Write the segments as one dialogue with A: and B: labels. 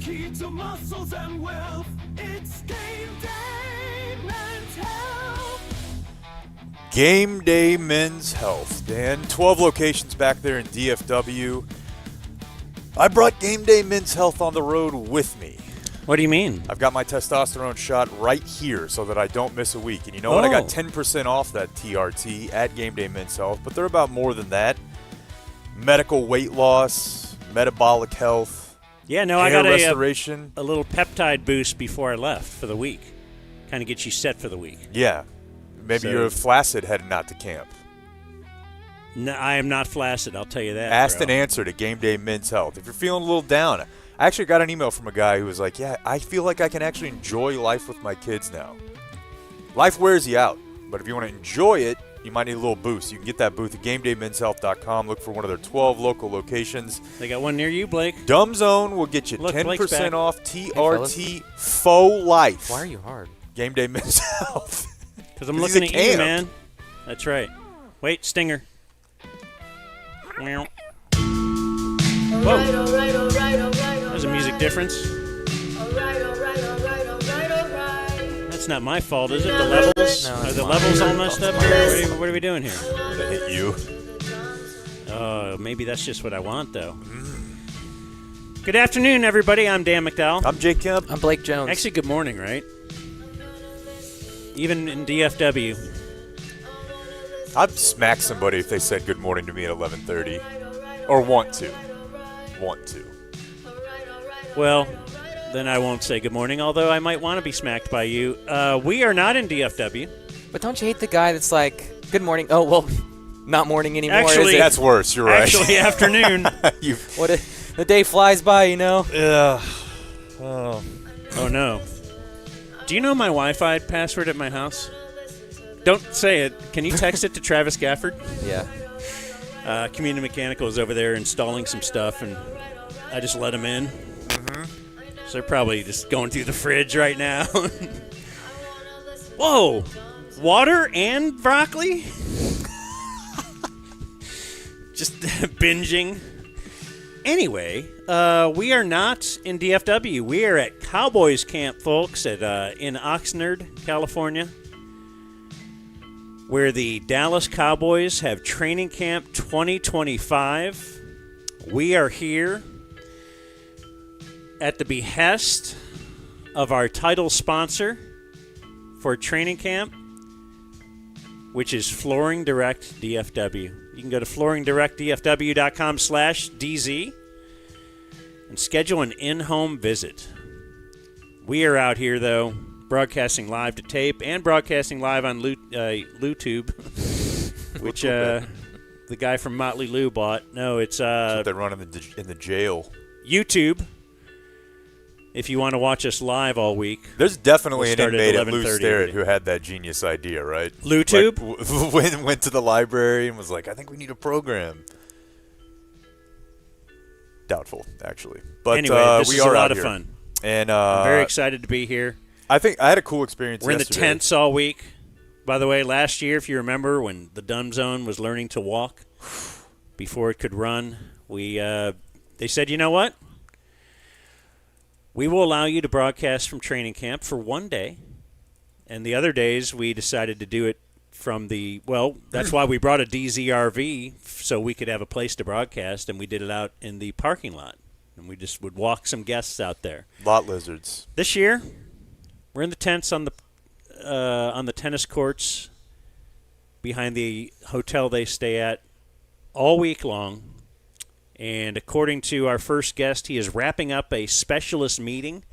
A: key to muscles and wealth. It's Game Day Men's Health.
B: Game Day Men's Health, Dan. 12 locations back there in DFW. I brought Game Day Men's Health on the road with me.
C: What do you mean?
B: I've got my testosterone shot right here so that I don't miss a week. And you know what? I got 10% off that TRT at Game Day Men's Health, but they're about more than that. Medical weight loss, metabolic health,
C: Yeah, no,
B: hair
C: I got
B: restoration.
C: a little peptide boost before I left for the week. Kind of get you set for the week.
B: Yeah. Maybe
C: So-
B: you're flaccid heading out to camp.
C: No, I am not flaccid, I'll tell you that.
B: Asked
C: bro.
B: and answered at Game Day Men's Health. If you're feeling a little down, I actually got an email from a guy who was like, yeah, I feel like I can actually enjoy life with my kids now. Life wears you out, but if you want to enjoy it, you might need a little boost. You can get that booth at GameDayMen'sHealth.com. Look for one of their 12 local locations.
C: They got one near you, Blake.
B: Dumb Zone will get you
C: Look, Blake's
B: 10%
C: back.
B: off TRT Faux Life.
D: Why are you hard?
B: Game Day Men's Health.
C: Because I'm
B: He's
C: looking
B: at
C: at you,
B: camp.
C: man. That's right. Wait, Stinger. Meow. Whoa. There's a music difference. That's not my fault, is it? The levels?
D: No,
C: Are
D: that's
C: the
D: mine.
C: levels all messed up here? What are we doing here?
B: Would have hit you.
C: Maybe that's just what I want, though. Good afternoon, everybody. I'm Dan McDowell.
B: I'm Jake Kemp.
D: I'm Blake Jones.
C: Actually, good morning, right? Even in DFW.
B: I'd smack somebody if they said good morning to me at 11:30. Or want to.
C: Well, then I won't say good morning, although I might want to be smacked by you. We are not in DFW.
D: But don't you hate the guy that's like, good morning? Oh, well, not morning anymore,
C: Actually-
D: is it?
B: That's worse. You're right.
C: Actually, afternoon.
D: The day flies by, you know?
B: Yeah. Oh.
C: Oh, no. Do you know my Wi-Fi password at my house? Don't say it. Can you text it to Travis Gafford?
D: Yeah.
C: Community Mechanical is over there installing some stuff, and I just let him in.
B: Mm-hmm.
C: So they're probably just going through the fridge right now. Whoa! Water and broccoli? Just binging. Anyway, we are not in DFW. We are at Cowboys Camp, folks, in Oxnard, California, where the Dallas Cowboys have Training Camp 2025. We are here at the behest of our title sponsor for Training Camp, which is Flooring Direct DFW. You can go to flooringdirectdfw.com/DZ and schedule an in-home visit. We are out here, though, broadcasting live to tape and broadcasting live on YouTube, which the guy from Motley Lue bought. No, it's
B: That's what they run in the jail.
C: YouTube. If you want to watch us live all week.
B: There's definitely
C: We'll
B: an
C: start at
B: inmate at Lou
C: 11:30
B: Sterrett
C: today.
B: who had that genius idea, right?
C: LuTube?
B: Like, went to the library and was like, I think we need a program. Doubtful, actually. But
C: Anyway, this
B: we
C: is
B: are
C: a lot
B: out
C: of
B: here.
C: fun.
B: And
C: I'm very excited to be here.
B: I think I had a cool experience
C: We're in the
B: yesterday.
C: tents all week. By the way, last year, if you remember, when the Dumb Zone was learning to walk before it could run, they said, you know what? We will allow you to broadcast from training camp for one day. And the other days, we decided to do it from that's why we brought a DZRV so we could have a place to broadcast, and we did it out in the parking lot. And we just would walk some guests out there.
B: Lot lizards.
C: This year, we're in the tents on the tennis courts behind the hotel they stay at all week long. And according to our first guest, he is wrapping up a specialist meeting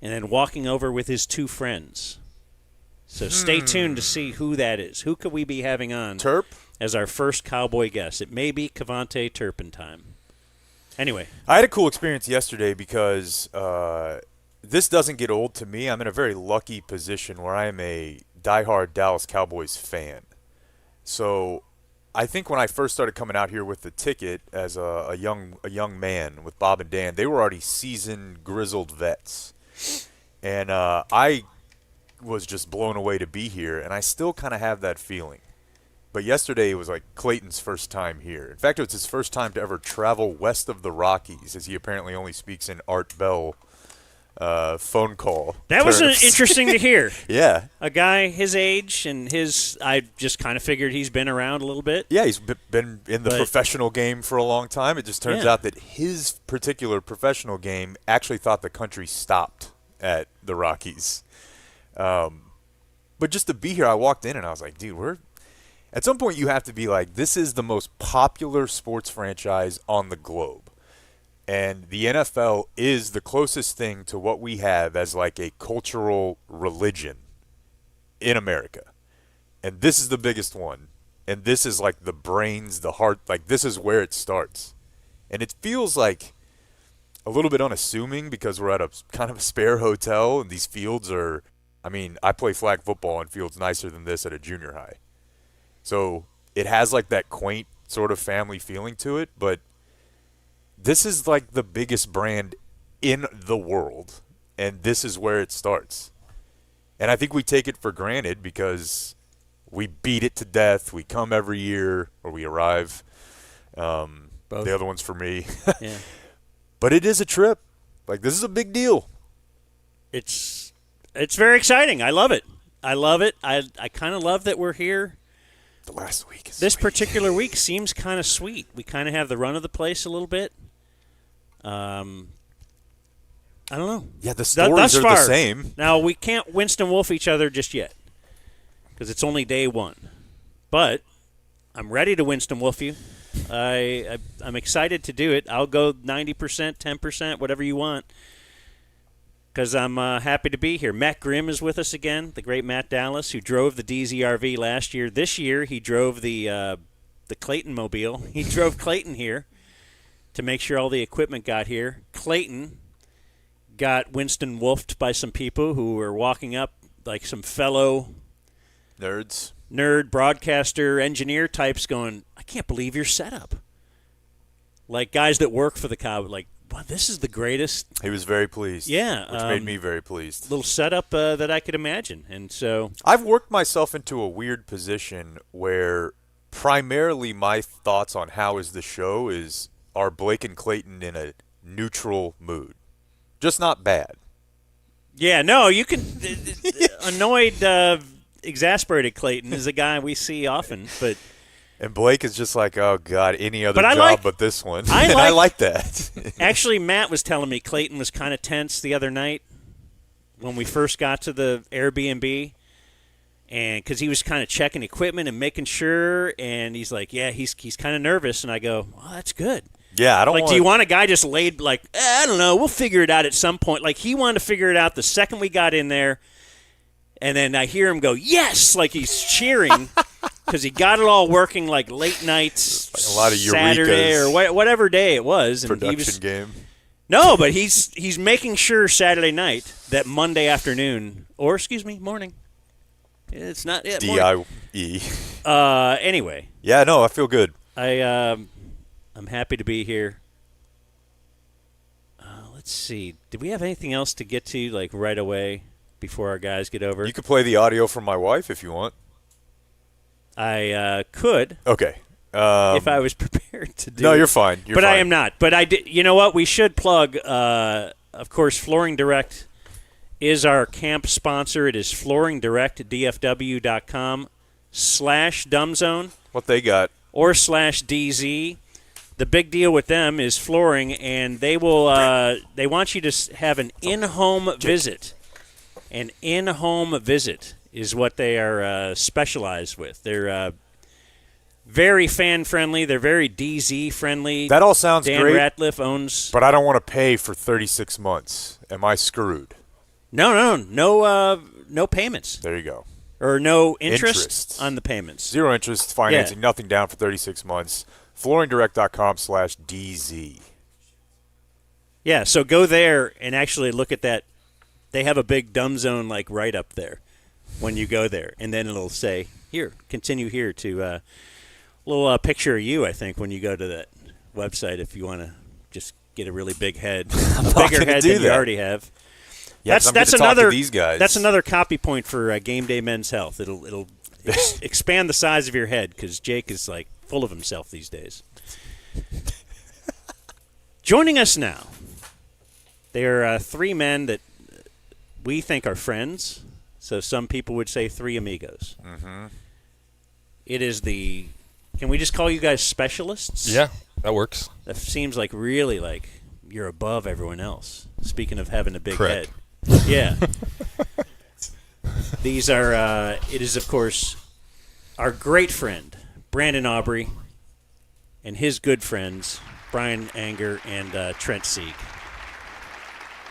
C: and then walking over with his two friends. So stay tuned to see who that is. Who could we be having on
B: Terp?
C: as our first Cowboy guest? It may be Cavante Turpin time. Anyway.
B: I had a cool experience yesterday because this doesn't get old to me. I'm in a very lucky position where I am a diehard Dallas Cowboys fan. So I think when I first started coming out here with the ticket as a young man with Bob and Dan, they were already seasoned, grizzled vets. And I was just blown away to be here, and I still kind of have that feeling. But yesterday it was like Clayton's first time here. In fact, it was his first time to ever travel west of the Rockies, as he apparently only speaks in Art Bell phone call.
C: That was
B: terms.
C: interesting to hear.
B: Yeah.
C: A guy his age and I just kind of figured he's been around a little bit.
B: Yeah, he's been in the professional game for a long time. It just turns out that his particular professional game actually thought the country stopped at the Rockies. But just to be here, I walked in and I was like, dude, at some point you have to be like, this is the most popular sports franchise on the globe. And the NFL is the closest thing to what we have as like a cultural religion in America. And this is the biggest one. And this is like the brains, the heart, like this is where it starts. And it feels like a little bit unassuming because we're at a kind of a spare hotel and these fields are, I mean, I play flag football in fields nicer than this at a junior high. So it has like that quaint sort of family feeling to it, but this is like the biggest brand in the world, and this is where it starts. And I think we take it for granted because we beat it to death. We come every year, or we arrive. The other one's for me.
C: Yeah.
B: But it is a trip. Like, this is a big deal.
C: It's very exciting. I love it. I kind of love that we're here.
B: The last week is
C: This
B: sweet.
C: particular week seems kind of sweet. We kind of have the run of the place a little bit. I don't know.
B: Yeah, the stories are the same.
C: Now, we can't Winston Wolf each other just yet because it's only day one. But I'm ready to Winston Wolf you. I'm excited to do it. I'll go 90%, 10%, whatever you want because I'm happy to be here. Matt Grimm is with us again, the great Matt Dallas, who drove the DZRV last year. This year, he drove the Clayton Mobile. He drove Clayton here to make sure all the equipment got here. Clayton got Winston Wolfed by some people who were walking up, like some fellow nerd, broadcaster, engineer types going, I can't believe your setup. Like guys that work for the Cowboys, like, wow, this is the greatest.
B: He was very pleased.
C: Yeah.
B: Which made me very pleased.
C: Little setup that I could imagine. And so
B: I've worked myself into a weird position where primarily my thoughts on how is the show are Blake and Clayton in a neutral mood. Just not bad.
C: yeah, no, you can annoyed, exasperated Clayton is a guy we see often, but
B: And Blake is just like, oh, God, any other
C: But I
B: job
C: like-
B: but this one.
C: I
B: And
C: like-
B: I like that.
C: actually Matt was telling me Clayton was kind of tense the other night when we first got to the Airbnb. And because he was kind of checking equipment and making sure, and he's like, yeah, he's kind of nervous. And I go, well, that's good.
B: Yeah, I don't
C: Like,
B: want
C: do you want a guy just laid, like, I don't know, we'll figure it out at some point. Like, he wanted to figure it out the second we got in there. And then I hear him go, yes, like he's cheering because he got it all working like late nights,
B: a lot of
C: Saturday
B: eurekas.
C: or whatever day it was. And
B: production
C: he was,
B: game.
C: no, but he's making sure Saturday night that Monday afternoon, or excuse me, morning. It's not yet.
B: D-I-E.
C: Anyway,
B: Yeah, no, I feel good.
C: I'm happy to be here. Let's see. Did we have anything else to get to like right away before our guys get over?
B: You could play the audio from my wife if you want.
C: I could
B: Okay.
C: if I was prepared to do.
B: No,
C: it.
B: you're fine. You're
C: but
B: fine.
C: I am not. But I did. You know what? We should plug. Of course, Flooring Direct is our camp sponsor. It is flooringdirectdfw.com/dumbzone
B: What they got.
C: or /DZ. The big deal with them is flooring, and they will. They want you to have an in-home visit. An in-home visit is what they are specialized with. They're very fan-friendly. They're very DZ-friendly.
B: That all sounds
C: Dan
B: great,
C: Ratliff owns.
B: but I don't want to pay for 36 months. Am I screwed?
C: No payments
B: There you go.
C: or no interest
B: Interest.
C: on the payments.
B: Zero interest, financing, nothing down for 36 months. flooringdirect.com/DZ.
C: Yeah, so go there and actually look at that. They have a big dumb zone like right up there when you go there, and then it'll say here, continue here to a little picture of you. I think when you go to that website, if you want to just get a really big head, a bigger
B: gonna
C: head
B: do
C: than you
B: that.
C: already have.
B: Yeah,
C: that's
B: I'm gonna talk to
C: another
B: these guys.
C: That's another copy point for Game Day Men's Health. It'll expand the size of your head because Jake is like full of himself these days. Joining us now, they are three men that we think are friends. So some people would say three amigos.
B: Mm-hmm.
C: It is the. Can we just call you guys specialists?
E: Yeah, that works.
C: That seems like really like you're above everyone else. Speaking of having a big
E: Correct.
C: head. Yeah. These are. It is of course our great friend Brandon Aubrey and his good friends Bryan Anger and Trent Sieg.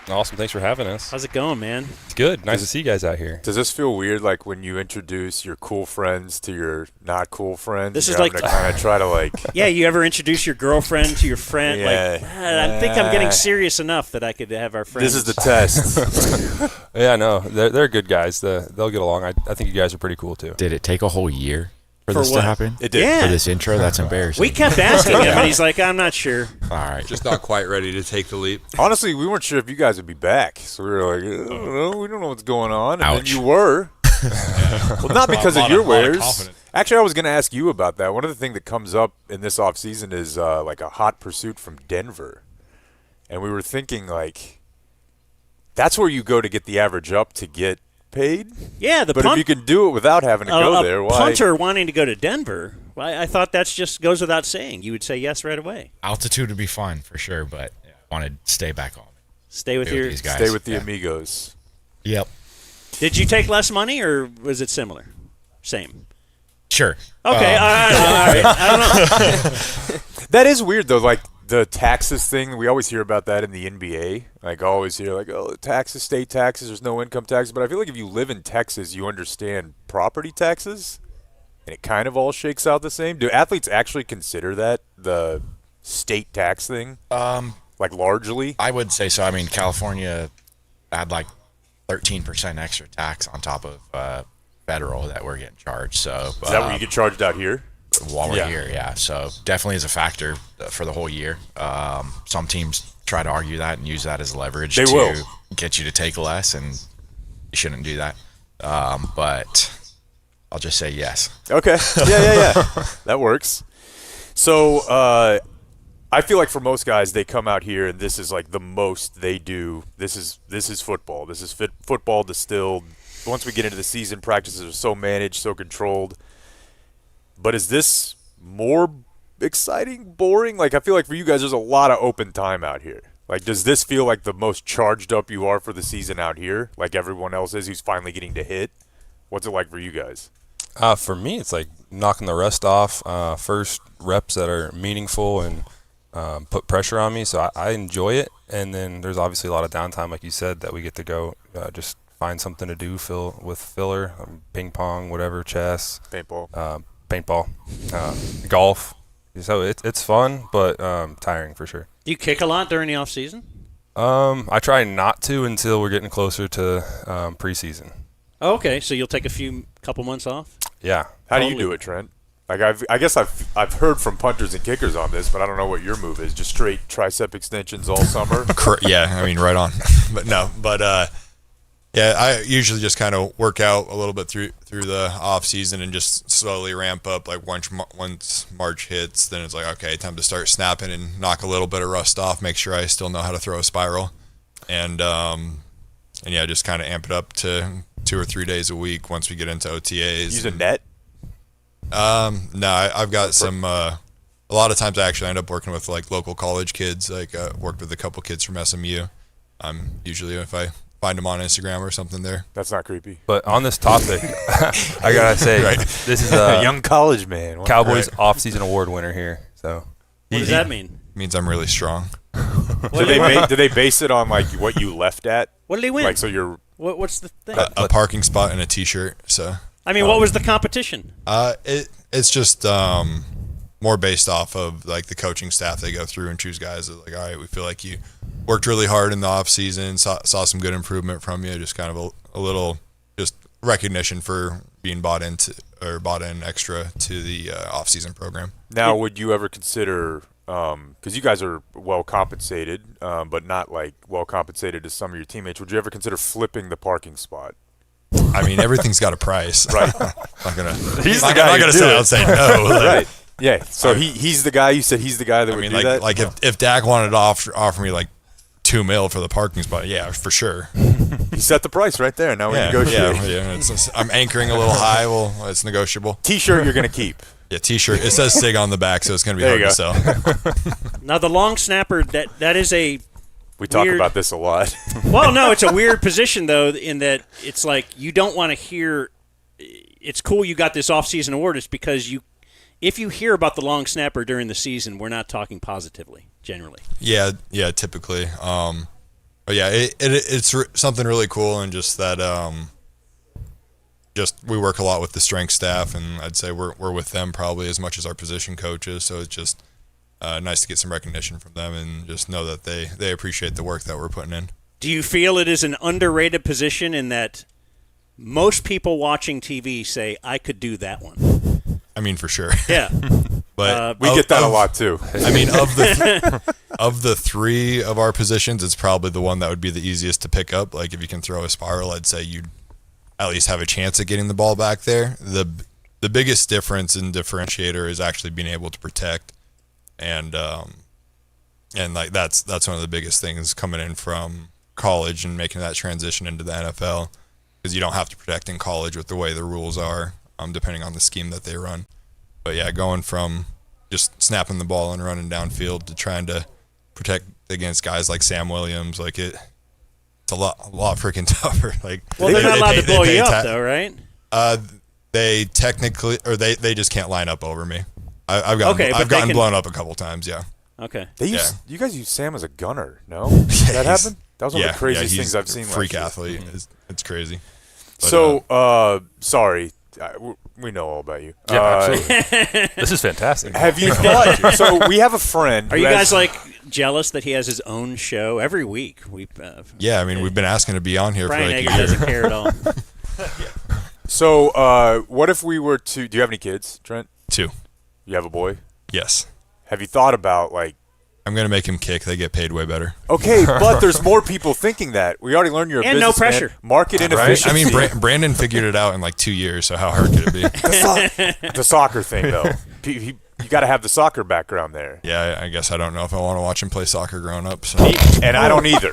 E: Awesome. Thanks for having us.
C: How's it going, man?
E: It's good. Nice to see you guys out here.
B: Does this feel weird, like when you introduce your cool friends to your not cool friends?
C: This
B: You're
C: is like
B: having to kind of try to like.
C: Yeah, you ever introduce your girlfriend to your friend?
B: Yeah.
C: Like, I think I'm getting serious enough that I could have our friends.
B: This is the test.
E: Yeah, no, they're good guys. They'll get along. I think you guys are pretty cool too.
F: Did it take a whole year for
C: For
F: this
C: what?
F: to happen?
B: It did.
C: Yeah.
F: For this intro? That's embarrassing.
C: We kept asking him, and he's like, I'm not sure.
F: All right.
G: Just not quite ready to take the leap.
B: Honestly, we weren't sure if you guys would be back, so we were like, I don't know, we don't know what's going on. And
F: Ouch.
B: then you were. Well, not because of your
G: lot of
B: wares.
G: confidence.
B: Actually, I was going to ask you about that. One of the things that comes up in this off season is like a hot pursuit from Denver, and we were thinking like, that's where you go to get the average up to get paid.
C: Yeah, the
B: But if you can do it without having to go there,
C: a
B: why?
C: punter wanting to go to Denver, well, I thought that's just goes without saying. You would say yes right away.
F: Altitude would be fun for sure, but I wanted to stay back home.
C: Stay with
F: Stay with
C: your.
F: these guys.
B: Stay with the
F: Yeah.
B: amigos.
F: Yep.
C: Did you take less money or was it similar? Same.
F: Sure.
C: Okay, all right. I don't know.
B: That is weird though, like the taxes thing. We always hear about that in the NBA. Like I always hear like, oh, taxes, state taxes, there's no income taxes. But I feel like if you live in Texas, you understand property taxes, and it kind of all shakes out the same. Do athletes actually consider that the state tax thing? Like largely?
F: I would say so. I mean, California had like 13% extra tax on top of federal that we're getting charged. So
B: Is that what you get charged out here?
F: while we're
B: Yeah.
F: here, yeah. So definitely is a factor for the whole year. Some teams try to argue that and use that as leverage
B: They
F: to
B: will.
F: get you to take less, and you shouldn't do that. But I'll just say yes.
B: Okay. Yeah. That works. So I feel like for most guys, they come out here and this is like the most they do. This is football. This is football distilled. Once we get into the season, practices are so managed, so controlled. But is this more exciting, boring? Like I feel like for you guys, there's a lot of open time out here. Like, does this feel like the most charged up you are for the season out here, like everyone else is who's finally getting to hit? What's it like for you guys?
E: For me, it's like knocking the rust off. First reps that are meaningful and put pressure on me, so I enjoy it. And then there's obviously a lot of downtime, like you said, that we get to go just find something to do, fill with filler, ping pong, whatever, chess,
B: Paintball.
E: golf. So it's fun, but tiring for sure.
C: Do you kick a lot during the off season?
E: I try not to until we're getting closer to preseason.
C: Oh, okay, so you'll take a couple months off.
E: Yeah.
B: How do you do it, Trent? Like I guess I've heard from punters and kickers on this, but I don't know what your move is. Just straight tricep extensions all summer.
G: Yeah, I mean, right on. Yeah, I usually just kind of work out a little bit through the off season and just slowly ramp up. Like once March hits, then it's like, okay, time to start snapping and knock a little bit of rust off. Make sure I still know how to throw a spiral, and yeah, just kind of amp it up to 2 or 3 days a week once we get into OTAs.
B: Use a net.
G: No, I've got some. A lot of times I actually end up working with like local college kids. Like worked with a couple kids from SMU. Usually if I find them on Instagram or something there.
B: That's not creepy.
E: But on this topic, I gotta say, this is
B: A
E: a
B: young college man.
E: Cowboys off-season award winner here. So
C: What does that mean?
G: Means I'm really strong.
B: Do they base it on like what you left at?
C: What did he win?
B: Like so you're
C: What's the thing?
G: A parking spot and a T-shirt. So
C: I mean, what was the competition?
G: it's just more based off of like the coaching staff they go through and choose guys that like, all right, we feel like you worked really hard in the off season, saw some good improvement from you, just kind of a little just recognition for being bought in extra to the off season program.
B: now. Would you ever consider? Because you guys are well compensated, but not like well compensated as some of your teammates. Would you ever consider flipping the parking spot?
G: I mean, everything's got a price.
B: Right.
G: Not gonna.
B: He's the
G: I'm
B: guy
G: not
B: who
G: gonna
B: do
G: sit
B: it.
G: out and say no.
B: Right. Yeah. So he's the guy. You said he's the guy that
G: I
B: would
G: mean,
B: do that.
G: like if Dak wanted to offer me like $2 million for the parking spot. Yeah, for sure.
B: You set the price right there. Now we
G: Yeah,
B: negotiate.
G: I'm anchoring a little high. Well, it's negotiable.
B: T-shirt you're going to keep.
G: Yeah, T-shirt. It says Sieg on the back, so it's going to be
B: There
G: hard
B: you
G: to sell.
C: Now the long snapper, that is a
B: We talk
C: weird-
B: about this a lot.
C: well, no, it's a weird position though, in that it's like you don't want to hear. It's cool you got this off-season award. It's because if you hear about the long snapper during the season, we're not talking positively generally.
G: Yeah, typically. But yeah, it's something really cool, and just that just we work a lot with the strength staff, and I'd say we're with them probably as much as our position coaches. So it's just nice to get some recognition from them, and just know that they appreciate the work that we're putting in.
C: Do you feel it is an underrated position in that most people watching TV say, I could do that one?
G: I mean, for sure.
C: Yeah.
G: But
B: We get that a lot too.
G: I mean, of the three of our positions, it's probably the one that would be the easiest to pick up. Like if you can throw a spiral, I'd say you'd at least have a chance at getting the ball back there. The biggest difference and differentiator is actually being able to protect, and like that's one of the biggest things coming in from college and making that transition into the NFL, because you don't have to protect in college with the way the rules are, depending on the scheme that they run. But yeah, going from just snapping the ball and running downfield to trying to protect against guys like Sam Williams, like it's a lot freaking tougher. Like,
C: Well, they're not allowed to blow you up, though, right?
G: They technically, or they just can't line up over me. I've gotten blown up a couple times. Yeah.
C: Okay.
B: You guys use Sam as a gunner, no? Did that happen? That was one of the craziest things I've seen.
G: Freak
B: last year.
G: athlete. It's crazy. But,
B: So, sorry. We know all about you.
E: Yeah, absolutely. This is fantastic.
B: Have you thought? So we have a friend.
C: Are
B: who
C: you
B: has-
C: guys like jealous that he has his own show every week?
G: yeah, I mean, we've been asking to be on here
C: Bryan
G: for like
C: Egg
G: a year.
C: doesn't care at all.
B: So, what if we were to? Do you have any kids, Trent?
G: 2.
B: You have a boy.
G: Yes.
B: Have you thought about like?
G: I'm gonna make him kick. They get paid way better.
B: Okay, but there's more people thinking that. We already learned you're a
C: And no
B: businessman.
C: pressure.
B: Market
G: Right?
B: inefficiency.
G: I mean, Brandon figured it out in like 2 years. So how hard could it be?
B: The soccer thing, though. You got to have the soccer background there.
G: Yeah, I guess I don't know if I want to watch him play soccer growing up. So
B: And I don't either.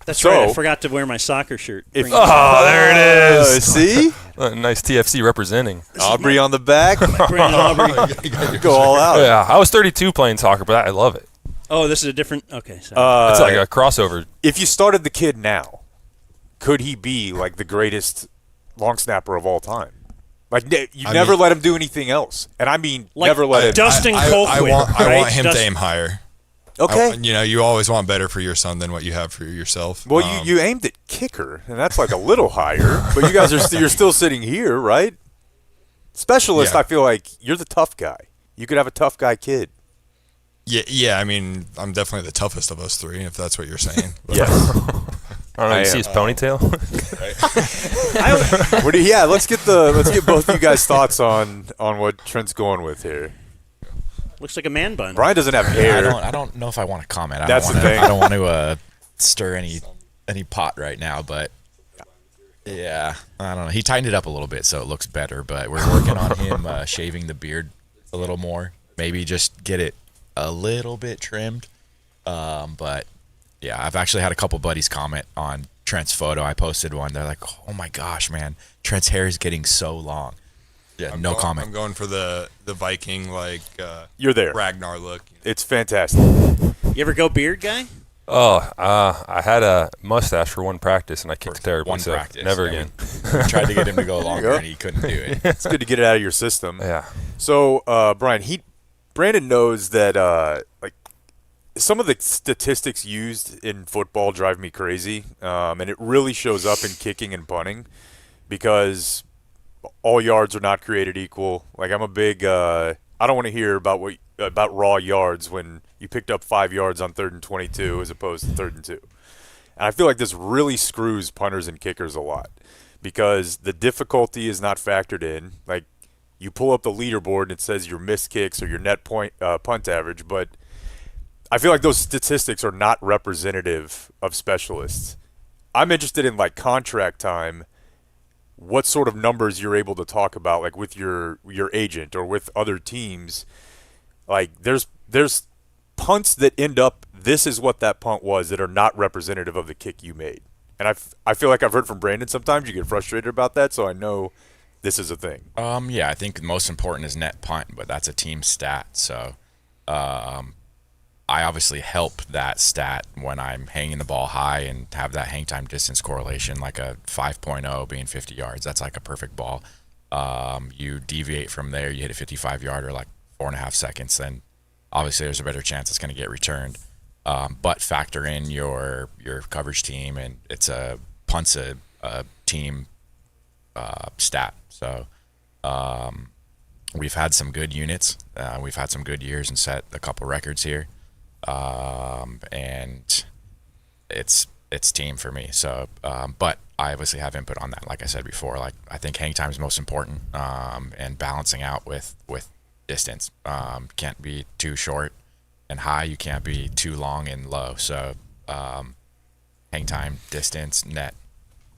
C: That's
B: So-
C: right. I forgot to wear my soccer shirt.
B: If-
E: Oh, there it is.
B: See?
E: Nice TFC representing.
B: Aubrey on the back.
C: Brandon Aubrey.
B: Go all out.
E: Yeah, I was 32 playing soccer, but I love it.
C: Oh, this is a different. Okay. Sorry.
E: It's like a crossover.
B: If you started the kid now, could he be like the greatest long snapper of all time? Like you never
G: mean-
B: let him do anything else, and I mean
C: Like
B: never let him.
C: Dustin
G: I
C: Colquitt,
G: want
C: right?
G: him
C: Dustin-
G: to aim higher.
B: Okay.
G: You always want better for your son than what you have for yourself.
B: Well, you aimed at kicker, and that's like a little higher. But you guys are you're still sitting here, right? Specialist,
G: Yeah.
B: I feel like you're the tough guy. You could have a tough guy kid.
G: Yeah. I mean, I'm definitely the toughest of us three, if that's what you're saying. But,
B: Yes.
E: I don't know.
B: I
E: You see
B: am.
E: his ponytail?
B: Let's get both you guys' thoughts on what Trent's going with here.
C: Looks like a man bun.
B: Brian doesn't have hair.
F: I don't know if I want to comment.
B: That's the thing.
F: I don't want to stir any pot right now, but yeah, I don't know. He tightened it up a little bit so it looks better, but we're working on him shaving the beard a little more. Maybe just get it a little bit trimmed. But yeah, I've actually had a couple buddies comment on Trent's photo. I posted one. They're like, "Oh my gosh, man, Trent's hair is getting so long." Yeah, no comment.
G: I'm going for the Viking
B: You're there.
G: Ragnar look.
B: It's fantastic.
C: You ever go beard guy?
E: Oh, I had a mustache for one practice, and I kicked terribly.
F: One
E: so
F: practice.
E: never
F: Yeah,
E: again.
F: We tried to get him to go longer,
B: go.
F: and he couldn't do it.
B: It's good to get it out of your system.
E: Yeah.
B: So, Brian, Brandon knows that like some of the statistics used in football drive me crazy, and it really shows up in kicking and punting because all yards are not created equal. Like I'm a big I don't want to hear about raw yards when you picked up 5 yards on 3rd and 22 as opposed to 3rd and 2. And I feel like this really screws punters and kickers a lot because the difficulty is not factored in. Like you pull up the leaderboard and it says your missed kicks or your net punt average, but I feel like those statistics are not representative of specialists. I'm interested in like contract time, what sort of numbers you're able to talk about, like with your agent or with other teams. Like there's punts that end up, this is what that punt was, that are not representative of the kick you made. And I feel like I've heard from Brandon sometimes you get frustrated about that, so I know this is a thing.
F: Yeah, I think the most important is net punt, but that's a team stat. So I obviously help that stat when I'm hanging the ball high and have that hang time distance correlation, like a 5.0 being 50 yards. That's like a perfect ball. You deviate from there, you hit a 55-yarder like 4.5 seconds, then obviously there's a better chance it's going to get returned. But factor in your coverage team, and it's a punt's a team stat. So we've had some good units. We've had some good years and set a couple records here. And it's team for me. So, but I obviously have input on that. Like I said before, like I think hang time is most important, and balancing out with distance. Can't be too short and high. You can't be too long and low. So, hang time, distance, net.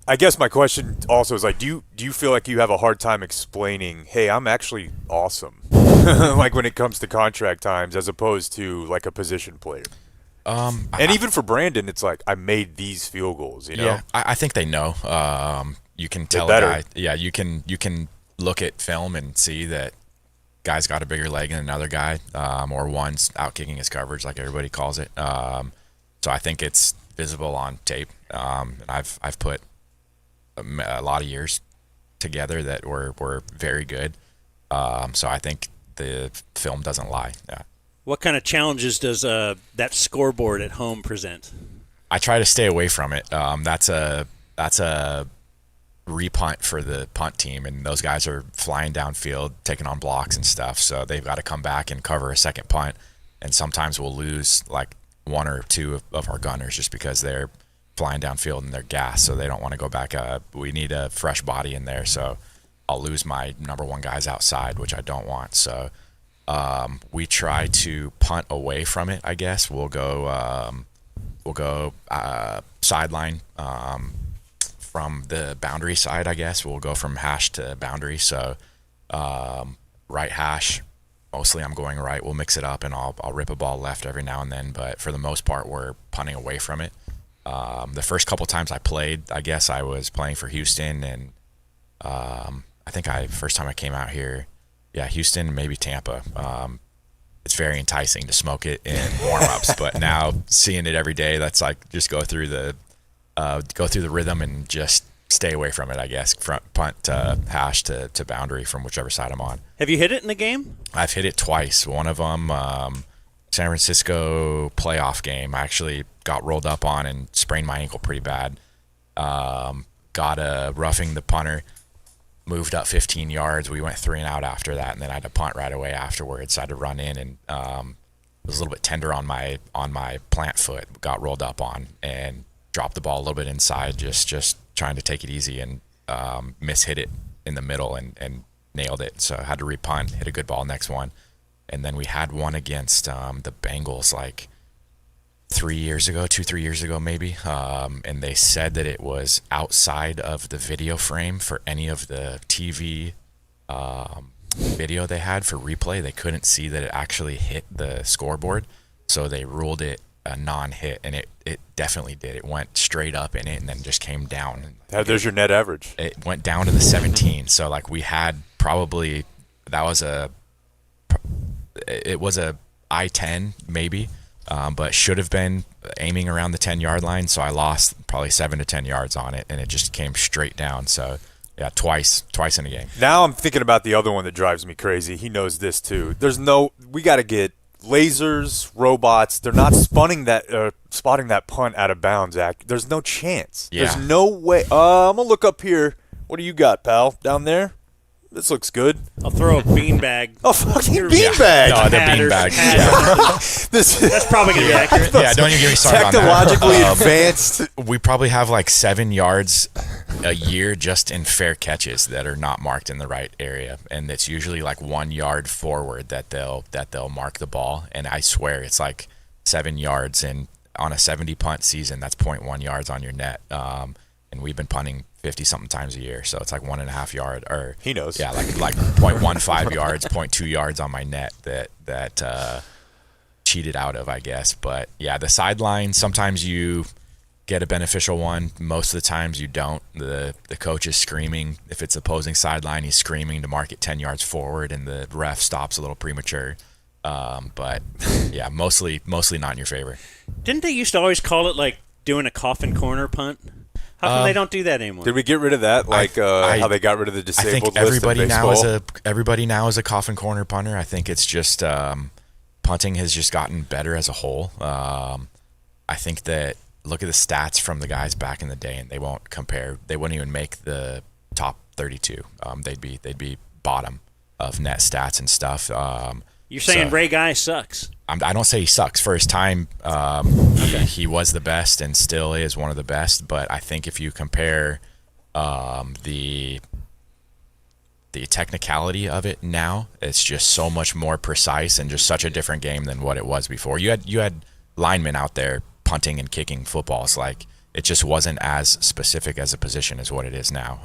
B: I guess my question also is like, do you feel like you have a hard time explaining, hey, I'm actually awesome, like when it comes to contract times, as opposed to like a position player? And even for Brandon, it's like, I made these field goals. You know?
F: Yeah, I think they know. You can tell a guy. Yeah, you can look at film and see that guy's got a bigger leg than another guy, or one's out kicking his coverage, like everybody calls it. So I think it's visible on tape. And I've put a lot of years together that were very good. So I think the film doesn't lie. Yeah.
C: What kind of challenges does that scoreboard at home present?
F: I try to stay away from it. That's a repunt for the punt team, and those guys are flying downfield, taking on blocks and stuff. So they've got to come back and cover a second punt, and sometimes we'll lose like one or two of our gunners just because they're flying downfield and they're gassed, so they don't want to go back. We need a fresh body in there, so I'll lose my number one guys outside, which I don't want. So we try to punt away from it, I guess. We'll go sideline from the boundary side, I guess. We'll go from hash to boundary. So right hash, mostly I'm going right. We'll mix it up, and I'll rip a ball left every now and then. But for the most part, we're punting away from it. The first couple times I played, I guess I was playing for Houston, and I think first time I came out here, Houston, maybe Tampa. It's very enticing to smoke it in warm-ups, but now seeing it every day, that's like just go through the rhythm and just stay away from it, I guess. Front punt to hash to boundary from whichever side I'm on.
C: Have you hit it in the game?
F: I've hit it twice. One of them, San Francisco playoff game, I actually got rolled up on and sprained my ankle pretty bad. Got a roughing the punter, moved up 15 yards. We went 3 and out after that, and then I had to punt right away afterwards. So I had to run in, and was a little bit tender on my plant foot. Got rolled up on and dropped the ball a little bit inside, just trying to take it easy, and mishit it in the middle and nailed it. So I had to repunt, hit a good ball next one. And then we had one against the Bengals like 3 years ago, 2-3 years ago maybe, and they said that it was outside of the video frame for any of the TV video they had for replay. They couldn't see that it actually hit the scoreboard, so they ruled it a non-hit, and it definitely did. It went straight up in it and then just came down.
B: There's your net average.
F: It went down to the 17, so like we had probably, it was a I-10 maybe, but should have been aiming around the 10-yard line, so I lost probably 7 to 10 yards on it, and it just came straight down. So yeah, twice in a game.
B: Now I'm thinking about the other one that drives me crazy. He knows this too. We got to get lasers, robots. They're not spotting that punt out of bounds, Zach. There's no chance.
F: Yeah.
B: There's no way. I'm going to look up here. What do you got, pal? Down there? This looks good.
C: I'll throw a beanbag.
B: A fucking beanbag.
F: No, the beanbag. Yeah.
C: That's probably going to be accurate.
F: Yeah, don't even get me started on that.
B: Technologically advanced.
F: We probably have like 7 yards a year just in fair catches that are not marked in the right area, and it's usually like 1 yard forward that they'll mark the ball. And I swear it's like 7 yards, and on a 70 punt season, that's 0.1 yards on your net. And we've been punting 50 something times a year, so it's like 1.5 yard, or
B: he knows.
F: Yeah, like 0.15 yards, 0.2 yards on my net. That cheated out of, I guess. But yeah, the sideline, sometimes you get a beneficial one. Most of the times you don't. The coach is screaming. If it's opposing sideline, he's screaming to mark it 10 yards forward, and the ref stops a little premature. But yeah, mostly not in your favor.
C: Didn't they used to always call it like doing a coffin corner punt? How come they don't do that anymore?
B: Did we get rid of that? Like how they got rid of the
F: I
B: disabled
F: think everybody
B: list in
F: now
B: baseball?
F: everybody now is a coffin corner punter. I think it's just punting has just gotten better as a whole. I think that look at the stats from the guys back in the day, and they won't compare. They wouldn't even make the top 32. They'd be bottom of net stats and stuff.
C: You're saying Ray Guy sucks.
F: I don't say he sucks. For his time, he was the best and still is one of the best. But I think if you compare the technicality of it now, it's just so much more precise and just such a different game than what it was before. You had linemen out there punting and kicking footballs. Like, it just wasn't as specific as a position as what it is now.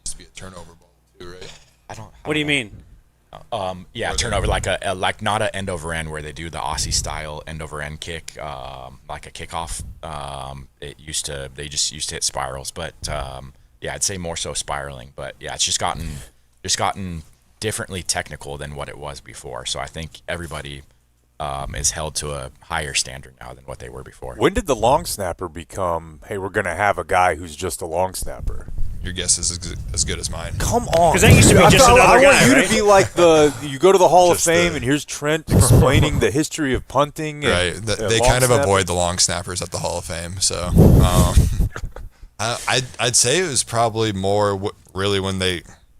G: Used to be a turnover ball too, right?
C: What do you mean?
F: Yeah, turnover, like like not an end over end where they do the Aussie style end over end kick, like a kickoff. They just used to hit spirals, but yeah, I'd say more so spiraling. But yeah, it's just gotten differently technical than what it was before. So I think everybody is held to a higher standard now than what they were before.
B: When did the long snapper become, hey, we're going to have a guy who's just a long snapper?
G: Your guess is as good as mine.
B: Come on.
C: Because that used to be just another
B: I
C: guy,
B: want you
C: right?
B: to be like you go to the Hall of
G: Just
B: Fame, and here's Trent explaining the history of punting.
G: Right.
B: And,
G: They
B: long
G: kind of
B: snapping.
G: avoid the long snappers at the Hall of Fame. So I'd say it was probably more really when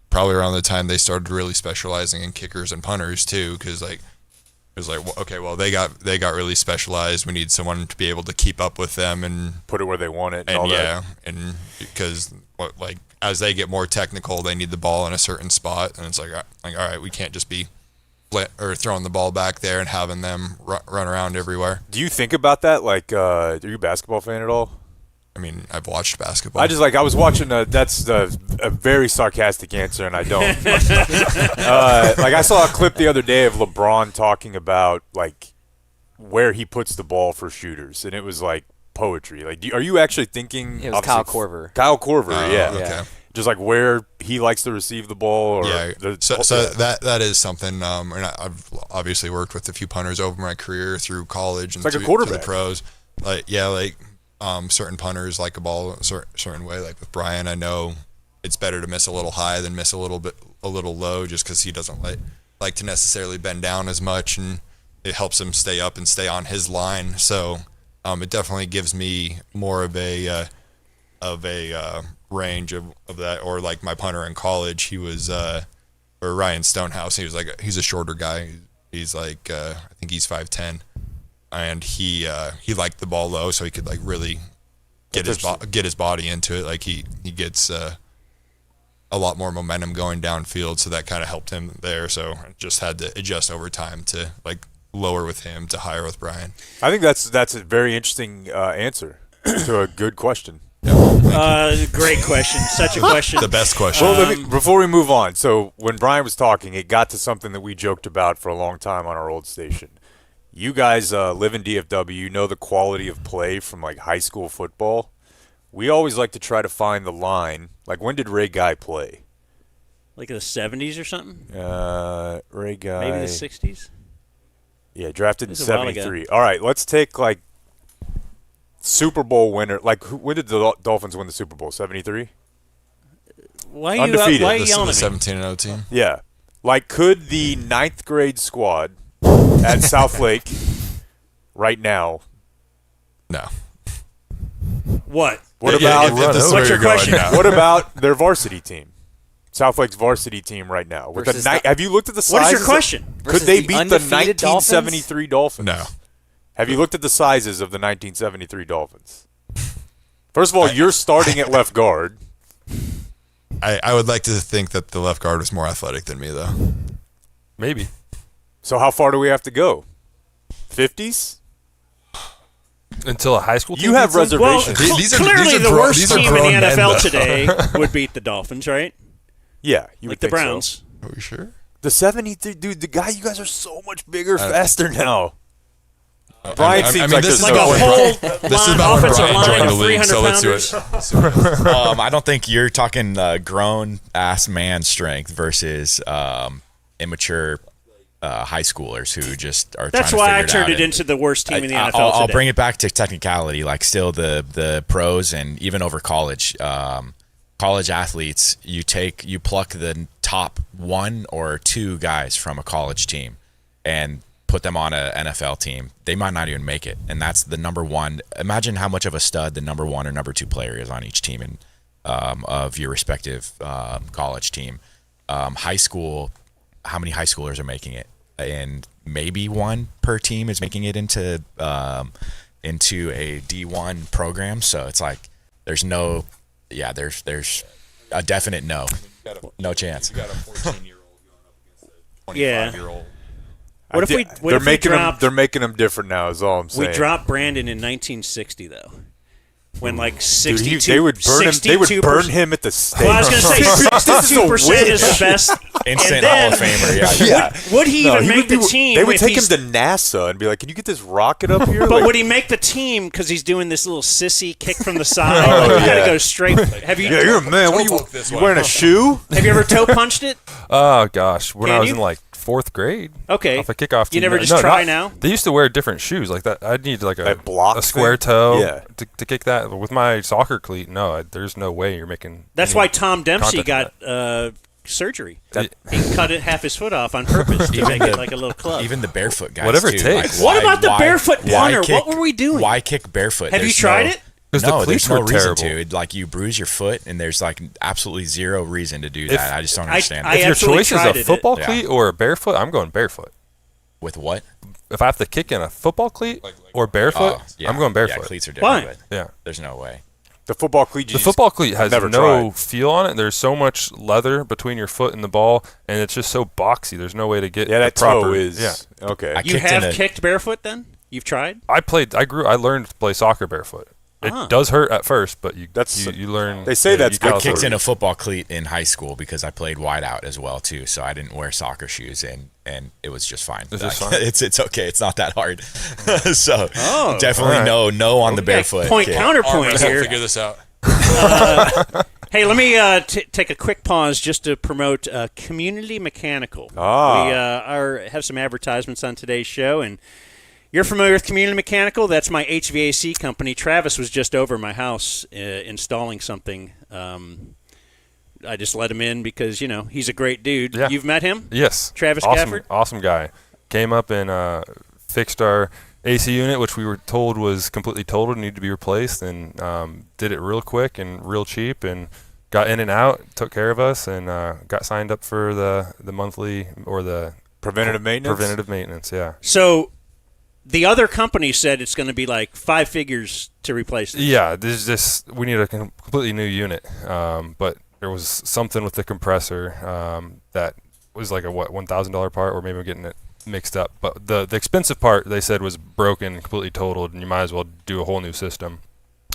G: probably around the time they started really specializing in kickers and punters too, because like it was like, well, okay, well they got really specialized. We need someone to be able to keep up with them and
B: Put it where they want it. And
G: and
B: all
G: yeah,
B: that.
G: and because as they get more technical, they need the ball in a certain spot, and it's like all right, we can't just be throwing the ball back there and having them run around everywhere.
B: Do you think about that? Like, are you a basketball fan at all?
G: I mean, I've watched basketball.
B: I was watching. That's a very sarcastic answer, and I don't. Like, I saw a clip the other day of LeBron talking about like where he puts the ball for shooters, and it was like poetry. Like, are you actually thinking?
D: It was Kyle Korver.
B: Kyle Korver, yeah.
G: Okay.
B: Just like where he likes to receive the ball. Or
G: Yeah. So that is something. And I've obviously worked with a few punters over my career through college and
B: It's like a
G: through
B: quarterback.
G: the pros. Certain punters like a ball a certain way. Like with Bryan, I know it's better to miss a little high than miss a little low, just because he doesn't like to necessarily bend down as much, and it helps him stay up and stay on his line. So it definitely gives me more of a range of that. Or like my punter in college, he was or Ryan Stonehouse. He's a shorter guy. He's like I think he's 5'10". And he liked the ball low, so he could like really get his body into it. Like he gets a lot more momentum going downfield, so that kind of helped him there. So I just had to adjust over time to like lower with him to higher with Bryan.
B: I think that's a very interesting answer to a good question.
C: Great question. Such a question.
G: The best question.
B: Well, before we move on, so when Bryan was talking, it got to something that we joked about for a long time on our old station. You guys live in DFW. You know the quality of play from like high school football. We always like to try to find the line. Like, when did Ray Guy play?
C: Like in the 70s or something?
B: Ray Guy.
C: Maybe the 60s?
B: Yeah, drafted in
C: This is a while ago.
B: 73. All right, let's take like Super Bowl winner. Like, when did the Dolphins win the Super Bowl? 73?
C: Why
B: Undefeated.
C: Why are you
G: The
C: yelling at me?
G: 17-0 team.
B: Yeah. Like, could the 9th grade squad at South Lake right now?
G: No.
C: What?
B: What
G: If
B: about
G: this is where
C: What's your
G: you're going
C: question?
G: now.
B: what about their varsity team? South Lake's varsity team right now. With
D: Versus
B: the have you looked at the
C: What is
B: sizes?
C: your question?
B: Could
D: Versus
B: they
D: the
B: beat the
D: undefeated
B: 1973 Dolphins?
G: No.
B: Have you looked at the sizes of the 1973 Dolphins? First of all, you're starting at left guard.
G: I would like to think that the left guard was more athletic than me, though.
E: Maybe.
B: So how far do we have to go? 50s?
E: Until a high school team
B: You have
E: beats them?
C: Well,
B: reservations.
G: These are-
C: clearly
G: these are
C: the
G: grown-
C: worst
G: these are
C: team in
G: grown
C: the
G: men,
C: NFL
G: though.
C: today would beat the Dolphins, right?
B: Yeah, you
C: Like
B: would
C: the
B: think so.
C: Browns.
G: Are we sure?
B: The 73, dude, you guys are so much bigger, faster now. Brian
G: I
B: seems
G: mean,
B: like
G: this
B: this
G: is
C: Like a
G: about when
C: whole
G: This is about when
C: offensive
G: Bryan
C: line
G: joined the
C: of
G: league, so let's do
C: 300
G: it.
C: pounders.
F: I don't think you're talking grown ass man strength versus immature high schoolers who just are.
C: That's
F: trying
C: why
F: to
C: I
F: figure
C: turned
F: it
C: it
F: out.
C: into the worst team in the NFL
F: I'll
C: today.
F: bring it back to technicality. Like still the pros and even over college athletes, you pluck the top 1 or 2 guys from a college team and put them on an NFL team. They might not even make it, and that's the number 1. Imagine how much of a stud the number 1 or number 2 player is on each team and of your respective college team. High school, how many high schoolers are making it? And maybe 1 per team is making it into a D1 program. So it's like there's a definite no chance.
G: You got a 14-year-old going up against a 25-year-old.
C: What if we
B: They're making them different now. Is all I'm saying.
C: We dropped Brandon in 1960 though, when like 62.
B: Dude, they would burn him. They would burn him at the stake.
C: Well, I was going to say 62% is the best.
F: Instant
C: And then-
F: Hall of Famer. Yeah.
C: Would he even make the
B: would
C: team?
B: They would
C: if
B: take him
C: he's-
B: to NASA and be like, "Can you get this rocket up here?"
C: But
B: Like,
C: would he make the team because he's doing this little sissy kick from the side?
B: Oh,
C: Like, you got to
B: yeah.
C: go straight. Have you?
B: yeah, you're a man. What are you,
G: poke this
B: you
G: one.
B: wearing a shoe?
C: Have you ever toe punched it?
E: Oh gosh, when I
C: Can
E: was
C: you?
E: in like 4th grade.
C: Okay.
E: Off a kickoff team.
C: You never
E: No,
C: just
E: no,
C: try
E: not-
C: now?
E: They used to wear different shoes like that. I'd need like
B: That block
E: a square
B: thing?
E: toe
B: Yeah.
E: to kick that. But with my soccer cleat, no, there's no way you're making.
C: That's
E: any
C: why Tom Dempsey
E: contact
C: got surgery.
E: That-
C: He cut half his foot off on purpose to make it like a little club.
F: Even the barefoot guys.
E: Whatever it
F: too.
E: takes.
C: What about the barefoot
F: why
C: punter?
F: kick-
C: What were we doing?
F: Why kick barefoot?
C: Have you
F: There's
C: tried
F: no-
C: it?
E: Because the
F: No,
E: cleats
F: there's no
E: were
F: reason
E: terrible.
F: to. Like you bruise your foot, and there's like absolutely zero reason to do that. I just don't understand.
C: I
E: If your
C: absolutely
E: choice is
C: tried
E: a
C: it.
E: football
F: Yeah.
E: cleat or a barefoot, I'm going barefoot.
F: With what?
E: If I have to kick in a football cleat or barefoot,
F: Yeah.
E: I'm going barefoot.
F: Yeah, cleats are
C: Why?
F: different. But
E: Yeah.
F: there's no way.
B: The football cleat.
E: The football cleat has
B: never
E: no
B: tried.
E: feel on it. There's so much leather between your foot and the ball, and it's just so boxy. There's no way to get
B: Yeah, that
E: the proper,
B: toe is
E: Yeah,
B: okay.
F: I
C: You
F: kicked in
C: have
F: a-
C: kicked barefoot then? You've tried?
E: I learned to play soccer barefoot. It
C: Ah.
E: does hurt at first, but you
B: That's-
E: you learn.
B: they say that's
E: you
B: good
E: gotta
F: I kicked
E: learn.
F: in a football cleat in high school because I played wideout as well too, so I didn't wear soccer shoes and it was just fine.
E: It's just
F: Like,
E: fine?
F: It's okay. It's not that hard. So
C: Oh.
F: definitely
E: All right.
F: no on the
C: We got
F: barefoot.
C: point
F: kick.
C: counterpoint
G: Armrest will
C: here.
G: figure this out.
C: Hey, let me take a quick pause just to promote Community Mechanical.
B: Ah.
C: We have some advertisements on today's show, and you're familiar with Community Mechanical. That's my HVAC company. Travis was just over my house installing something. I just let him in because, he's a great dude.
E: Yeah.
C: You've met him?
E: Yes,
C: Travis
E: awesome,
C: Gafford?
E: awesome guy. Came up and fixed our AC unit, which we were told was completely totaled and needed to be replaced, and did it real quick and real cheap, and got in and out, took care of us, and got signed up for the monthly or the
B: Preventative maintenance.
E: preventative maintenance. Yeah.
C: So the other company said it's going to be like 5 figures to replace it.
E: Yeah, we need a completely new unit, but there was something with the compressor that was like a $1,000 part, or maybe I'm getting it mixed up. But the expensive part they said was broken, completely totaled, and you might as well do a whole new system.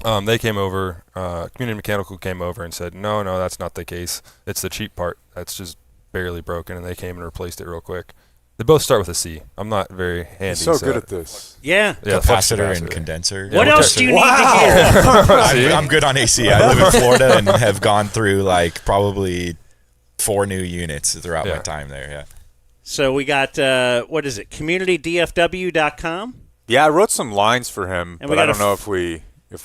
E: They came over, Community Mechanical came over and said, no, that's not the case. It's the cheap part that's just barely broken, and they came and replaced it real quick. They both start with a C. I'm not very handy.
B: He's so good at this.
C: Yeah.
E: Yeah, flux
F: Capacitor and
E: capacitor.
F: condenser.
C: What else do you need to hear?
F: I'm good on AC. I live in Florida and have gone through like probably 4 new units throughout my
E: Yeah.
F: time there. Yeah.
C: So we got, what is it, communitydfw.com?
B: Yeah, I wrote some lines for him,
C: And we
B: but I
C: got
B: don't know if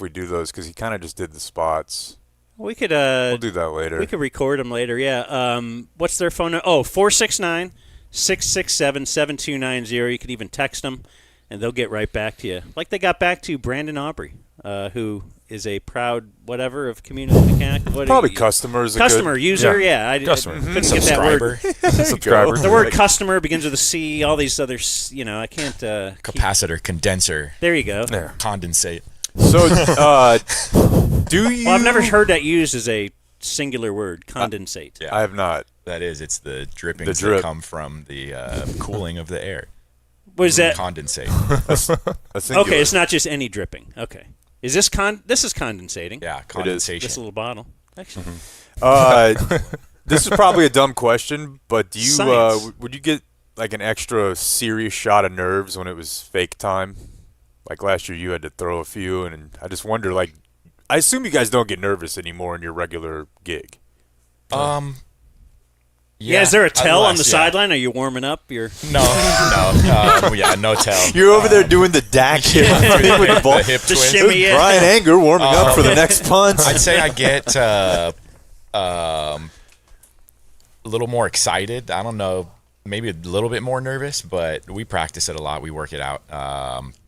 B: we do those because he kind of just did the spots.
C: We could
B: We'll do that later.
C: we could record them later, yeah. What's their phone number? Oh, 469-667-7290. You could even text them, and they'll get right back to you. Like they got back to Brandon Aubrey, who is a proud whatever of Community Mechanical. What
B: Probably
C: he-
B: customers.
C: Customer, user, yeah. I
E: Customer.
C: couldn't get that word.
F: Subscriber.
E: Subscriber.
C: The word customer begins with a C. All these other, I can't.
F: Capacitor, condenser,
C: There you go.
E: There.
F: condensate.
B: So, do you?
C: Well, I've never heard that used as a singular word, condensate.
F: Yeah.
B: I have not.
F: That is, it's the drippings
B: drip.
F: that come from the cooling of the air.
C: What is that?
F: Condensate.
B: A singular.
C: Okay, it's not just any dripping. Okay. Is this this is condensating?
F: Yeah,
B: is.
F: condensation.
C: This little bottle. Actually.
B: This is probably a dumb question, but do you
C: Science.
B: would you get like an extra serious shot of nerves when it was fake time? Like last year, you had to throw a few, and I just wonder, like, I assume you guys don't get nervous anymore in your regular gig.
C: Yeah, is there a tell on the
F: unless,
C: sideline? Are you warming up?
F: No, no tell.
B: You're over there doing the DAC hip thing with the ball.
F: The hip
C: The
F: twist.
C: shimmy it.
B: Brian Anger warming up for the next punt.
F: I'd say I get a little more excited. I don't know, maybe a little bit more nervous, but we practice it a lot. We work it out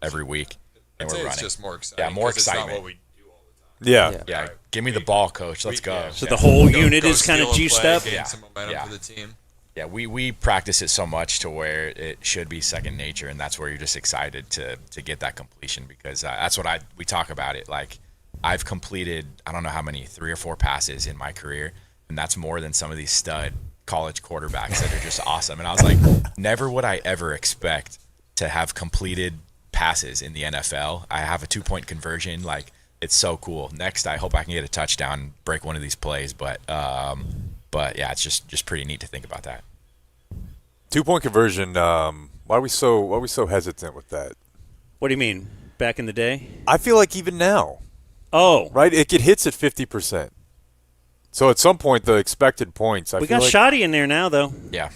F: every week, and
G: I'd
F: we're
G: say
F: running.
G: it's just more exciting.
F: Yeah, more
G: 'cause it's not
F: excitement.
G: what we do all the
B: Yeah.
G: time.
F: Yeah, give me the ball, coach. Let's go.
C: So the whole
G: Go-
C: unit
G: go
C: is kind of
G: steal a
C: juiced
G: play,
C: up?
G: gain
F: Yeah.
G: some momentum
F: Yeah.
G: for the team.
F: Yeah, we practice it so much to where it should be second nature, and that's where you're just excited to get that completion, because that's what we talk about it. Like, I've completed, I don't know how many, 3 or 4 passes in my career, and that's more than some of these stud college quarterbacks that are just awesome. And I was like, never would I ever expect to have completed passes in the NFL. I have a 2-point conversion. Like, it's so cool. Next, I hope I can get a touchdown, break one of these plays, but yeah, it's just pretty neat to think about that.
B: 2-point conversion. Why are we so hesitant with that?
C: What do you mean? Back in the day?
B: I feel like even now,
C: Oh,
B: right? It hits at 50%. So at some point, the expected points. I
C: we
B: feel
C: got
B: like
C: Shoddy in there now, though.
F: Yeah.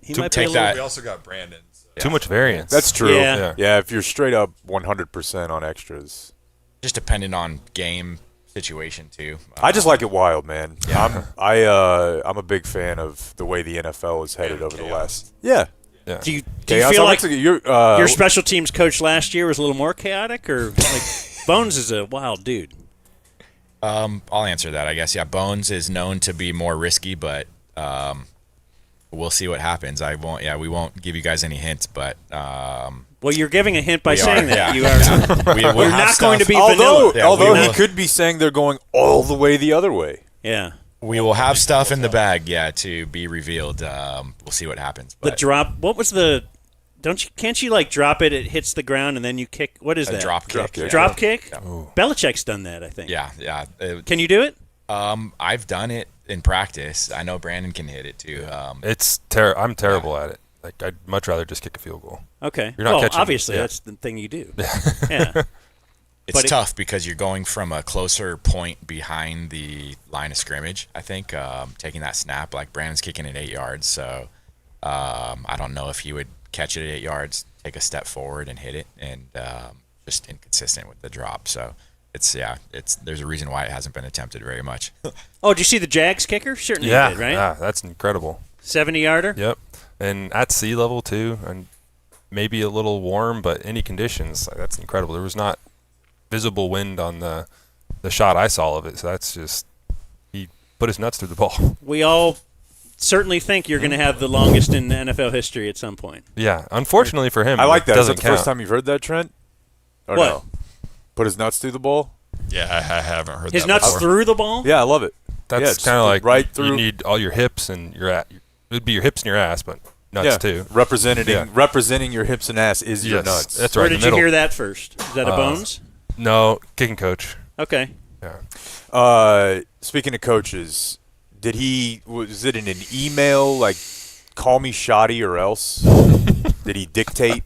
C: He
F: To
C: might be a
F: take
C: little.
F: that-
G: We also got Brandon. So.
E: Too much variance.
B: That's true.
C: Yeah.
B: Yeah. If you're straight up 100% on extras,
F: Just depending on game situation too.
B: I just like it wild, man. I'm a big fan of the way the NFL is headed over the last. Yeah.
E: Yeah.
C: Do you
B: Chaos.
C: feel
B: I'm
C: like
B: actually-
C: your special teams coach last year was a little more chaotic, or like Bones is a wild dude?
F: I'll answer that, I guess. Yeah, Bones is known to be more risky, but we'll see what happens. We won't give you guys any hints, but
C: Well, you're giving a hint by saying that.
F: Yeah.
C: You are.
F: we'll
C: You're
F: have
C: not going to
F: stuff-
C: be
B: although
C: vanilla.
B: although
F: we
B: he
F: will-
B: could be saying they're going all the way the other way.
C: Yeah.
F: We will have stuff in the bag, to be revealed. We'll see what happens.
C: The
F: But
C: drop. What was the? Can't you like drop it? It hits the ground and then you kick. What is
F: a
C: that?
F: drop kick.
B: kick.
C: Drop kick.
F: Yeah.
C: Belichick's done that, I think.
F: Yeah.
C: Can you do it?
F: I've done it in practice. I know Brandon can hit it too.
E: I'm terrible at it. Like, I'd much rather just kick a field goal.
C: Okay.
E: You're not
C: well,
E: catching it.
C: obviously
E: Yeah.
C: that's the thing you do. Yeah.
F: It's
C: But
F: tough because you're going from a closer point behind the line of scrimmage, I think, taking that snap. Like, Brandon's kicking at 8 yards, so I don't know if he would catch it at 8 yards, take a step forward and hit it, and just inconsistent with the drop. So there's a reason why it hasn't been attempted very much.
C: Oh, did you see the Jags kicker? Certainly
E: Yeah,
C: you did, right?
E: yeah, that's incredible.
C: 70-yarder?
E: Yep, and at sea level too, and maybe a little warm, but any conditions, that's incredible. There was not visible wind on the shot I saw of it, so that's just, he put his nuts through the ball.
C: We all certainly think you're going to have the longest in NFL history at some point.
E: Yeah, unfortunately for him,
B: I like
E: it
B: that. Is that
E: doesn't
B: the
E: count.
B: first time you've heard that, Trent? Or
C: What?
B: no? Put his nuts through the ball?
G: Yeah, I haven't heard
C: His
G: that
C: nuts
G: before.
C: through the ball?
B: Yeah, I love it.
E: That's
B: Yeah, just
E: kind of like
B: right through.
E: You need all your hips and it would be your hips and your ass, but nuts too.
B: Representing your hips and ass is your
E: Yes,
B: nuts.
E: that's
C: Where
E: right.
C: did
E: in the
C: you
E: middle.
C: hear that first? Is that a Bones?
E: No, kicking coach.
C: Okay.
E: Yeah.
B: Speaking of coaches, was it in an email like, call me shoddy or else? Did he dictate?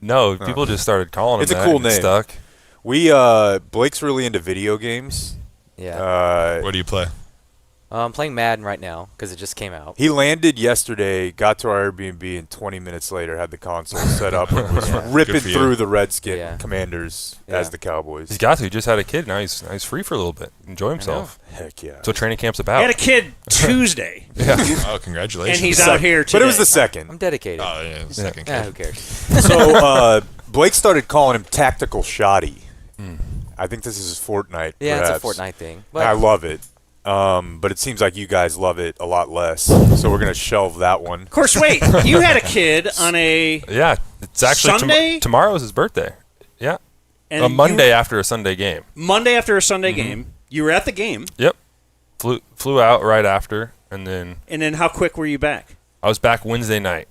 E: No, people just started calling him
B: It's a
E: that
B: cool
E: and it
B: name.
E: stuck.
B: Blake's really into video games.
D: Yeah.
G: What do you play?
D: I'm playing Madden right now because it just came out.
B: He landed yesterday, got to our Airbnb, and 20 minutes later had the console set up and was ripping
G: Good for you.
B: through the Redskin
D: Yeah.
B: Commanders
D: Yeah.
B: as the Cowboys.
E: He's got to. He just had a kid. Now he's ffree for a little bit. Enjoy himself.
B: Heck yeah.
E: That's what training camp's
C: I
E: about.
C: had a kid Tuesday,
G: Oh, congratulations.
C: and he's out here today.
B: But it was the second.
D: I'm dedicated.
G: Oh, yeah, second
D: Yeah,
G: kid.
D: who cares?
B: So Blake started calling him Tactical Shoddy. I think this is his Fortnite.
D: Yeah,
B: perhaps.
D: it's a Fortnite thing.
B: And
D: But
B: I love it. But it seems like you guys love it a lot less. So we're going to shelve that one.
C: Of course, wait. You had a kid on a
E: Yeah, it's actually
C: Sunday?
E: tomorrow's his birthday. Yeah,
C: and
E: a Monday after a Sunday game.
C: Monday after a Sunday game. You were at the game,
E: Yep, flew out right after, and then
C: and then how quick were you back?
E: I was back Wednesday night.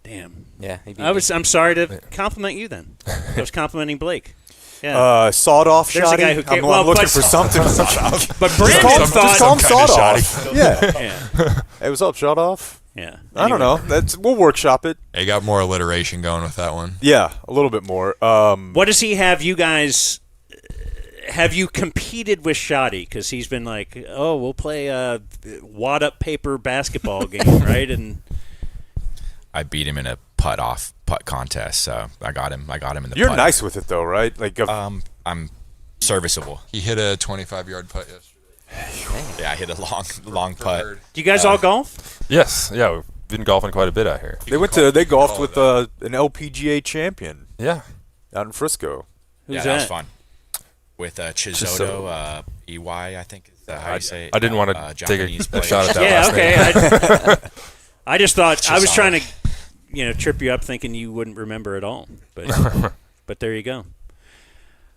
C: Damn.
D: yeah, he beat
C: I'm sorry to compliment you then. I was complimenting Blake. Yeah.
B: Sawed off
C: There's a
B: Shoddy.
C: guy who
B: I'm,
C: well,
B: I'm looking
C: but-
B: for something.
C: but Brandon
B: Just call him
C: thought
B: Sawed Off. Yeah.
C: yeah.
B: Hey, what's up, Sawed Off?
C: Yeah.
B: I don't
C: Anyway.
B: know. We'll workshop it.
G: I got more alliteration going with that one.
B: Yeah, a little bit more.
C: What does he have you guys? Have you competed with Shoddy? Because he's been like, oh, we'll play a wad up paper basketball game, right? And
F: I beat him in a putt contest, so I got him in the
B: You're
F: putt.
B: nice with it though, right? Like,
F: I'm serviceable.
G: He hit a 25-yard putt yesterday.
F: Yeah, I hit a long putt.
C: do you guys all golf?
E: Yes, yeah, we've been golfing quite a bit out here.
B: they golfed with an LPGA champion
E: Yeah,
B: out in Frisco.
C: Who's
F: Yeah,
C: that?
F: that was fun. With Chisoto, EY, I think is how you say it.
E: I didn't want to take
F: Japanese
E: a
F: player.
E: shot at that
C: Yeah,
E: last name.
C: okay. I just thought I was
F: Chisholm.
C: trying to, trip you up, thinking you wouldn't remember at all. But there you go.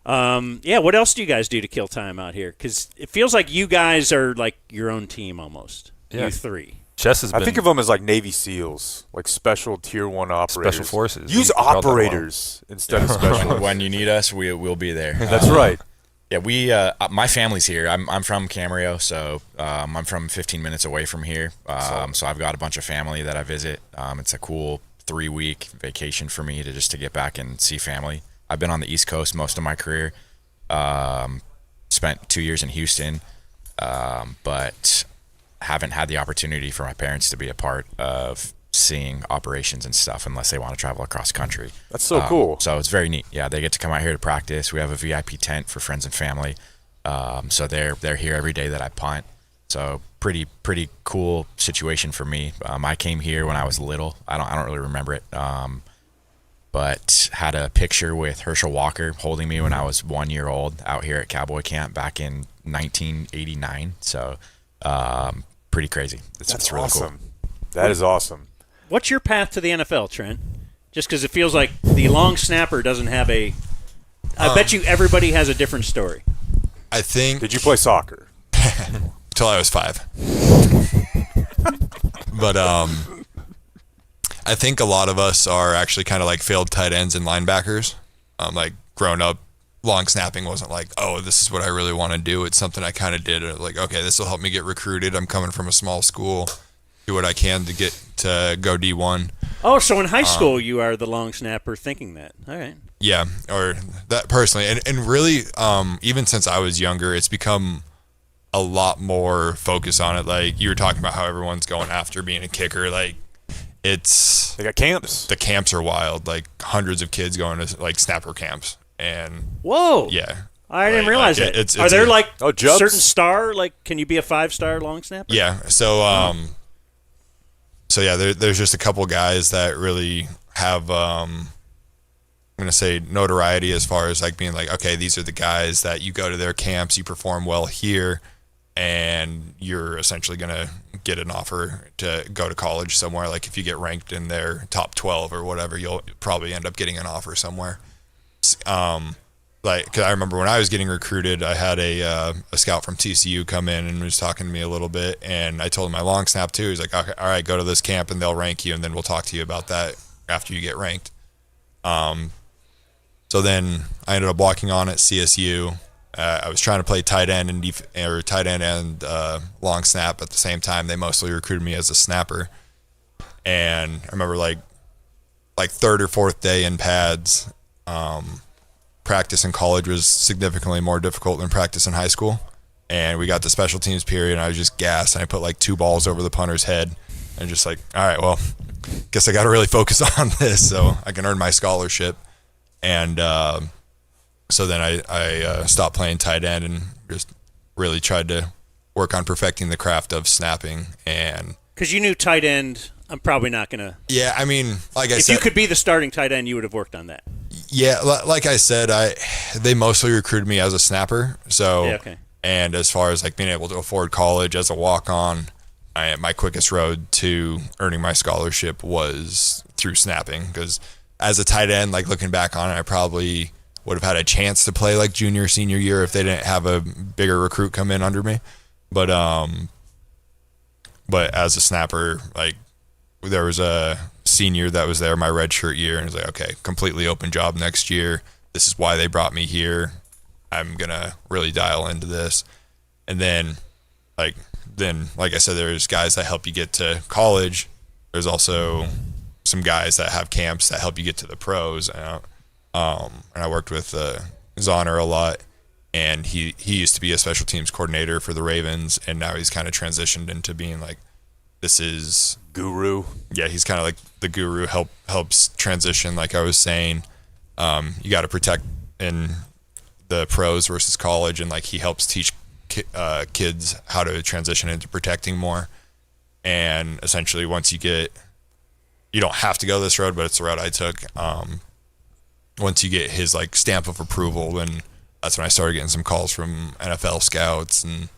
C: Yeah. What else do you guys do to kill time out here? Because it feels like you guys are like your own team almost.
E: Yeah.
C: You three.
E: Chess has been
B: I think of them as like Navy SEAls, like special Tier 1 operators.
E: Special forces.
B: Use
E: You called that
B: operators instead of special.
F: When you need us, we'll be there.
B: That's right.
F: Yeah, my family's here. I'm from Camarillo, so I'm from 15 minutes away from here. So I've got a bunch of family that I visit. It's a cool 3-week vacation for me to get back and see family. I've been on the East Coast most of my career. Spent 2 years in Houston, but haven't had the opportunity for my parents to be a part of seeing operations and stuff unless they want to travel across country.
B: That's so cool.
F: So it's very neat. Yeah, they get to come out here to practice. We have a VIP tent for friends and family. So they're here every day that I punt. So pretty cool situation for me. I came here when I was little. I don't really remember it. But had a picture with Herschel Walker holding me when I was 1 year old out here at Cowboy Camp back in 1989. So pretty crazy. It's really
B: awesome.
F: cool.
B: That is awesome.
C: What's your path to the NFL, Trent? Just because it feels like the long snapper doesn't have a. I bet you everybody has a different story.
G: I think
B: Did you play soccer?
G: until I was 5. But I think a lot of us are actually kind of like failed tight ends and linebackers. Like growing up, long snapping wasn't like, oh, this is what I really want to do. It's something I kind of did. Like, okay, this will help me get recruited. I'm coming from a small school. Do what I can to get to go D1.
C: Oh, so in high school you are the long snapper thinking that. All right.
G: Yeah, or that personally. And really, even since I was younger, it's become a lot more focus on it. Like you were talking about how everyone's going after being a kicker. Like it's
B: They got camps.
G: the camps are wild. Like hundreds of kids going to like snapper camps. And
C: Whoa.
G: yeah.
C: I didn't
G: Like-
C: realize
G: like,
C: that.
G: it's
C: Are there
G: a-
C: like
B: Oh, Jubs?
C: certain star? Like, can you be a 5-star long snapper?
G: Yeah. So yeah, there's just a couple guys that really have I'm gonna say notoriety as far as like being like, okay, these are the guys that you go to their camps, you perform well here, and you're essentially gonna get an offer to go to college somewhere. Like if you get ranked in their top 12 or whatever, you'll probably end up getting an offer somewhere. Like, cause I remember when I was getting recruited, I had a scout from TCU come in and was talking to me a little bit, and I told him my long snap too. He's like, okay, all right, go to this camp and they'll rank you, and then we'll talk to you about that after you get ranked. So then I ended up walking on at CSU. I was trying to play tight end and long snap at the same time. They mostly recruited me as a snapper, and I remember like third or fourth day in pads. Practice in college was significantly more difficult than practice in high school, and we got the special teams period and I was just gassed, and I put like 2 balls over the punter's head and just like, all right, well, guess I got to really focus on this so I can earn my scholarship. And so then I stopped playing tight end and just really tried to work on perfecting the craft of snapping. And
C: Because you knew tight end, I'm probably not going to.
G: yeah, I mean, like I
C: If
G: said,
C: you could be the starting tight end, you would have worked on that.
G: yeah, like I said, they mostly recruited me as a snapper. So,
C: Yeah, okay.
G: And as far as like being able to afford college as a walk-on, my quickest road to earning my scholarship was through snapping. Because as a tight end, like looking back on it, I probably would have had a chance to play like junior, senior year if they didn't have a bigger recruit come in under me. But as a snapper, like there was a senior that was there my redshirt year, and was like, okay, completely open job next year. This is why they brought me here. I'm gonna really dial into this. And then like I said, there's guys that help you get to college, there's also some guys that have camps that help you get to the pros. And I worked with Zahner a lot, and he used to be a special teams coordinator for the Ravens, and now he's kind of transitioned into being like, this is
B: Guru.
G: Yeah, he's kind of like the guru, helps transition, like I was saying. You got to protect in the pros versus college, and like he helps teach kids how to transition into protecting more. And essentially, once you don't have to go this road, but it's the route I took. Once you get his like stamp of approval, then that's when I started getting some calls from NFL scouts, and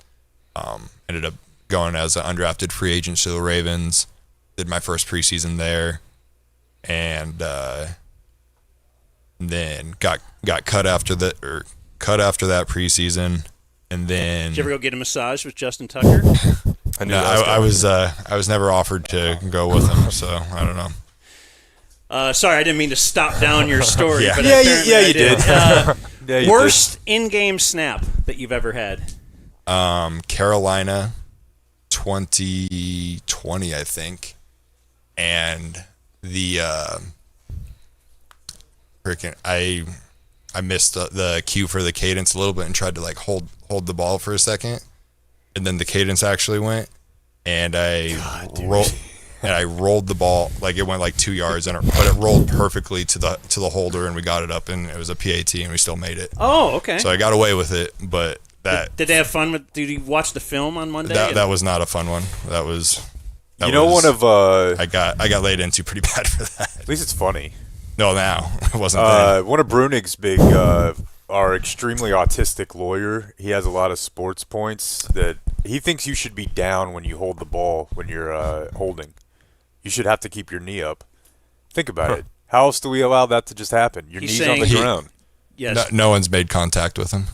G: ended up going as an undrafted free agent to the Ravens. Did my first preseason there, and then got cut after that preseason, and then.
C: Did you ever go get a massage with Justin Tucker?
G: I was never offered to go with him, so I don't know.
C: Sorry, I didn't mean to stop down your story.
G: Yeah.
C: But
B: Yeah,
C: apparently I
B: you did. Yeah, you
C: Worst in-game snap that you've ever had?
G: Carolina, 2020, I think, and the I missed the cue for the cadence a little bit and tried to like hold the ball for a second, and then the cadence actually went, and I rolled the ball, like it went like 2 yards, but it rolled perfectly to the holder, and we got it up, and it was a PAT, and we still made it.
C: Oh, okay.
G: So I got away with it, but
C: Did they have fun with? Did you watch the film on Monday?
G: that was not a fun one. That was.
B: one of
G: I got laid into pretty bad for that.
B: at least it's funny.
G: No, now it wasn't. Then.
B: One of Brunig's big, our extremely autistic lawyer. He has a lot of sports points that he thinks you should be down when you hold the ball when you're holding. You should have to keep your knee up. Think about it. How else do we allow that to just happen? Your
C: He's
B: knee's on the
C: saying
B: ground.
C: Yes.
G: No one's made contact with him.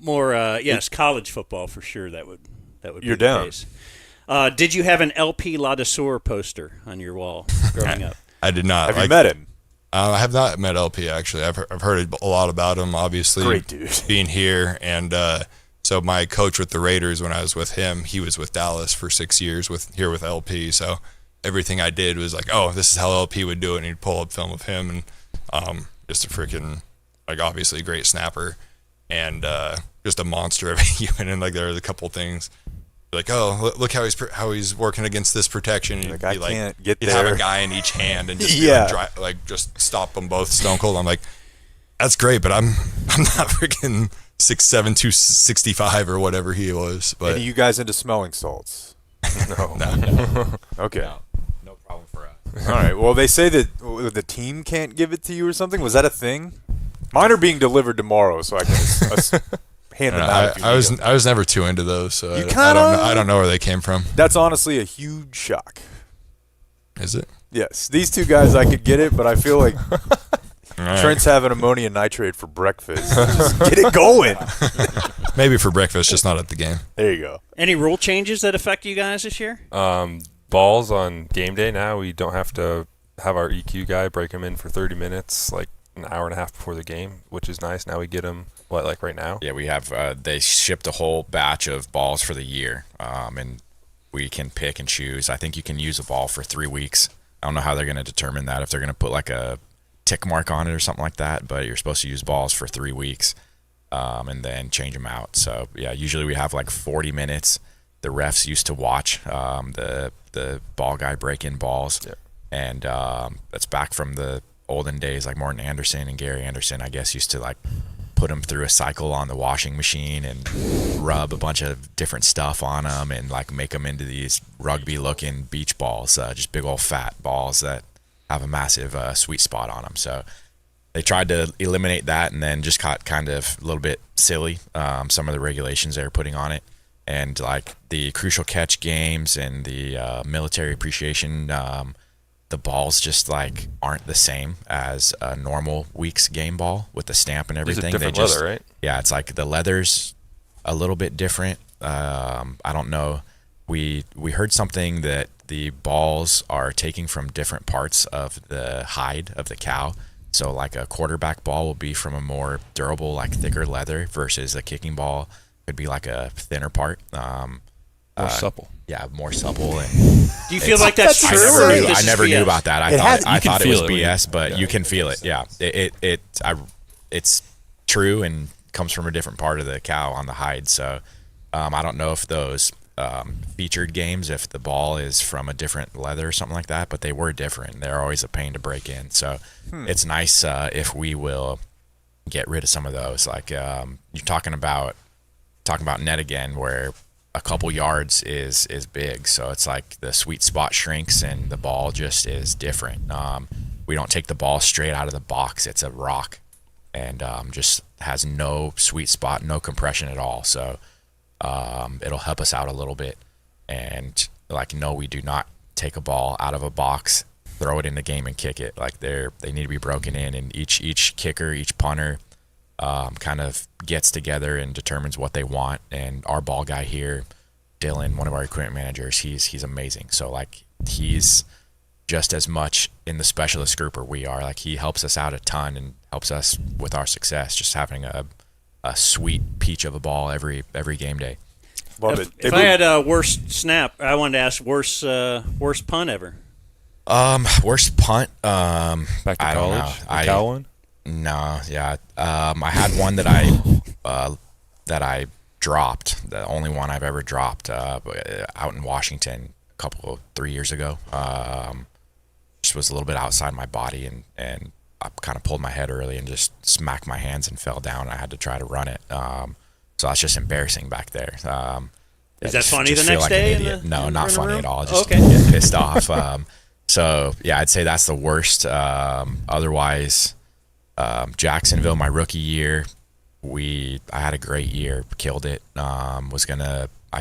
C: More, yes, college football for sure. That would
B: You're
C: be the
B: down.
C: case. Did you have an LP Ladouceur poster on your wall growing up?
G: I did not.
B: Have you met him?
G: I have not met LP actually. I've heard a lot about him. Obviously,
B: Great dude.
G: Being here, and so my coach with the Raiders, when I was with him, he was with Dallas for 6 years with LP. So everything I did was like, oh, this is how LP would do it, and he'd pull up film of him, and just a freaking, like, obviously a great snapper, and just a monster of a human. And like there was a couple things. Like, oh, look how he's working against this protection. And
B: Like, I can't get
G: he'd
B: there.
G: have a guy in each hand and just
B: Yeah.
G: just stop them both stone cold. I'm like, that's great, but I'm not freaking 6'7", 265 or whatever he was. But
B: Any of you guys into smelling salts?
G: no.
B: Okay.
F: No problem for us.
B: All right. Well, they say that the team can't give it to you or something. Was that a thing? Mine are being delivered tomorrow, so I can hand them out. if you need them.
G: I was never too into those, so
B: You
G: I don't know where they came from.
B: That's honestly a huge shock.
G: Is it?
B: Yes, these two guys, I could get it, but I feel like
G: All right.
B: Trent's having ammonium nitrate for breakfast. Just get it going.
G: Maybe for breakfast, just not at the game.
B: There you go.
C: Any rule changes that affect you guys this year?
E: Balls on game day now, we don't have to have our EQ guy break them in for 30 minutes, like an hour and a half before the game, which is nice. Now we get them, like right now?
F: Yeah, we have. They shipped a whole batch of balls for the year, and we can pick and choose. I think you can use a ball for 3 weeks. I don't know how they're going to determine that, if they're going to put like a tick mark on it or something like that, but you're supposed to use balls for 3 weeks and then change them out. So, yeah, usually we have like 40 minutes. The refs used to watch the ball guy break in balls, and that's back from the olden days, like Morton Anderson and Gary Anderson, I guess, used to like put them through a cycle on the washing machine and rub a bunch of different stuff on them and like make them into these rugby-looking beach balls, just big old fat balls that have a massive sweet spot on them. So they tried to eliminate that, and then just got kind of a little bit silly, some of the regulations they were putting on it. And like the crucial catch games and the military appreciation, the balls just like aren't the same as a normal week's game ball with the stamp and everything.
E: It's a different
F: they just,
E: leather, right?
F: Yeah, it's like the leather's a little bit different. I don't know. We heard something that the balls are taking from different parts of the hide of the cow. So like a quarterback ball will be from a more durable, like thicker leather, versus a kicking ball could be like a thinner part.
E: More supple.
F: Yeah, more supple. And
C: Do you feel like that's
F: I
C: true?
F: never,
C: or
F: knew,
C: this
F: I
C: is
F: never knew
C: BS?
F: about that. I thought it was BS, but you can feel it. Yeah, it's true and comes from a different part of the cow on the hide. So I don't know if those featured games, if the ball is from a different leather or something like that, but they were different. They're always a pain to break in. So it's nice if we will get rid of some of those. Like you're talking about net again, where a couple yards is big. So it's like the sweet spot shrinks and the ball just is different. We don't take the ball straight out of the box. It's a rock and just has no sweet spot, no compression at all. So it'll help us out a little bit. And like, no, we do not take a ball out of a box, throw it in the game and kick it. Like they need to be broken in, and each kicker, each punter kind of gets together and determines what they want. And our ball guy here, Dylan, one of our equipment managers, he's amazing. So like he's just as much in the specialist group where we are. Like he helps us out a ton and helps us with our success, just having a sweet peach of a ball every game day.
B: Love it.
C: If I had a worst snap, I wanted to ask worst punt ever.
F: Worst punt.
E: Back to
F: I don't
E: college.
F: know.
E: The cow one.
F: No, yeah. I had one that I dropped. The only one I've ever dropped out in Washington 3 years ago. Just was a little bit outside my body, and I kind of pulled my head early and just smacked my hands and fell down. I had to try to run it. So that's just embarrassing back there.
C: Is that funny
F: just
C: the
F: feel
C: next
F: like
C: day?
F: an idiot. No, not funny at all. Just
C: okay.
F: get pissed off. So yeah, I'd say that's the worst. Otherwise, Jacksonville, my rookie year, I had a great year, killed it. I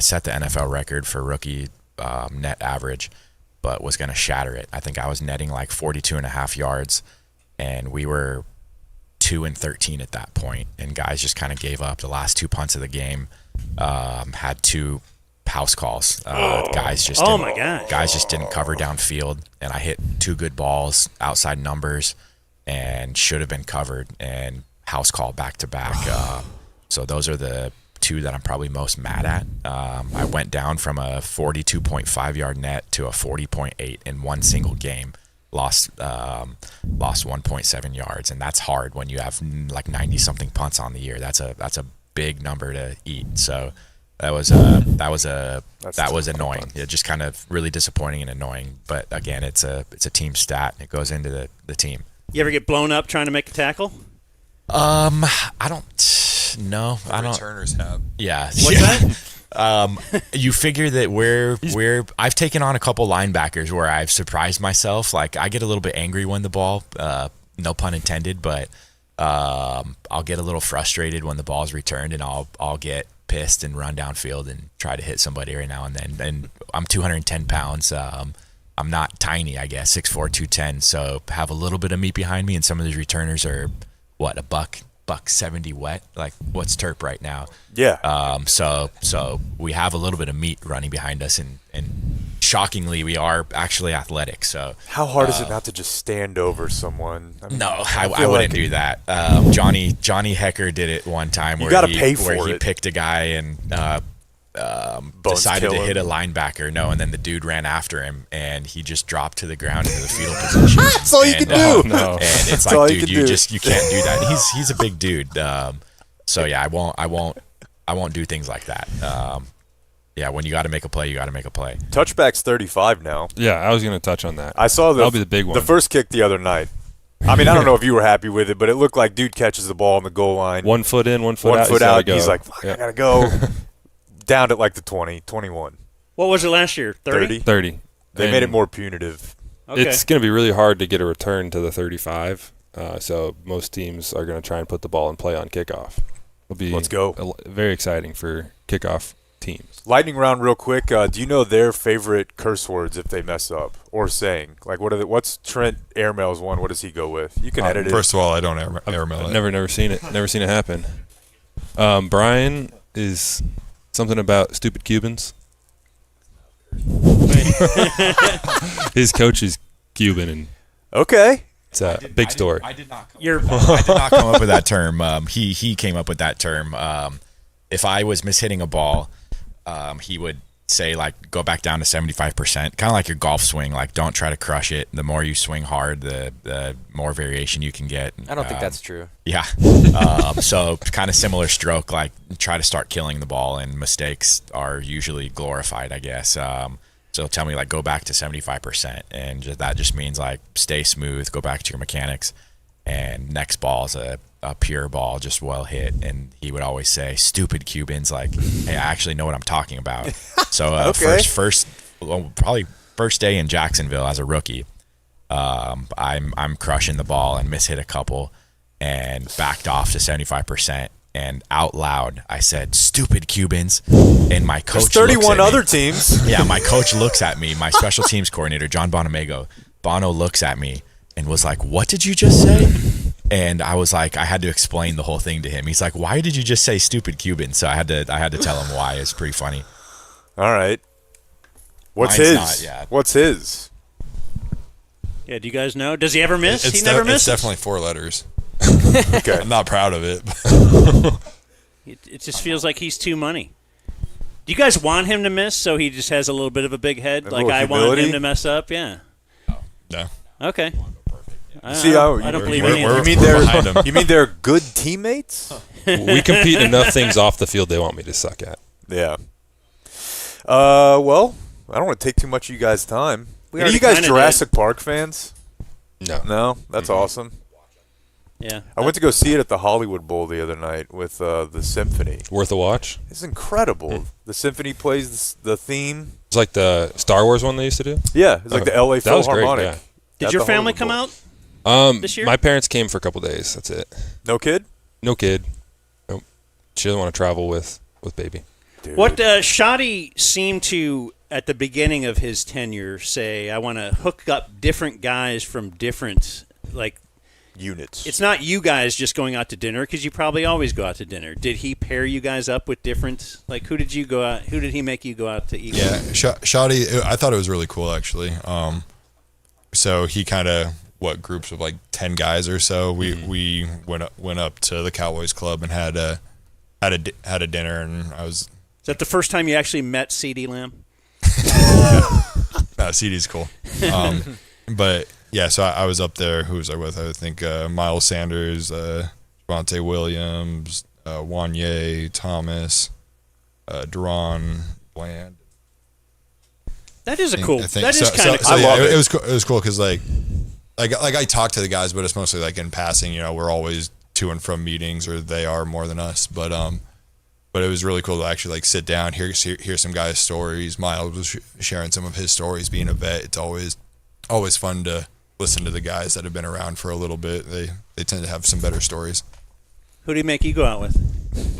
F: set the NFL record for rookie net average, but was gonna shatter it. I think I was netting like 42.5 yards, and we were 2-13 at that point, and guys just kind of gave up. The last 2 punts of the game had 2 house calls. Guys just
C: my God.
F: Guys just didn't cover downfield, and I hit 2 good balls outside numbers and should have been covered, and house call back to back. So those are the 2 that I'm probably most mad at. I went down from a 42.5 yard net to a 40.8 in one single game. Lost 1.7 yards, and that's hard when you have like 90 something punts on the year. That's a big number to eat. So that was annoying. It just kind of really disappointing and annoying. But again, it's a team stat. It goes into the team.
C: You ever get blown up trying to make a tackle?
F: I don't. No, I don't.
G: Returners have.
F: Yeah.
C: What's that?
F: You figure that I've taken on a couple linebackers where I've surprised myself. Like I get a little bit angry when the ball, no pun intended, but I'll get a little frustrated when the ball's returned, and I'll get pissed and run downfield and try to hit somebody every now and then. And I'm 210 pounds. I'm not tiny, I guess, 6'4", 210. So have a little bit of meat behind me, and some of these returners are a buck 70 wet. Like what's Terp right now?
B: Yeah.
F: So we have a little bit of meat running behind us, and shockingly we are actually athletic. So
B: How hard is it not to just stand over someone? I mean,
F: no, I
B: feel
F: wouldn't
B: like
F: do that. Johnny Hecker did it one time where
B: gotta pay for
F: he
B: it.
F: picked a guy and
B: Bones
F: decided to
B: kill
F: hit a
B: him.
F: linebacker. No, and then the dude ran after him, and he just dropped to the ground into the fetal position.
B: That's all you can do.
E: No.
F: And it's
B: That's all
F: like,
B: you
F: dude,
B: can
F: you
B: do.
F: can't do that. He's a big dude. So yeah, I won't do things like that. Yeah, when you got to make a play, you got to make a play.
B: Touchback's 35 now.
E: Yeah, I was going to touch on that.
B: I saw
E: That'll be the big one.
B: The first kick the other night. I mean, I don't know if you were happy with it, but it looked like dude catches the ball on the goal line.
E: 1 foot in, 1 foot out.
B: One foot
E: he's gotta
B: out.
E: go.
B: He's like, fuck,
E: Yeah.
B: I gotta go. Down at like the 20, 21,
C: What was it last year? 30?
E: 30.
B: They made it
E: And
B: more punitive.
C: Okay.
E: It's going to be really hard to get a return to the 35. So most teams are going to try and put the ball in play on kickoff. It'll be
B: Let's go.
E: Very exciting for kickoff teams.
B: Lightning round, real quick. Do you know their favorite curse words if they mess up or saying? Like, what's Trent Airmail's one? What does he go with? You can edit it.
G: First of all, I don't air mail
E: I've
G: it.
E: never seen it. Never seen it happen. Bryan is something about stupid Cubans. His coach is Cuban, and
B: Okay.
E: it's a big story.
F: I did not
C: You're
F: come up with that term. He came up with that term. If I was mishitting a ball, he would say like go back down to 75%, kind of like your golf swing. Like don't try to crush it. The more you swing hard, the more variation you can get.
D: I don't think that's true.
F: Yeah. So kind of similar stroke, like try to start killing the ball, and mistakes are usually glorified, I guess. So tell me, like, go back to 75%, and that just means like stay smooth, go back to your mechanics, and next ball is a pure ball, just well hit. And he would always say, "Stupid Cubans!" Like, hey, I actually know what I'm talking about. So
B: Okay.
F: probably first day in Jacksonville as a rookie, I'm crushing the ball and mishit a couple, and backed off to 75%. And out loud, I said, "Stupid Cubans!" And my coach.
B: There's 31
F: looks at
B: other
F: me.
B: teams.
F: Yeah, my coach looks at me. My special teams coordinator, John Bonamego, Bono looks at me and was like, "What did you just say?" And I was like, I had to explain the whole thing to him. He's like, "Why did you just say stupid Cuban?" So I had to tell him why. It's pretty funny.
B: All right. What's
F: Mine's
B: his?
F: not, yeah.
B: What's his?
C: Yeah, do you guys know? Does he ever miss? He never
G: It's
C: misses.
G: definitely 4 letters.
B: Okay.
G: I'm not proud of it.
C: It just feels like he's too money. Do you guys want him to miss so he just has a little bit of a big head?
B: A
C: Like
B: little
C: I want
B: humility?
C: him to mess up? Yeah.
G: No.
C: Okay.
B: See how
C: I don't believe
G: we're-
C: any of
G: we're-
C: that.
B: you mean
G: we're behind him.
B: you mean they're good teammates?
E: We compete in enough things off the field they want me to suck at.
B: Yeah. Well, I don't want to take too much of you guys' time.
C: We
B: Are
C: already
B: you guys
C: kinda
B: Jurassic Park fans?
E: No.
B: No, that's awesome.
C: Yeah.
B: I went to go see it at the Hollywood Bowl the other night with the symphony.
E: Worth a watch.
B: It's incredible. The symphony plays the theme.
E: It's like the Star Wars one they used to do.
B: Yeah, it's like the LA
E: That was great,
B: Philharmonic.
E: yeah.
C: Did
B: at
C: your
B: the
C: family
B: Hollywood
C: come
B: Bowl.
C: out? This year?
E: My parents came for a couple days. That's it.
B: No kid?
E: No kid. Nope. She doesn't want to travel with baby.
B: Dude.
C: What Shoddy seemed to, at the beginning of his tenure, say, I want to hook up different guys from different, like,
B: units?
C: it's not you guys just going out to dinner because you probably always go out to dinner. Did he pair you guys up with different, like, who did he make you go out to eat
G: Yeah,
C: with?
G: Shoddy, I thought it was really cool actually. So he kind of groups of like 10 guys or so. We went up to the Cowboys Club and had a dinner, and I was.
C: Is that the first time you actually met C.D. Lamb?
G: CD's cool. But yeah, so I was up there. Who was I with? I think Miles Sanders, Javonte Williams, Wanye Thomas, Duron Bland.
C: That is a cool.
G: I think-
C: That is
G: so-
C: kind of
G: so
C: cool.
G: yeah,
B: love it.
G: It was cool. It was cool because like I talk to the guys, but it's mostly like in passing. You know, we're always to and from meetings, or they are more than us. But it was really cool to actually like sit down, hear some guys' stories. Miles was sharing some of his stories. Being a vet, it's always fun to listen to the guys that have been around for a little bit. They tend to have some better stories.
C: Who do you make you go out with?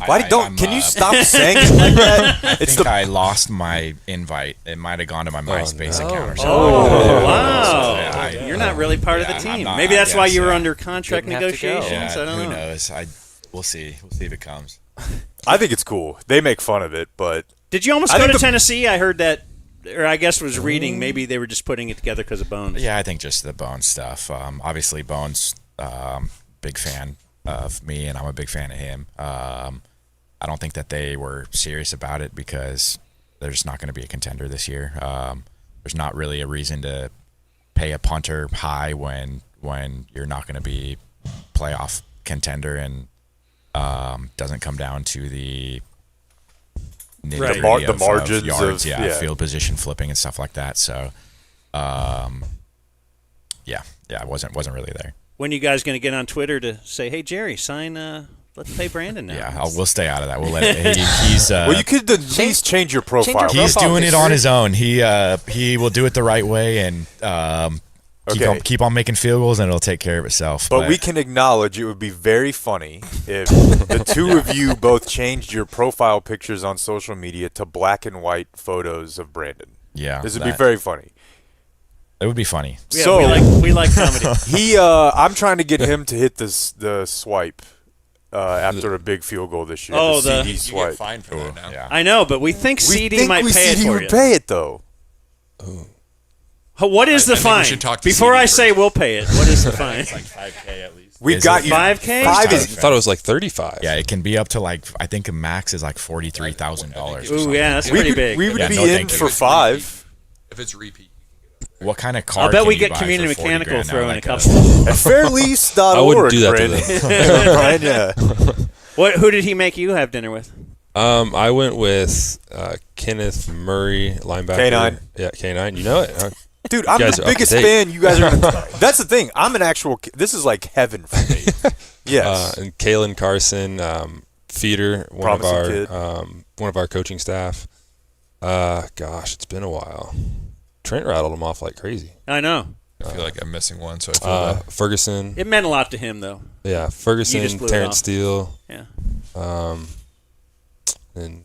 B: Can you stop saying it like that?
F: I think I lost my invite. It might have gone to my MySpace
E: no.
F: account or something.
C: Oh, wow.
F: Yeah,
C: You're not really part of the
F: I'm
C: team.
F: not,
C: Maybe
F: I
C: that's why
F: guess,
C: you were
F: yeah.
C: under contract
D: Didn't have to go.
C: negotiations.
F: Yeah,
C: I don't
F: who
C: know.
F: knows? We'll see. We'll see if it comes.
B: I think it's cool. They make fun of it, but
C: Did you almost
B: I
C: go
B: think
C: to
B: the-
C: Tennessee? I heard that, or I guess was reading. Maybe they were just putting it together because of Bones.
F: Yeah, I think just the Bones stuff. Obviously, Bones, big fan of me, and I'm a big fan of him. I don't think that they were serious about it because there's not going to be a contender this year. There's not really a reason to pay a punter high when you're not going to be playoff contender, and doesn't come down to the nitty-gritty
C: Right.
B: The margins
F: of yards,
B: of-
F: yeah,
B: yeah.
F: field position flipping and stuff like that. So, yeah, it wasn't really there.
C: When you guys going to get on Twitter to say, "Hey Jerry, sign? Let's pay Brandon now."
F: Yeah, we'll stay out of that. We'll let it. He's
B: well, you could at least change your profile.
F: he's
D: profile
F: doing it
D: picture.
F: on his own. He will do it the right way, and
B: Okay.
F: keep on making field goals, and it'll take care of itself.
B: But we can acknowledge it would be very funny if the two of you both changed your profile pictures on social media to black and white photos of Brandon.
F: yeah,
B: This would be very funny.
F: It would be funny.
C: Yeah,
B: So-
C: we like comedy.
B: I'm trying to get him to hit the swipe after a big field goal this year.
C: Oh,
B: the
C: the-
B: CD swipe.
G: fined for that now.
F: Yeah.
C: I know, but we think CD
B: we think
C: might
B: we
C: pay it
B: CD
C: for
B: would
C: you.
B: pay it though.
C: What is the
G: I think we
C: fine?
G: should talk to
C: Before
G: CD
C: I say
G: first.
C: we'll pay it, what is the fine?
G: It's like $5K at least.
B: We've
F: Is
B: got
F: it?
B: you
C: 5K?
E: I
B: 5 is
E: thought it was like 35.
F: Yeah, it can be up to like I think a max is like $43,000.
C: Ooh, yeah, that's pretty big.
B: we would
F: Yeah,
B: be
F: no,
B: in
F: thank you.
B: for 5.
G: If it's repeat.
F: What kind of car?
C: I'll bet
F: can
C: we
F: you
C: get
F: buy
C: community
F: for 40
C: mechanical
F: grand now?
C: thrown a
F: Like
C: couple.
B: At fairlease.org.
E: I wouldn't do that to
B: Brandon. Brian, yeah.
C: Who did he make you have dinner with?
E: I went with Kenneth Murray, linebacker.
B: K9.
E: Yeah, K9. You know it, huh?
B: Dude, I'm
E: guys
B: the
E: are up to
B: biggest
E: date.
B: fan you guys are gonna That's the thing. I'm an actual this is like heaven for me. Yes.
E: And Kalen Carson, Feeder,
B: Promising kid.
E: one of our coaching staff. Gosh, it's been a while. Trent rattled him off like crazy.
C: I know.
G: I feel like I'm missing one, so I feel bad.
E: Ferguson.
C: It meant a lot to him, though.
E: Yeah,
C: You just
E: Ferguson,
C: blew it
E: Terrence
C: off.
E: Steele.
C: Yeah.
E: And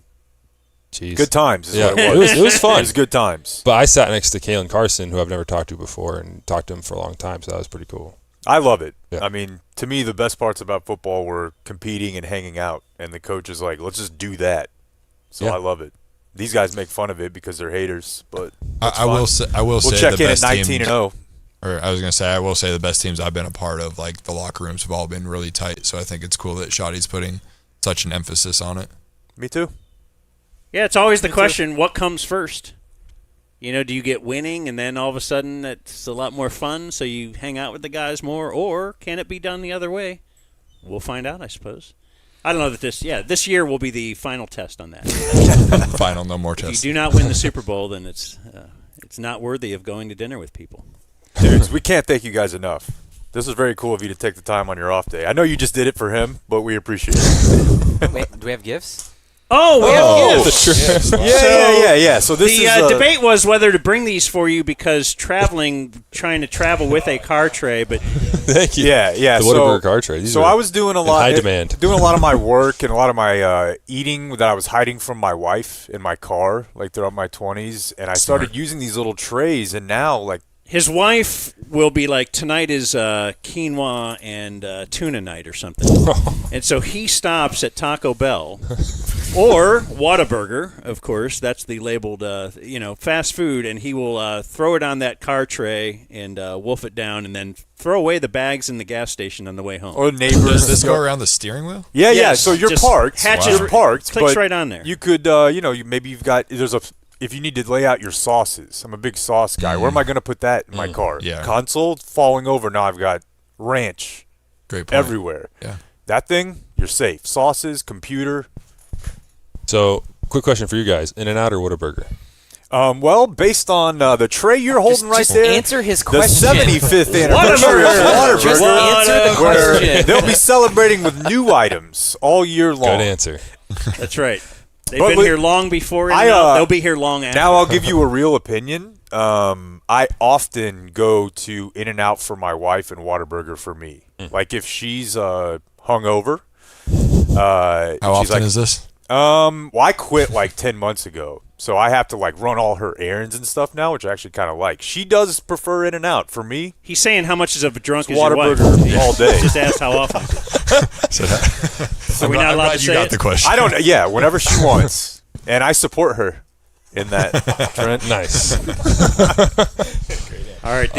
E: geez.
B: Good times is
E: Yeah,
B: what
E: it
B: it was.
E: was
B: It
E: fun.
B: was good times.
E: But I sat next to Kalen Carson, who I've never talked to before, and talked to him for a long time, so that was pretty cool.
B: I love it.
E: Yeah.
B: I mean, to me, the best parts about football were competing and hanging out. And the coach is like, let's just do that. So
E: Yeah.
B: I love it. These guys make fun of it because they're haters, but
G: I will say
B: we'll
G: say
B: check
G: the
B: in at
G: best
B: 19 and oh.
G: teams, 0. Or I was gonna say I will say the best teams I've been a part of, like the locker rooms have all been really tight. So I think it's cool that Shoddy's putting such an emphasis on it.
B: Me too.
C: Yeah, it's always the question, what comes first? You know, do you get winning and then all of a sudden it's a lot more fun, so you hang out with the guys more, or can it be done the other way? We'll find out, I suppose. I don't know that this year will be the final test on that.
G: Final, no more
C: If you
G: tests.
C: do not win the Super Bowl, then it's not worthy of going to dinner with people.
B: Dudes, we can't thank you guys enough. This is very cool of you to take the time on your off day. I know you just did it for him, but we appreciate it.
D: Wait, do we have gifts?
C: Oh, we have gifts.
B: Yeah. So this
C: The
B: is
C: debate was whether to bring these for you because trying to travel with a car tray, but
E: Thank you.
B: Yeah.
E: The
B: So,
E: Whataburger car tray. These
B: so
E: are
B: I was doing a
E: in
B: lot,
E: high demand.
B: doing a lot of my work and a lot of my eating that I was hiding from my wife in my car, like throughout my 20s, and I started using these little trays, and now like
C: his wife will be like, tonight is quinoa and tuna night or something. And so he stops at Taco Bell or Whataburger, of course. That's the labeled, fast food. And he will throw it on that car tray and wolf it down and then throw away the bags in the gas station on the way home.
B: or neighbors.
G: Does this go around the steering wheel?
B: Yeah.
C: Yes,
B: So you're
C: just
B: parked.
C: hatches-
B: You're parked.
C: clicks
B: but
C: right on there.
B: You could, maybe you've got if you need to lay out your sauces. I'm a big sauce guy. Where am I going to put that in my car?
G: Yeah.
B: Console falling over. Now I've got ranch
G: Great point.
B: everywhere.
G: Yeah.
B: That thing, you're safe. Sauces, computer.
E: So, quick question for you guys: In-N-Out or Whataburger?
B: Well, based on the tray you're holding right
D: just
B: there,
D: answer his
B: the
D: question.
B: 75th anniversary of
C: Whataburger.
D: Just
B: Whataburger,
D: answer the
B: where
D: question.
B: they'll be celebrating with new items all year long.
E: Good answer.
C: That's right. They've
B: But
C: been
B: li-
C: here long before.
B: I,
C: They'll be here long after.
B: Now I'll give you a real opinion. I often go to In-N-Out for my wife and Whataburger for me. Like if she's hungover,
G: How
B: she's
G: often
B: like,
G: is this?
B: well, I quit like 10 months ago, so I have to like run all her errands and stuff now, which I actually kind of like. She does prefer In-N-Out. For me,
C: He's saying how much is of a drunk is your wife.
B: Whataburger all day.
C: Just ask how often. Are we not
G: I'm
C: allowed
G: glad
C: to
G: you
C: say
G: got
C: it?
G: the question.
B: I don't. Yeah, whenever she wants, and I support her in that. Trent.
E: Nice.
C: All right.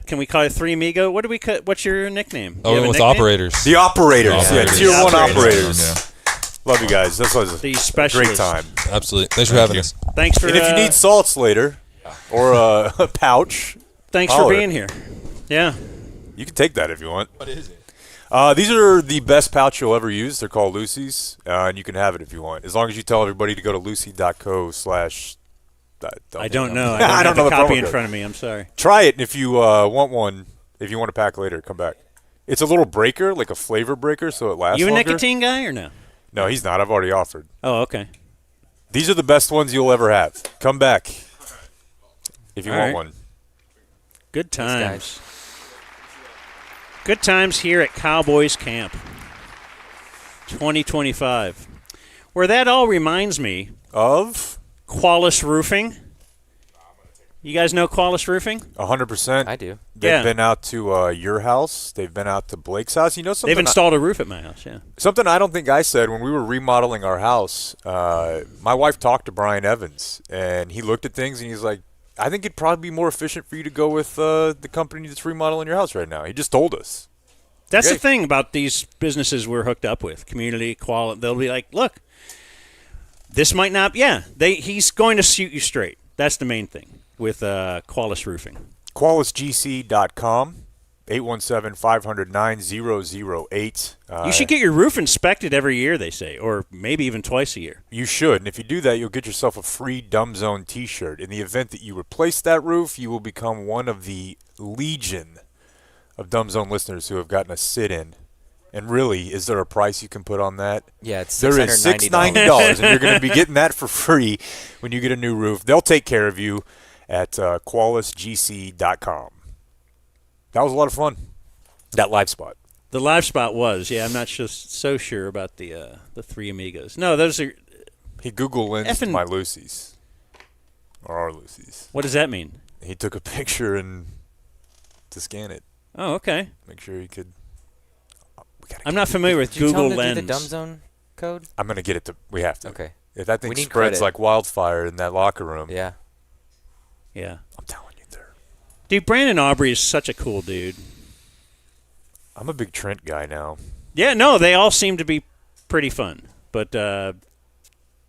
C: Can we call you Three Migo? What do we cut? What's your nickname?
E: Oh,
C: You
E: we
C: have a
E: went with
C: nickname?
E: operators.
B: The operators,
E: Operators.
B: Tier 1
C: Operators.
B: operators. Love you guys. This was
C: The
B: a
C: specialists.
B: great time.
E: Absolutely. Thanks for having
G: you.
E: us.
C: Thanks for.
B: And if you need salts later, or a pouch,
C: thanks for
B: holler.
C: being here. Yeah.
B: you can take that if you want. What is it? These are the best pouch you'll ever use. They're called Lucy's, and you can have it if you want, as long as you tell everybody to go to lucy.co/
C: I don't know. I don't,
B: I don't
C: have
B: know
C: the
B: the
C: copy
B: promo
C: in
B: code.
C: front of me. I'm sorry.
B: Try it, and if you want one, if you want to pack later, come back. It's a little breaker, like a flavor breaker, so it lasts
C: You a
B: longer.
C: nicotine guy or no?
B: No, he's not. I've already offered.
C: Oh, okay.
B: These are the best ones you'll ever have. Come back if you
C: All
B: want
C: right.
B: one.
C: Good
D: Thanks,
C: times. Good times here at Cowboys Camp 2025. Where that all reminds me,
B: Of
C: Qualis Roofing. You guys know Qualis Roofing?
B: 100%.
D: I do.
B: They've
C: Yeah.
B: been out to your house. They've been out to Blake's house. You know something?
C: They've installed a roof at my house, yeah.
B: Something I don't think I said when we were remodeling our house. My wife talked to Bryan Evans, and he looked at things, and he's like, I think it'd probably be more efficient for you to go with the company that's remodeling your house right now. He just told us.
C: That's the
D: Great.
C: thing about these businesses we're hooked up with. Community, quality. They'll be like, look, this might not. Yeah, he's going to shoot you straight. That's the main thing with Qualis Roofing.
B: QualisGC.com, 817-500-9008.
C: You should get your roof inspected every year, they say, or maybe even twice a year.
B: You should, and if you do that, you'll get yourself a free Dumb Zone T-shirt. In the event that you replace that roof, you will become one of the legion of Dumb Zone listeners who have gotten a sit-in. And really, is there a price you can put on that?
D: Yeah, it's
B: There is $690, and you're going to be getting that for free when you get a new roof. They'll take care of you at QualisGC.com. That was a lot of fun, that live spot.
C: The live spot was, yeah. I'm not so sure about the Three Amigos. No, those are.
B: He Google lensed
C: Effing-
B: my Lucy's, or our Lucy's.
C: What does that mean?
B: He took a picture and to scan it,
C: Oh, okay.
B: make sure he could.
C: I'm not familiar with
D: Did you tell
C: Google
D: him to
C: Lens.
D: do the Dumb Zone code?
B: I'm going to get it to. We have to.
D: Okay.
B: If that thing
D: We need
B: spreads
D: credit.
B: like wildfire in that locker room,
D: Yeah.
C: Yeah.
B: I'm telling you, there.
C: Dude, Brandon Aubrey is such a cool dude.
B: I'm a big Trent guy now.
C: Yeah, no, they all seem to be pretty fun. But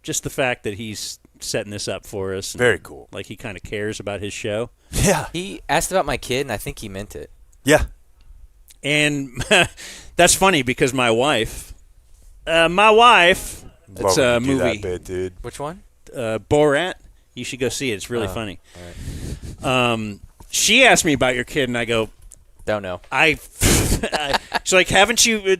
C: just the fact that he's setting this up for us. and,
B: Very cool.
C: Like he kind of cares about his show.
B: Yeah.
D: He asked about my kid, and I think he meant it.
B: Yeah.
C: And that's funny because my wife, it's
B: Love
C: a
B: when you do
C: movie,
B: that bit, dude.
D: Which one?
C: Borat. You should go see it. It's really
D: Oh,
C: funny.
D: all right.
C: She asked me about your kid, and I go,
D: Don't know.
C: she's like, haven't you?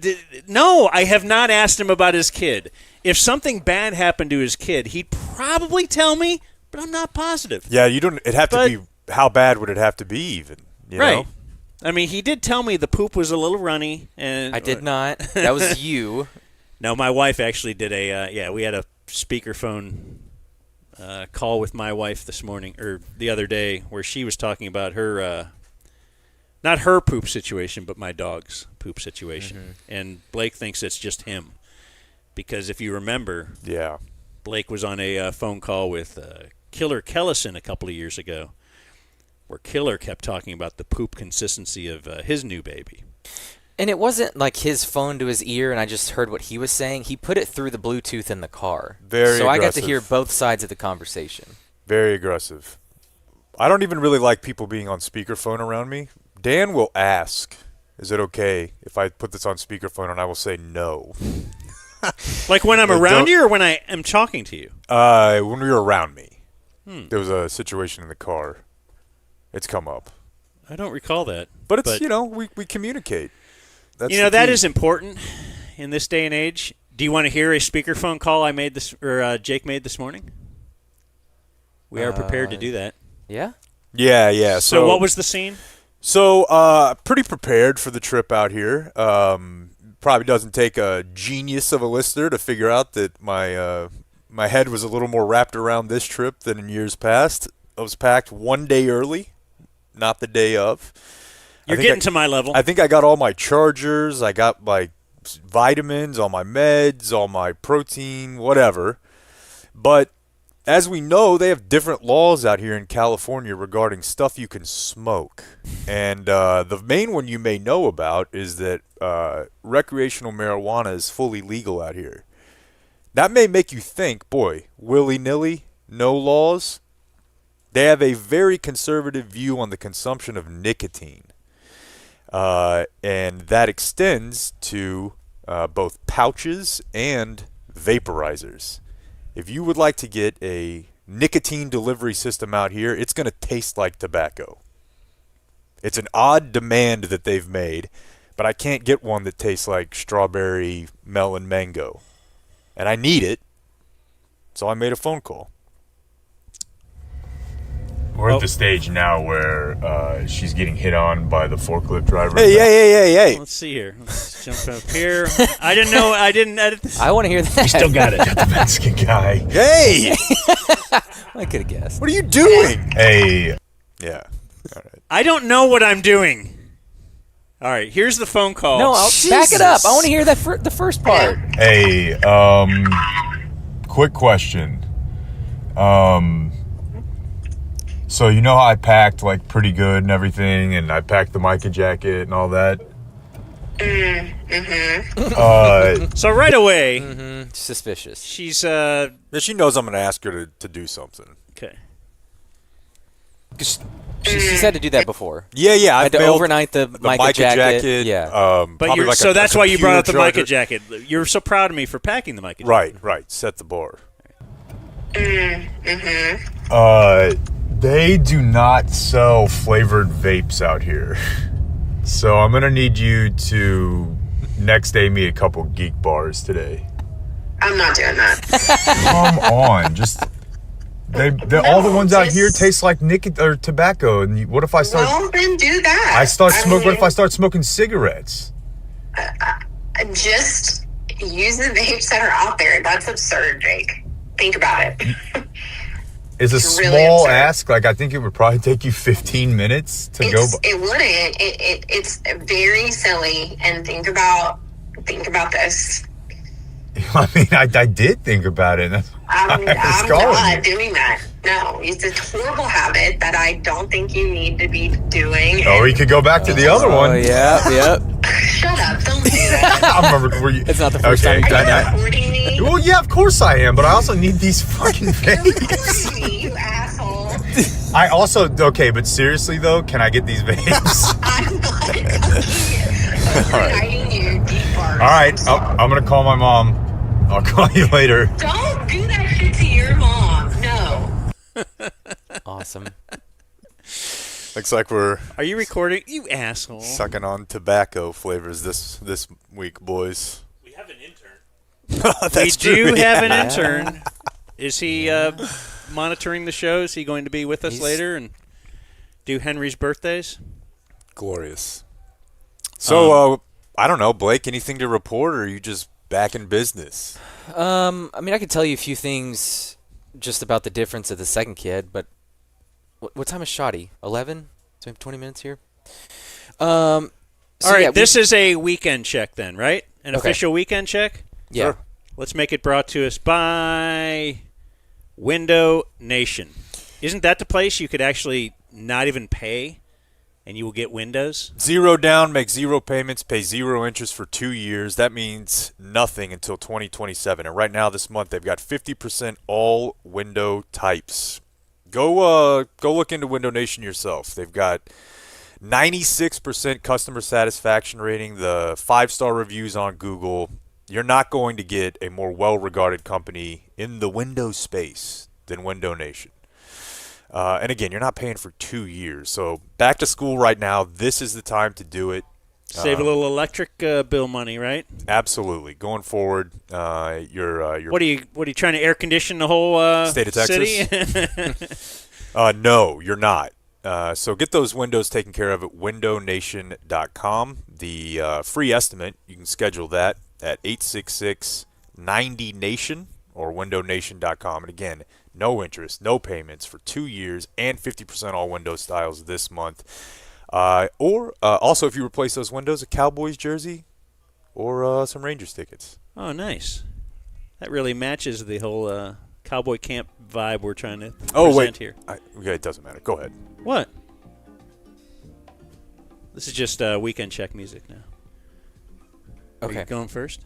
C: No, I have not asked him about his kid. If something bad happened to his kid, he'd probably tell me, but I'm not positive.
B: Yeah, you don't. It'd have
C: But-
B: to be. How bad would it have to be, even? You
C: Right.
B: know?
C: I mean, he did tell me the poop was a little runny, and
D: I did not. That was you.
C: No, my wife actually did a. We had a speakerphone call with my wife this morning or the other day, where she was talking about her, not her poop situation, but my dog's poop situation, and Blake thinks it's just him, because if you remember,
B: Yeah.
C: Blake was on a phone call with Killer Kellison a couple of years ago, where Killer kept talking about the poop consistency of his new baby.
D: And it wasn't like his phone to his ear, and I just heard what he was saying. He put it through the Bluetooth in the car.
B: Very
D: So I got to
B: aggressive.
D: hear both sides of the conversation.
B: Very aggressive. I don't even really like people being on speakerphone around me. Dan will ask, "Is it okay if I put this on speakerphone?" And I will say no.
C: Like when I'm
B: Like,
C: around
B: don't-
C: you or when I am talking to you?
B: When we were around me, there was a situation in the car. It's come up,
C: I don't recall that.
B: but it's we communicate. That's the
C: that
B: key.
C: is important in this day and age. Do you want to hear a speakerphone call I made Jake made this morning? We are prepared to do that.
D: Yeah?
B: Yeah.
C: So what was the scene?
B: So, pretty prepared for the trip out here. Probably doesn't take a genius of a listener to figure out that my head was a little more wrapped around this trip than in years past. I was packed one day early, not the day of.
C: You're getting to my level.
B: I think I got all my chargers. I got my vitamins, all my meds, all my protein, whatever. But as we know, they have different laws out here in California regarding stuff you can smoke. And the main one you may know about is that recreational marijuana is fully legal out here. That may make you think, boy, willy-nilly, no laws. They have a very conservative view on the consumption of nicotine. And that extends to both pouches and vaporizers. If you would like to get a nicotine delivery system out here, it's going to taste like tobacco. It's an odd demand that they've made, but I can't get one that tastes like strawberry, melon, mango. And I need it, so I made a phone call. We're at the stage now where she's getting hit on by the forklift driver. Hey.
C: Let's see here. Let's jump up here. I didn't know. I didn't edit this.
D: I want to hear that.
B: Still got it. Got the Mexican guy. Hey!
D: I could have guessed.
B: What are you doing? Hey. Yeah. All right.
C: I don't know what I'm doing. All right. Here's the phone call.
D: No, I'll back it up. I want to hear that the first part.
B: Hey, quick question. So you know how I packed like pretty good and everything, and I packed the mica jacket and all that.
C: So right away,
D: Suspicious.
C: she's
B: Yeah, she knows I'm going to ask her to do something.
C: okay.
D: She's had to do that before.
B: Yeah, I
D: Had to
B: failed
D: overnight the Mica jacket. Yeah.
C: But
B: probably
C: you're,
B: like
C: so
B: a
C: that's why you brought up the
B: computer
C: Mica
B: charger.
C: jacket. You're so proud of me for packing the Mica jacket.
B: Right. Set the bar.
H: They do not sell flavored vapes out here. So I'm gonna need you to next day me a couple geek bars today.
I: I'm not doing that.
H: Come on, just all the ones out here taste like or tobacco. And what if I start?
I: Well, then do that.
H: What if I start smoking cigarettes?
I: Just use the vapes that are out there. That's absurd, Jake. Think about it.
H: Is a
I: It's really
H: small
I: absurd.
H: ask. Like I think it would probably take you 15 minutes to go.
I: It wouldn't. It's very silly. And think about this.
H: I mean, I did think about it.
I: I'm
H: It's calling
I: not
H: you.
I: doing that. No, it's a horrible habit that I don't think you need to be doing.
H: Oh, we could go back to the other one.
D: Oh, yeah.
I: Shut up! Don't do that.
H: I remember. Were you,
D: It's not the first time you've done that.
I: Recording me.
H: Well, yeah, of course I am, but I also need these fucking
I: You're
H: vapes.
I: recording me, you asshole.
H: I also but seriously though, can I get these vapes?
I: I'm not inviting you deep bars.
H: All right, I'm gonna call my mom. I'll call you later.
I: Don't do that shit to your mom. No.
D: Awesome.
B: Looks like we're
C: Are you recording? You asshole.
B: sucking on tobacco flavors this week, boys.
C: We have an intern.
B: That's
C: We do
B: true.
C: have an
D: Yeah.
C: intern. Is he monitoring the show? Is he going to be with us
D: He's-
C: later and do Henry's birthdays?
B: Glorious. So, I don't know, Blake, anything to report, or are you just back in business?
D: I mean, I could tell you a few things just about the difference of the second kid, but what time is Shoddy? 11? So we have 20 minutes here.
C: All right, this is a weekend check then, right? An
D: Okay.
C: official weekend check?
D: Yeah.
B: Sure.
C: Let's make it brought to us by Window Nation. Isn't that the place you could actually not even pay and you will get windows?
B: 0 down, make 0 payments, pay 0 interest for 2 years. That means nothing until 2027. And right now, this month, they've got 50% all window types. Go look into Window Nation yourself. They've got 96% customer satisfaction rating, the 5-star reviews on Google. You're not going to get a more well-regarded company in the window space than Window Nation. And again, you're not paying for 2 years. So back to school right now. This is the time to do it.
C: Save a little electric bill money, right?
B: Absolutely. Going forward, your
C: What are you trying to air condition the whole
B: State of Texas?
C: city?
B: No, you're not. So get those windows taken care of at windownation.com. The free estimate, you can schedule that at 866-90-NATION or windownation.com. And again, no interest, no payments for 2 years and 50% all window styles this month. Or also, if you replace those windows, a Cowboys jersey or some Rangers tickets.
C: Oh, nice. That really matches the whole cowboy camp vibe we're trying to present here.
B: Okay, it doesn't matter. Go ahead.
C: What? This is just weekend check music now. Are
D: Okay.
C: you going first?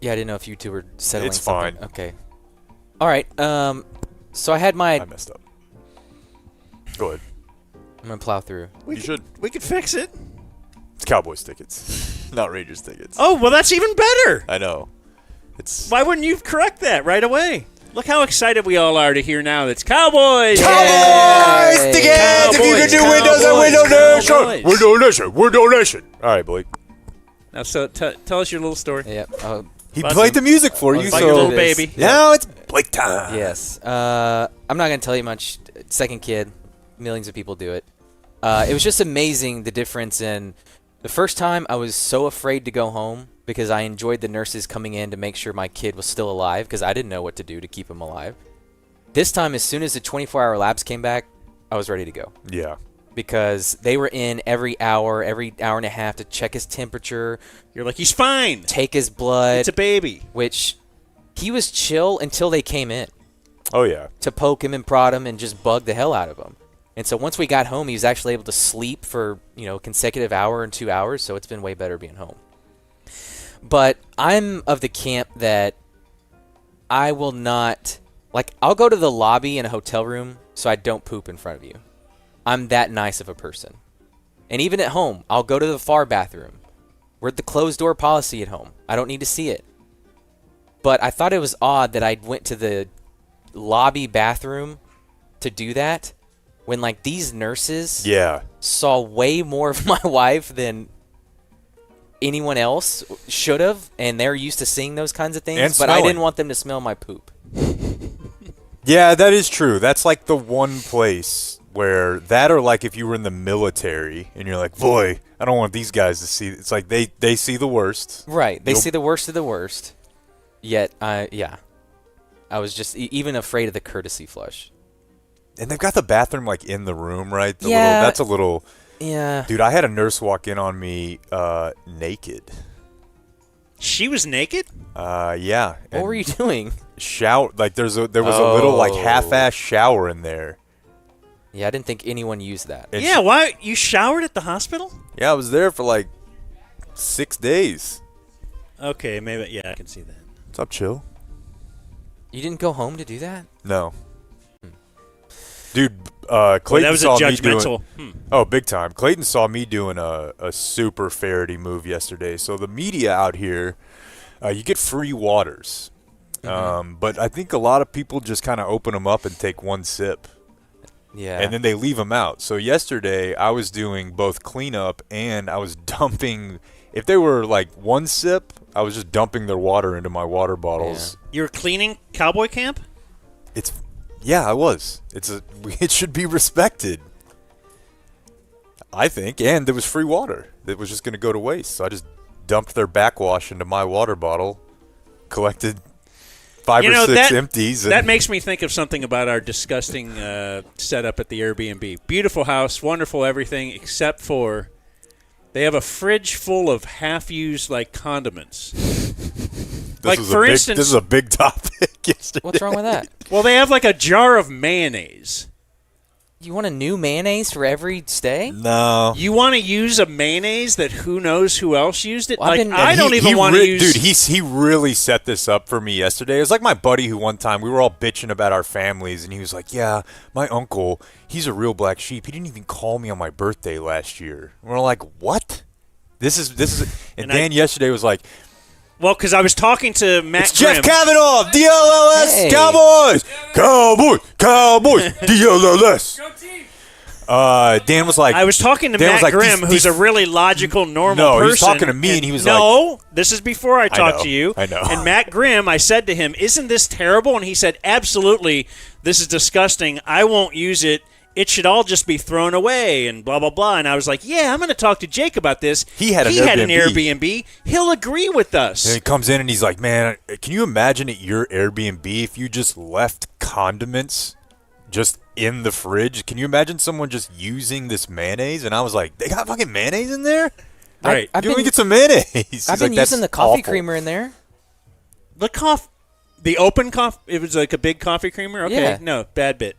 D: Yeah, I didn't know if you two were settling
B: It's
D: something.
B: fine.
D: Okay. All right. So I had my.
B: I messed up. Go ahead.
D: I'm gonna plow through.
B: You should.
C: We could fix it.
B: It's Cowboys tickets, not Rangers tickets.
C: Oh, well, that's even better.
B: I know. It's
C: Why wouldn't you correct that right away? Look how excited we all are to hear now that's Cowboys!
B: Cowboys
D: Yay!
B: tickets! If you can do
C: Cowboys,
B: windows at Window
C: Cowboys.
B: Nation! Window Nation! Window Nation! All right, Blake.
C: Now, so tell us your little story.
D: Yep.
B: He
C: About
B: played
C: some-
B: the music for you,
C: About
D: so-
C: your little
D: it is.
C: baby.
B: now it's Blake time.
D: Yes. I'm not gonna tell you much. Second kid, millions of people do it. It was just amazing the difference in the first time. I was so afraid to go home because I enjoyed the nurses coming in to make sure my kid was still alive because I didn't know what to do to keep him alive. This time, as soon as the 24-hour labs came back, I was ready to go
B: Yeah.
D: because they were in every hour and a half to check his temperature,
C: You're like, he's fine.
D: take his blood,
C: It's a baby.
D: which he was chill until they came in
B: Oh, yeah.
D: to poke him and prod him and just bug the hell out of him. And so once we got home, he was actually able to sleep for, consecutive hour and 2 hours. So it's been way better being home. But I'm of the camp that I will not, I'll go to the lobby in a hotel room so I don't poop in front of you. I'm that nice of a person. And even at home, I'll go to the far bathroom. We're at the closed door policy at home. I don't need to see it. But I thought it was odd that I went to the lobby bathroom to do that when, these nurses saw way more of my wife than anyone else should have, and they're used to seeing those kinds of things,
B: And
D: but I
B: smelling.
D: didn't want them to smell my poop.
B: Yeah, that is true. That's the one place where that, or if you were in the military and you're like, boy, I don't want these guys to see. It's they see the worst.
D: Right. They see the worst of the worst. Yet, I was just even afraid of the courtesy flush.
B: And they've got the bathroom in the room, right?
D: Yeah.
B: That's a little.
D: Yeah.
B: Dude, I had a nurse walk in on me naked.
C: She was naked?
B: Yeah.
D: What were you doing?
B: Shower. There was a little half-ass shower in there.
D: Yeah, I didn't think anyone used that.
B: And
C: Yeah, why? You showered at the hospital?
B: Yeah, I was there for 6 days.
C: Okay, maybe. Yeah, I can see that.
B: What's up, Chill?
D: You didn't go home to do that?
B: No. Dude,
C: Well,
B: Clayton
C: that was a
B: saw me
C: judgmental.
B: doing. Oh, big time! Clayton saw me doing a super Faraday move yesterday. So the media out here, you get free waters, but I think a lot of people just kind of open them up and take one sip,
D: Yeah.
B: and then they leave them out. So yesterday I was doing both cleanup and I was dumping. If they were one sip, I was just dumping their water into my water bottles.
C: You were cleaning Cowboy Camp?
B: Yeah, I was. It should be respected, I think. And there was free water that was just going to go to waste. So I just dumped their backwash into my water bottle, collected 5 or 6 empties.
C: That makes me think of something about our disgusting setup at the Airbnb. Beautiful house, wonderful everything, except for they have a fridge full of half-used condiments. For instance,
B: this is a big topic yesterday.
D: What's wrong with that?
C: Well, they have a jar of mayonnaise.
D: You want a new mayonnaise for every stay?
B: No.
C: You want to use a mayonnaise that who knows who else used it?
D: Well,
C: I don't even want to use...
B: Dude, he really set this up for me yesterday. It was like my buddy who one time, we were all bitching about our families, and he was like, yeah, my uncle, he's a real black sheep. He didn't even call me on my birthday last year. And we're like, what? This is... And Dan yesterday was like...
C: Well, because I was talking to Matt
B: It's
C: Grimm.
B: Jeff Cavanaugh, DLLS,
D: Hey.
B: Cowboys, DLLS. Dan was like,
C: I was talking to
B: Dan was
C: Matt
B: like,
C: Grimm,
B: these-
C: who's a really logical, normal
B: No,
C: person.
B: he was talking to me, and he was
C: no, this is before I talked
B: know,
C: to you.
B: I know.
C: And Matt Grimm, I said to him, isn't this terrible? And he said, absolutely, this is disgusting. I won't use it. It should all just be thrown away and blah, blah, blah. And I was like, yeah, I'm going to talk to Jake about this.
B: He had an
C: Airbnb. He'll agree with us.
B: And he comes in and he's like, man, can you imagine at your Airbnb if you just left condiments just in the fridge? Can you imagine someone just using this mayonnaise? And I was like, they got fucking mayonnaise in there?
C: Right.
D: I've
B: You want
D: been,
B: to get some mayonnaise?
D: I've been using the coffee creamer in there.
C: The open coffee, it was like a big coffee creamer? Okay,
D: Yeah.
C: no, bad bit.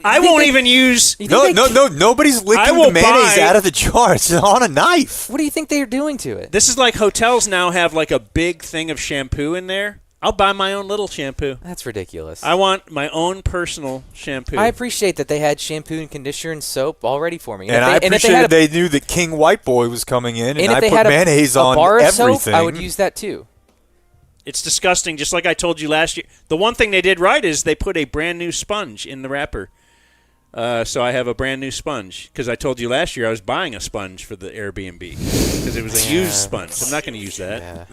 D: I
C: won't even use...
B: No, nobody's
C: I
B: licking
C: will
B: the mayonnaise
C: buy-
B: out of the jar. It's on a knife.
D: What do you think they're doing to it?
C: This is like hotels now have a big thing of shampoo in there. I'll buy my own little shampoo.
D: That's ridiculous.
C: I want my own personal shampoo.
D: I appreciate that they had shampoo and conditioner and soap all ready for me.
B: And I appreciated they knew that King White Boy was coming in, and
D: if
B: I
D: they
B: put
D: had
B: mayonnaise
D: a
B: on
D: bar of
B: everything.
D: soap, I would use that too.
C: It's disgusting, just like I told you last year. The one thing they did right is they put a brand new sponge in the wrapper. So I have a brand new sponge because I told you last year I was buying a sponge for the Airbnb because it was a used sponge. I'm not going to use that.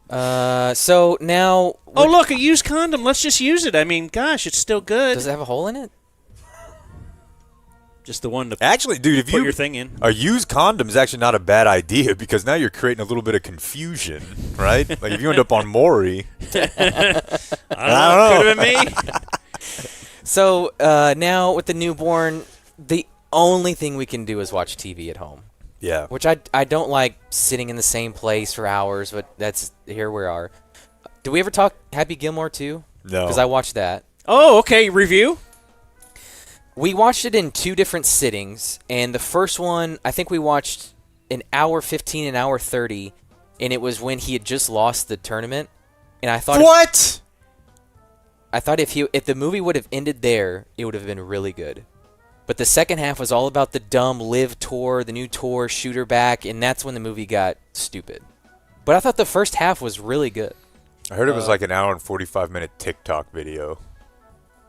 D: Yeah. So now...
C: Oh, look, a used condom. Let's just use it. I mean, gosh, it's still good.
D: Does it have a hole in it?
C: Just the one to
B: Actually, dude, if
C: put your thing in.
B: A used condom is actually not a bad idea because now you're creating a little bit of confusion, right? Like if you end up on Maury.
C: I don't know. Could have been me.
D: So now with the newborn, the only thing we can do is watch TV at home.
B: Yeah.
D: Which I don't like sitting in the same place for hours, but that's here we are. Do we ever talk Happy Gilmore too?
B: No.
D: Because I watched that.
C: Oh, okay. Review?
D: We watched it in 2 different sittings, and the first one, I think we watched an hour 15, an hour 30, and it was when he had just lost the tournament. And I thought,
B: What?
D: I thought if the movie would have ended there, it would have been really good. But the second half was all about the dumb live tour, the new tour, shooter back, and that's when the movie got stupid. But I thought the first half was really good.
B: I heard it was like an hour and 45-minute TikTok video.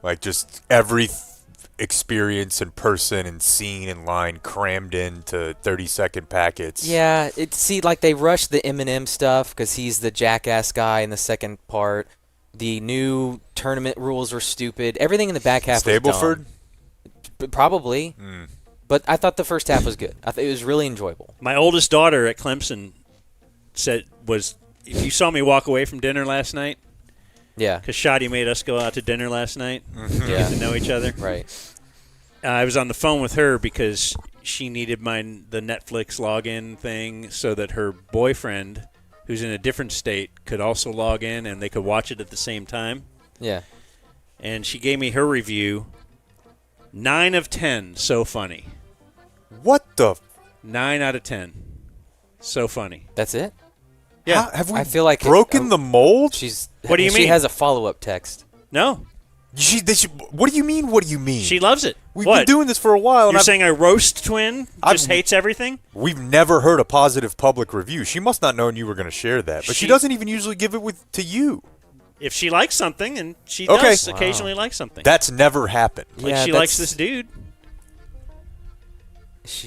B: Like just every experience and person and scene and line crammed into 30-second packets.
D: Yeah, like they rushed the Eminem stuff because he's the jackass guy in the second part. The new tournament rules were stupid. Everything in the back half was
B: Stableford?
D: dumb. Probably. But I thought the first half was good. I thought it was really enjoyable.
C: My oldest daughter at Clemson if you saw me walk away from dinner last night,
D: Yeah.
C: because Shadi made us go out to dinner last night to get to know each other.
D: Right.
C: I was on the phone with her because she needed the Netflix login thing so that her boyfriend, who's in a different state, could also log in and they could watch it at the same time.
D: Yeah.
C: And she gave me her review. 9 of 10, so funny.
B: What the?
C: 9 out of 10, so funny.
D: That's it?
C: Yeah.
B: Have we
D: I feel like
B: broken the mold?
D: What
C: do you
D: She
C: mean?
D: has a follow-up text.
C: No,
B: What do you mean? What do you mean?
C: she loves it.
B: We've
C: What?
B: been doing this for a while.
C: You're
B: and
C: saying a roast twin just hates everything?
B: we've never heard a positive public review. She must not known you were going to share that, but she doesn't even usually give it to you.
C: If she likes something, and she
B: Okay.
C: does occasionally like something.
B: That's never happened.
C: Like
D: Yeah,
C: she likes this dude.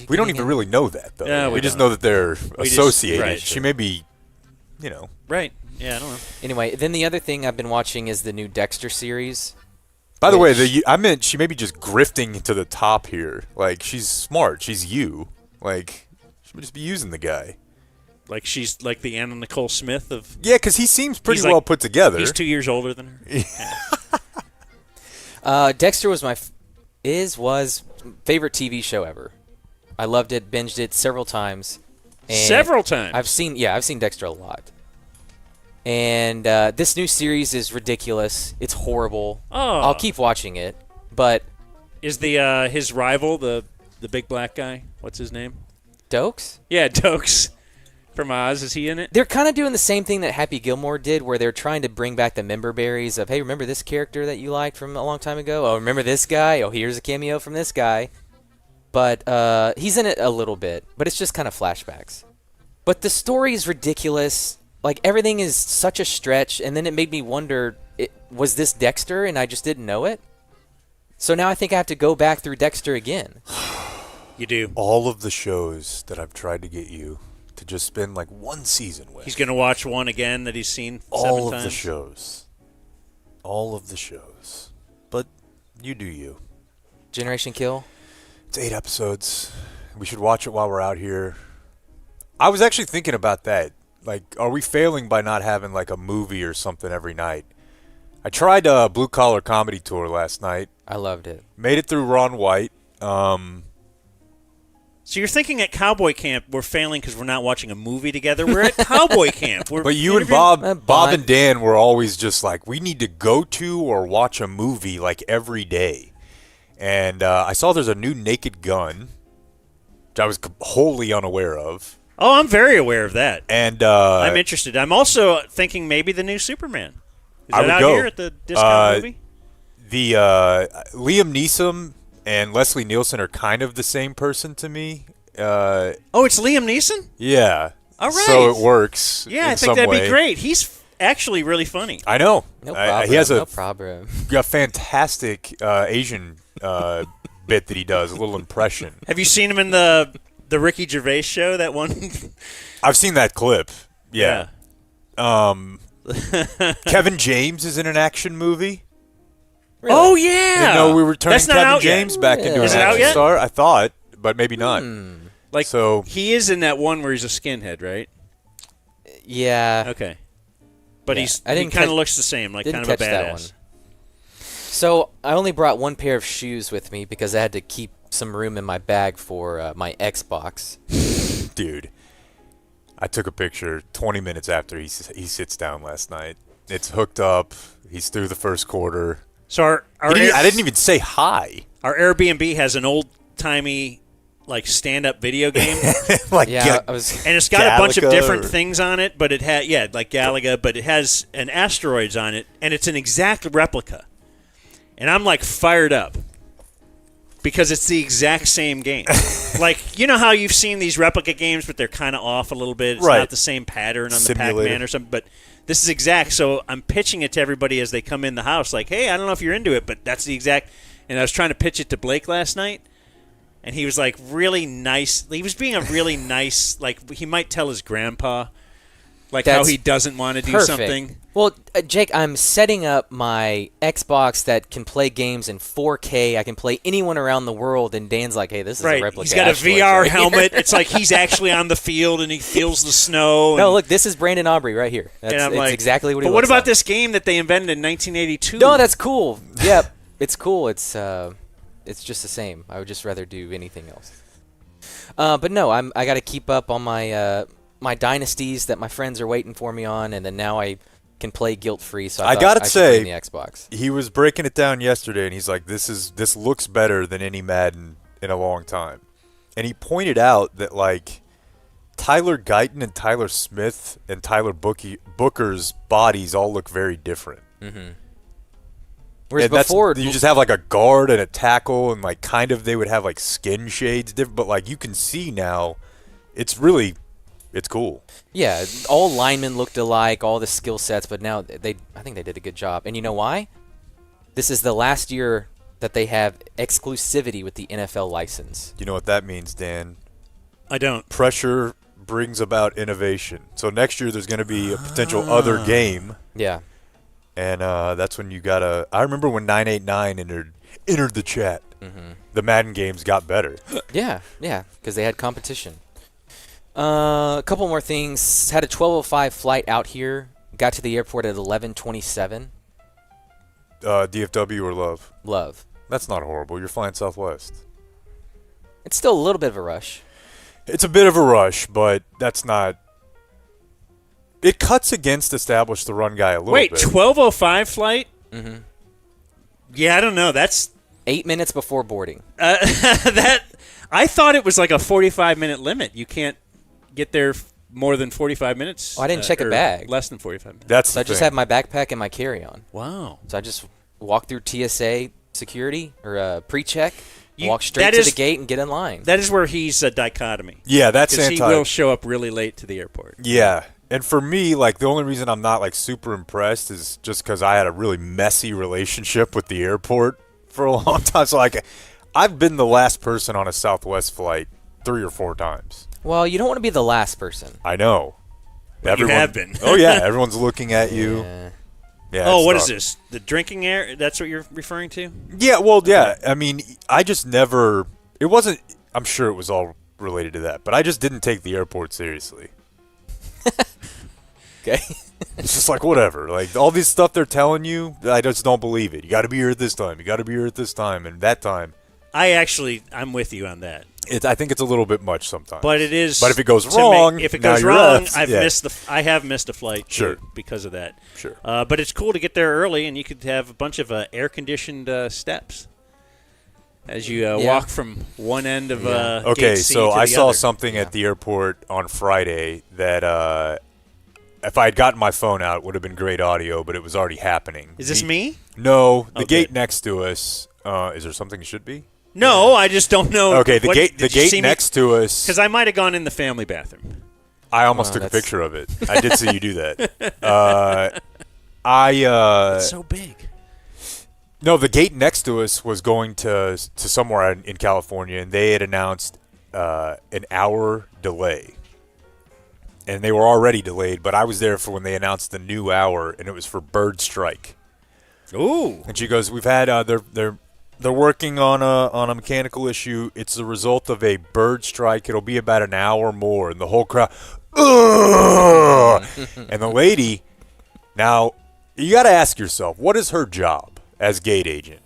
B: We don't even really know that, though.
C: Yeah,
B: we
C: we
B: just
C: don't.
B: know that they're associated.
C: right,
B: She
C: sure.
B: may be,
C: Right. Yeah, I don't know.
D: Anyway, then the other thing I've been watching is the new Dexter series.
B: By the way, I meant she may be just grifting to the top here. Like, she's smart. She's you. Like, she may just be using the guy.
C: Like she's like the Anna Nicole Smith of.
B: Yeah, because he seems pretty
C: He's like-
B: well put together.
C: He's 2 years older than her.
D: Dexter was was favorite TV show ever. I loved it, binged it several times. And
C: Several times.
D: I've seen Dexter a lot. And this new series is ridiculous. It's horrible.
C: Oh.
D: I'll keep watching it, but
C: Is the his rival the big black guy? What's his name?
D: Dokes?
C: Yeah, Dokes from Oz. Is he in it?
D: They're kind of doing the same thing that Happy Gilmore did, where they're trying to bring back the member berries of, hey, remember this character that you liked from a long time ago? Oh, remember this guy? Oh, here's a cameo from this guy. But he's in it a little bit, but it's just kind of flashbacks. But the story is ridiculous. Like, everything is such a stretch, and then it made me wonder, was this Dexter and I just didn't know it? So now I think I have to go back through Dexter again.
C: You do.
B: All of the shows that I've tried to get you to just spend like one season with.
C: He's gonna watch one again that he's seen
B: all
C: 7
B: of
C: times.
B: the shows. All of the shows. But you do you.
D: Generation Kill?
B: It's 8 episodes. We should watch it while we're out here. I was actually thinking about that. Like, are we failing by not having like a movie or something every night? I tried a Blue Collar Comedy Tour last night.
D: I loved it.
B: Made it through Ron White.
C: So you're thinking at Cowboy Camp we're failing because we're not watching a movie together. We're at Cowboy Camp. We're
B: But you and
C: interviewing-
B: Bob and Dan were always just like, we need to go to or watch a movie like every day. And I saw there's a new Naked Gun, which I was wholly unaware of.
C: Oh, I'm very aware of that.
B: And
C: I'm interested. I'm also thinking maybe the new Superman. Is
B: I
C: that
B: would
C: out
B: go.
C: here at the discount movie?
B: The Liam Neeson and Leslie Nielsen are kind of the same person to me.
C: Oh, it's Liam Neeson?
B: Yeah.
C: All right.
B: So it works.
C: Yeah,
B: in
C: I think
B: some
C: that'd
B: way.
C: be great. He's actually really funny.
B: I know.
D: No problem.
B: He has
D: no problem.
B: a fantastic Asian bit that he does, a little impression.
C: Have you seen him in the Ricky Gervais show? That one?
B: I've seen that clip. Yeah. Kevin James is in an action movie.
D: Really?
C: Oh yeah.
B: Didn't know we were turning
C: That's not
B: Kevin
C: out yet.
B: James back into
C: Is
B: an
C: it out
B: action
C: yet?
B: star. I thought, but maybe not.
C: Like,
B: So-
C: he is in that one where he's a skinhead, right?
D: Yeah.
C: Okay. But
D: Yeah.
C: he
D: I didn't
C: kind of
D: catch-
C: looks the same, like
D: didn't
C: kind of a
D: catch that
C: badass.
D: So I only brought one pair of shoes with me because I had to keep some room in my bag for my Xbox.
B: Dude, I took a picture 20 minutes after he sits down last night. It's hooked up. He's through the first quarter.
C: So
B: I didn't even say hi.
C: Our Airbnb has an old-timey, like, stand-up video game.
B: Like
D: Yeah, I was.
C: And it's got a bunch of
B: Galaga
C: different
B: or-
C: things on it, but it had like Galaga, but it has an asteroids on it, and it's an exact replica. And I'm like fired up because it's the exact same game. Like, you know how you've seen these replica games, but they're kind of off a little bit. It's
B: Right.
C: not the same pattern on
B: Simulator.
C: the Pac-Man or something, but this is exact. So I'm pitching it to everybody as they come in the house, like, hey, I don't know if you're into it, but that's the exact. And I was trying to pitch it to Blake last night. And he was like really nice. He was being a really nice, like he might tell his grandpa, like how
D: That's
C: he doesn't want to do
D: Perfect.
C: something.
D: Well, Jake, I'm setting up my Xbox that can play games in 4K. I can play anyone around the world, and Dan's like, "Hey, this is a
C: Right.
D: replica."
C: He's got a
D: asteroid
C: VR
D: right here."
C: helmet. It's like he's actually on the field and he feels the snow.
D: No,
C: and,
D: look, this is Brandon Aubrey right here. That's
C: and I'm
D: it's
C: like,
D: exactly what he
C: But what
D: looks
C: about
D: like.
C: this game that they invented in 1982?
D: No, that's cool. Yep, it's cool. It's just the same. I would just rather do anything else. But no, I got to keep up on my my dynasties that my friends are waiting for me on, and then now I can play guilt free. So
B: I
D: thought
B: gotta
D: should
B: say,
D: bring the Xbox.
B: He was breaking it down yesterday, and he's like, "This looks better than any Madden in a long time." And he pointed out that like Tyler Guyton and Tyler Smith and Tyler Booker's bodies all look very different.
D: Whereas
B: And
D: before,
B: you just have like a guard and a tackle, and like kind of they would have like skin shades different, but like you can see now, it's cool.
D: yeah, all linemen looked alike, all the skill sets, but now I think they did a good job. And you know why? This is the last year that they have exclusivity with the NFL license.
B: You know what that means, Dan?
C: I don't.
B: Pressure brings about innovation. So next year there's going to be a potential other game.
D: Yeah.
B: And that's when you gotta. I remember when 989 entered the chat. The Madden games got better.
D: Yeah, because they had competition. A couple more things. Had a 12:05 flight out here. Got to the airport at 11:27.
B: DFW or Love?
D: Love.
B: That's not horrible. You're flying Southwest.
D: It's still a little bit of a rush.
B: It's a bit of a rush, but that's not. It cuts against establish the run guy a little
C: Wait,
B: bit.
C: 12:05 flight? Mm-hmm. Yeah, I don't know. That's
D: 8 minutes before boarding.
C: that. I thought it was like a 45-minute limit. You can't get there more than 45 minutes.
D: Oh, I didn't check a
C: or
D: bag.
C: Less than 45 minutes.
B: That's
D: So I
B: the
D: just
B: thing.
D: have my backpack and my carry-on.
C: Wow.
D: So I just walk through TSA security or pre-check,
C: You-
D: walk straight
C: that
D: to
C: is-
D: the gate and get in line.
C: That is where he's a dichotomy.
B: Yeah, that's
C: Because he
B: anti.
C: will show up really late to the airport.
B: Yeah. And for me, like, the only reason I'm not, like, super impressed is just because I had a really messy relationship with the airport for a long time. So, like, I've been the last person on a Southwest flight 3 or 4 times.
D: Well, you don't want to be the last person.
B: I know.
C: You have been.
B: Oh, yeah. Everyone's looking at you.
D: Yeah.
B: Yeah.
C: Oh,
B: it's
C: what
B: tough.
C: is this? The drinking air? That's what you're referring to?
B: Yeah, well, yeah. I mean, I just never. It wasn't. I'm sure it was all related to that, but I just didn't take the airport seriously.
D: Okay.
B: It's just like whatever. Like all this stuff they're telling you, I just don't believe it. You got to be here at this time. You got to be here at this time, and that time.
C: I'm with you on that.
B: I think it's a little bit much sometimes.
C: But it is.
B: But if it goes
C: to
B: wrong,
C: if it
B: now
C: goes
B: you're
C: wrong,
B: effed.
C: I
B: Yeah.
C: have missed a flight.
B: Sure.
C: Because of that.
B: Sure.
C: But it's cool to get there early, and you could have a bunch of air conditioned steps as you walk from one end of
B: Okay,
C: gate C
B: so
C: to
B: I
C: the
B: saw
C: other.
B: something at the airport on Friday that if I had gotten my phone out, it would have been great audio, but it was already happening.
C: Is this me?
B: No, the
C: Oh,
B: gate
C: good.
B: next to us. Is there something it should be?
C: No, I just don't know.
B: Okay, the gate
C: next.
B: next to us.
C: Because I might have gone in the family bathroom.
B: I almost
D: Oh,
B: took a
D: that's-
B: picture of it. I did see you do that.
C: It's so big.
B: No, the gate next to us was going to somewhere in California, and they had announced an hour delay. And they were already delayed, but I was there for when they announced the new hour, and it was for bird strike.
C: Ooh.
B: And she goes, "We've had they're working on a mechanical issue. It's the result of a bird strike. It'll be about an hour more." And the whole crowd, ugh! And the lady, now you got to ask yourself, what is her job as gate agent?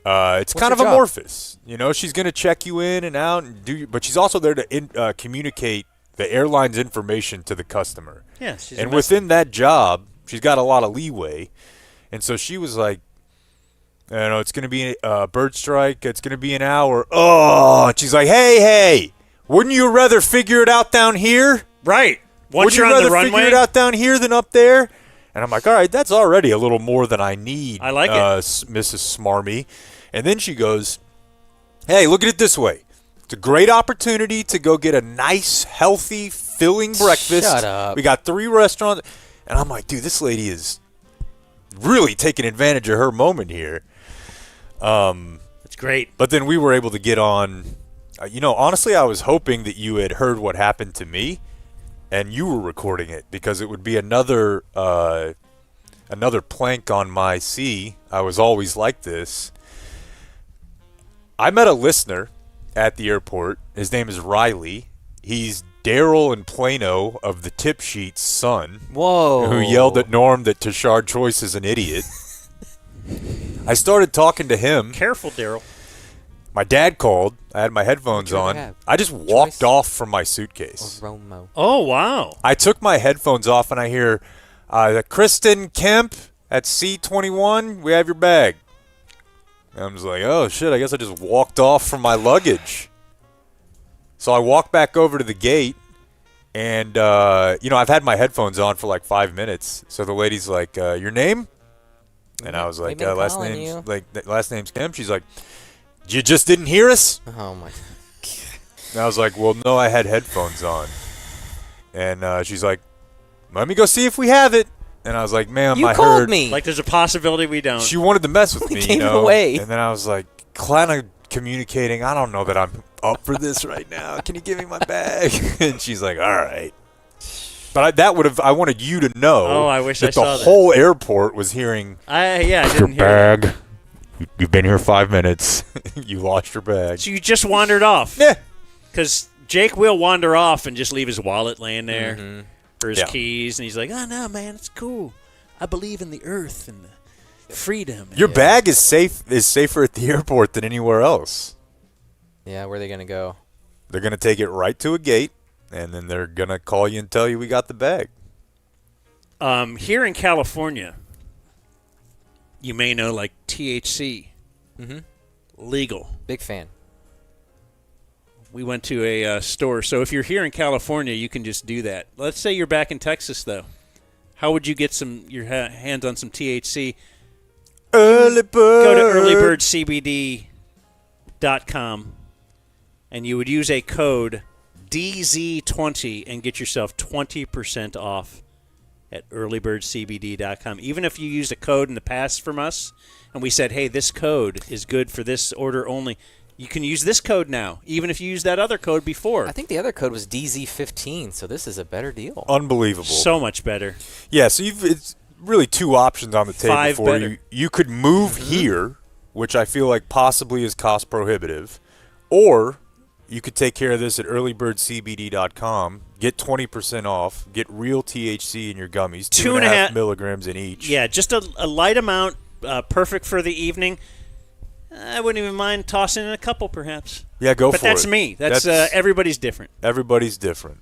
B: It's kind of
D: her job?
B: amorphous. You know, she's going to check you in and out, but she's also there to communicate the airline's information to the customer.
C: Yeah, she's
B: And within that job, she's got a lot of leeway. And so she was like, It's going to be a bird strike. It's going to be an hour. Oh, and she's like, hey, wouldn't you rather figure it out down here?
C: Right.
B: Wouldn't
C: Once
B: you
C: you're on
B: rather
C: the runway,
B: figure it out down here than up there? And I'm like, all right, that's already a little more than I need.
C: I like it.
B: Mrs. Smarmy. And then she goes, hey, look at it this way. It's a great opportunity to go get a nice, healthy, filling breakfast.
D: Shut up.
B: We got 3 restaurants. And I'm like, dude, this lady is really taking advantage of her moment here.
C: it's great.
B: But then we were able to get on. Honestly, I was hoping that you had heard what happened to me and you were recording it because it would be another plank on my C. I was always like this. I met a listener at the airport. His name is Riley. He's Daryl and Plano of the Tip Sheet's son.
D: Whoa.
B: Who yelled at Norm that Tashard Choice is an idiot. I started talking to him.
C: Careful, Daryl.
B: My dad called. I had my headphones
D: What'd your
B: on.
D: dad have?
B: I just walked
D: Choice?
B: off from my suitcase.
D: Romo.
C: Oh, wow.
B: I took my headphones off and I hear, Kristen Kemp at C21, we have your bag. And I'm just like, oh, shit, I guess I just walked off from my luggage. So I walked back over to the gate, and, I've had my headphones on for like 5 minutes. So the lady's like, your name? And I was like,
D: We've been
B: last
D: calling
B: name's
D: you.
B: last name's Kemp. She's like, you just didn't hear us?
D: Oh my.
B: And I was like, well, no, I had headphones on. And she's like, let me go see if we have it. And I was like, ma'am,
D: You
B: I
D: called
B: heard.
D: me.
C: Like there's a possibility we don't.
B: She wanted to mess with me,
D: gave it away.
B: And then I was like, kind of communicating, I don't know that I'm up for this right now. Can you give me my bag? And she's like, all right. But I wanted you to know
C: Oh, I wish
B: that
C: I saw
B: the
C: that.
B: whole airport was hearing
C: I
B: your
C: didn't hear that.
B: bag. You've been here 5 minutes. You lost your bag.
C: So you just wandered off.
B: Yeah.
C: Because Jake will wander off and just leave his wallet laying there or his
B: Yeah.
C: keys. And he's like, oh, no, man, it's cool. I believe in the earth and the freedom.
B: Your bag is safer at the airport than anywhere else.
D: Yeah, where are they gonna go?
B: They're going to take it right to a gate, and then they're going to call you and tell you we got the bag.
C: Here in California, you may know like THC. Legal.
D: Big fan.
C: We went to a store. So if you're here in California, you can just do that. Let's say you're back in Texas, though. How would you get your hands on some THC?
B: Early bird.
C: Go to earlybirdcbd.com, and you would use a code DZ20 and get yourself 20% off at earlybirdcbd.com. Even if you used a code in the past from us, and we said, hey, this code is good for this order only, you can use this code now, even if you used that other code before.
D: I think the other code was DZ15, so this is a better deal.
B: Unbelievable.
C: So much better.
B: Yeah, so it's really 2 options on the table
C: 5
B: for
C: better.
B: you. You could move here, which I feel like possibly is cost prohibitive, or you could take care of this at earlybirdcbd.com, get 20% off, get real THC in your gummies, 2.5 milligrams in each.
C: Yeah, just a light amount, perfect for the evening. I wouldn't even mind tossing in a couple, perhaps.
B: Yeah, go
C: but
B: for it.
C: But that's me. That's everybody's different.
B: Everybody's different.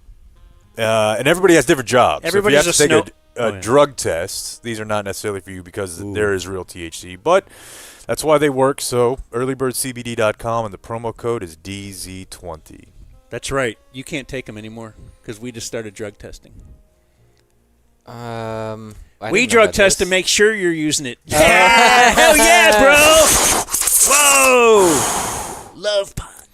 B: And everybody has different jobs.
C: Everybody's
B: so if you have to take
C: yeah.
B: drug test, these are not necessarily for you because there is real THC. But that's why they work. So earlybirdcbd.com, and the promo code is DZ20.
C: That's right. You can't take them anymore because we just started drug testing. We drug test to make sure you're using it. Yeah! Hell yeah, bro! Whoa! Love pot.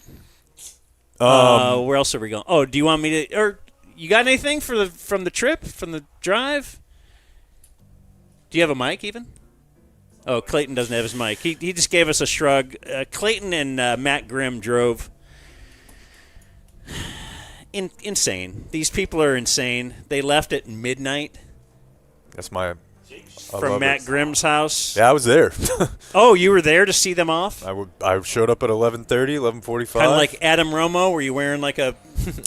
C: Where else are we going? Oh, do you want me to... Or you got anything from the trip, from the drive? Do you have a mic even? Oh, Clayton doesn't have his mic. He just gave us a shrug. Clayton and Matt Grimm drove. Insane. These people are insane. They left at midnight.
B: That's my...
C: From Matt Grimm's house.
B: Yeah, I was there.
C: Oh, you were there to see them off?
B: I showed up at 11:30, 11:45.
C: Kind of like Adam Romo, were you wearing like a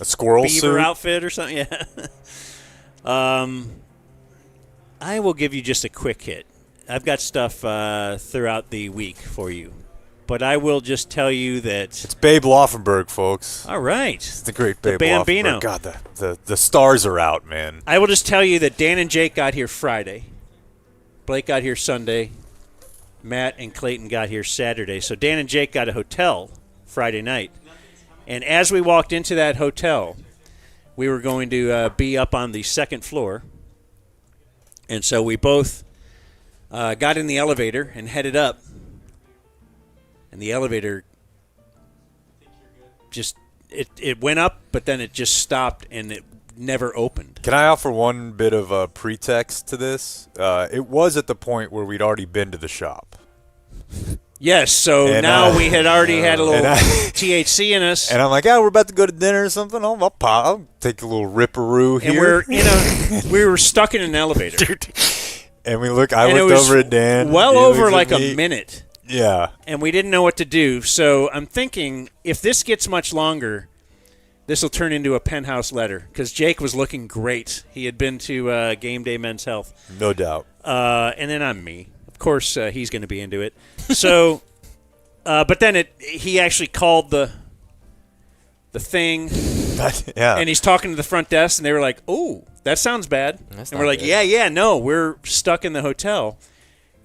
B: squirrel
C: beaver
B: suit
C: outfit or something? Yeah. I will give you just a quick hit. I've got stuff throughout the week for you, but I will just tell you that
B: it's Babe Laufenberg, folks.
C: All right,
B: it's the great Babe
C: Bambino.
B: Laufenberg. God, the stars are out, man.
C: I will just tell you that Dan and Jake got here Friday. Blake got here Sunday. Matt and Clayton got here Saturday. So Dan and Jake got a hotel Friday night. And as we walked into that hotel, we were going to be up on the second floor. And so we both got in the elevator and headed up. And the elevator just, it went up, but then it just stopped and it never opened.
B: Can I offer one bit of a pretext to this? It was at the point where we'd already been to the shop.
C: Yes, so
B: And,
C: now we had already had a little THC in us.
B: And I'm like, we're about to go to dinner or something. I'll take a little ripperoo here.
C: And we were stuck in an elevator.
B: And I looked over at Dan.
C: Well
B: he
C: over
B: looks
C: like
B: at
C: a
B: me.
C: minute.
B: Yeah.
C: And we didn't know what to do. So I'm thinking if this gets much longer, this will turn into a penthouse letter because Jake was looking great. He had been to Game Day Men's Health.
B: No doubt.
C: And then I'm me. Of course, he's going to be into it. So, but then he actually called the thing.
B: Yeah.
C: And he's talking to the front desk, and they were like, "Oh, that sounds bad."
D: That's
C: and we're
D: not
C: like,
D: good.
C: "Yeah, no, we're stuck in the hotel,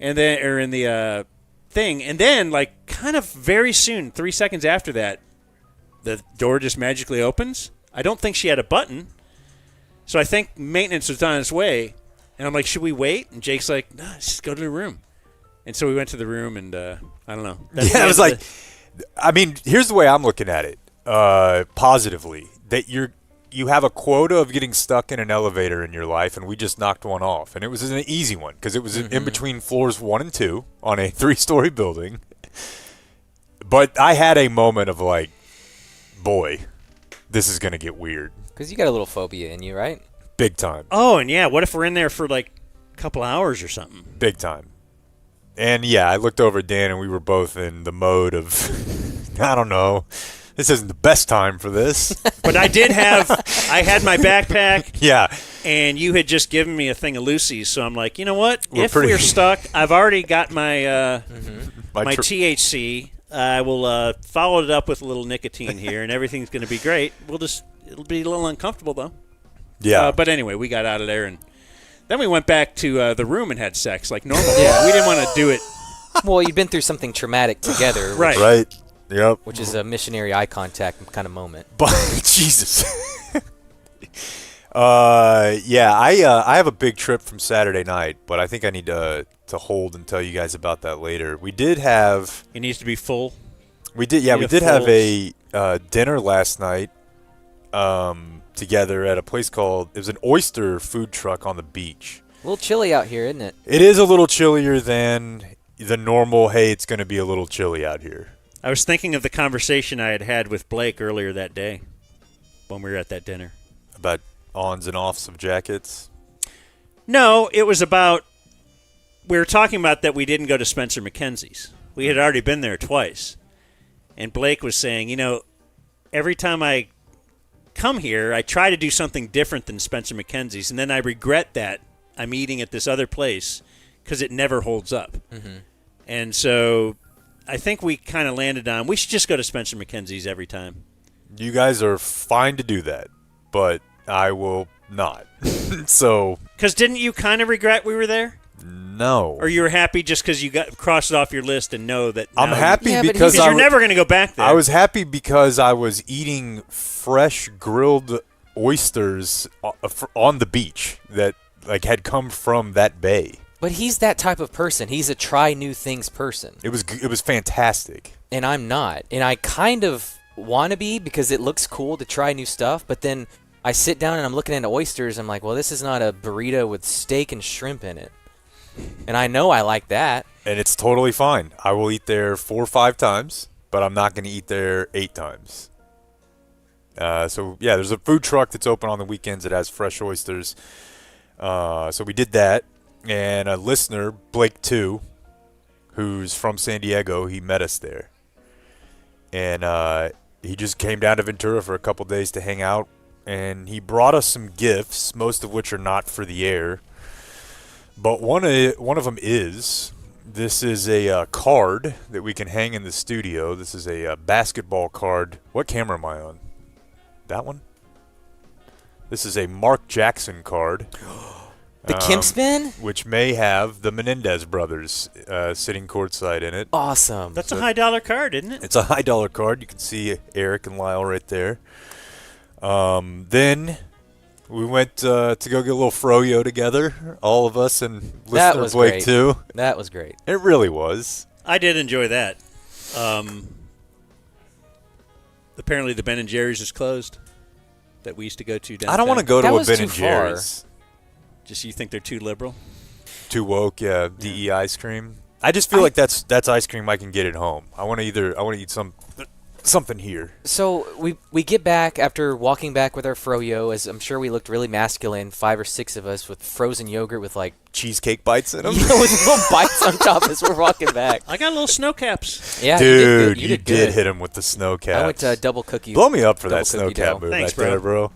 C: and then or in the thing." And then, like, kind of very soon, 3 seconds after that, the door just magically opens. I don't think she had a button, so I think maintenance was on its way. And I'm like, "Should we wait?" And Jake's like, "No, just go to the room." And so we went to the room, and I don't know. That's the
B: Yeah, it was
C: end
B: like,
C: of
B: I mean, here's the way I'm looking at it, positively, that you have a quota of getting stuck in an elevator in your life, and we just knocked one off. And it was an easy one because it was in between floors 1 and 2 on a 3-story building. But I had a moment of like, boy, this is going to get weird.
D: Because you got a little phobia in you, right?
B: Big time.
C: Oh, and yeah, what if we're in there for like a couple hours or something?
B: Big time. And yeah, I looked over at Dan, and we were both in the mode of, I don't know, this isn't the best time for this.
C: But I had my backpack,
B: Yeah.
C: and you had just given me a thing of Lucy's, so I'm like, you know what?
B: We're
C: If
B: pretty-
C: Mm-hmm. we're stuck, I've already got my
B: My tr-
C: THC. I will follow it up with a little nicotine here, and everything's going to be great. It'll be a little uncomfortable though.
B: Yeah.
C: But anyway, we got out of there, and then we went back to the room and had sex like normal.
D: Yeah.
C: We didn't want to do it.
D: Well, you've been through something traumatic together,
C: Right.
B: Right. Yep.
D: which is a missionary eye contact kind of moment.
B: But Jesus. I have a big trip from Saturday night, but I think I need to hold and tell you guys about that later. We did have
C: It needs to be full.
B: we did have a dinner last night together at a place called, it was an oyster food truck on the beach.
D: A little chilly out here, isn't it?
B: It is a little chillier than the normal, hey, it's going to be a little chilly out here.
C: I was thinking of the conversation I had with Blake earlier that day when we were at that dinner.
B: About ons and offs of jackets.
C: No, it was about, we were talking about that we didn't go to Spencer McKenzie's. We had already been there twice. And Blake was saying, every time I come here, I try to do something different than Spencer McKenzie's, and then I regret that I'm eating at this other place because it never holds up. Mm-hmm. And so I think we kind of landed on, we should just go to Spencer McKenzie's every time.
B: You guys are fine to do that, but I will not. So,
C: Because didn't you kind of regret we were there?
B: no.
C: Or you were happy just because you got crossed it off your list and know that
B: I'm
C: now
B: happy
D: Yeah, but
B: because
C: because you're never going to go back there.
B: I was happy because I was eating fresh grilled oysters on the beach that had come from that bay.
D: But he's that type of person. He's a try new things person.
B: It was fantastic.
D: And I'm not. And I kind of want to be because it looks cool to try new stuff. But then I sit down and I'm looking at oysters. I'm like, well, this is not a burrito with steak and shrimp in it. And I know I like that.
B: And it's totally fine. I will eat there 4 or 5 times, but I'm not going to eat there 8 times. So there's a food truck that's open on the weekends that has fresh oysters. So we did that. And a listener, Blake 2, who's from San Diego, he met us there. And he just came down to Ventura for a couple days to hang out. And he brought us some gifts, most of which are not for the air. But one of them is, this is a card that we can hang in the studio. This is a basketball card. What camera am I on? That one? This is a Mark Jackson card.
D: The Kim spin?
B: which may have the Menendez brothers sitting courtside in it.
D: Awesome.
C: That's a $high card, isn't it?
B: It's a $high card. You can see Eric and Lyle right there. Then we went to go get a little froyo together, all of us, and
D: That
B: listener
D: was
B: Blake
D: great.
B: too.
D: That was great.
B: It really was.
C: I did enjoy that. Apparently, the Ben and Jerry's is closed that we used to go to downtown.
B: I don't want to go
D: That
B: to a
D: was
B: Ben
D: too
B: and
D: far.
B: Jerry's.
C: Just you think they're too liberal?
B: Too woke, yeah. DE ice cream. I just feel like that's ice cream I can get at home. I want to eat something here.
D: So we get back after walking back with our froyo, as I'm sure we looked really masculine, 5 or 6 of us with frozen yogurt with like
B: Cheesecake bites in them.
D: with little bites on top as we're walking back.
C: I got little snow caps.
D: Yeah,
B: Dude,
D: you
B: you
D: did
B: did
D: good.
B: hit him with the snow cap.
D: I went to double cookie.
B: Blow me up for
D: double
B: that snow
D: cookie
B: cap
D: dough.
B: move
C: Thanks,
B: right there, bro.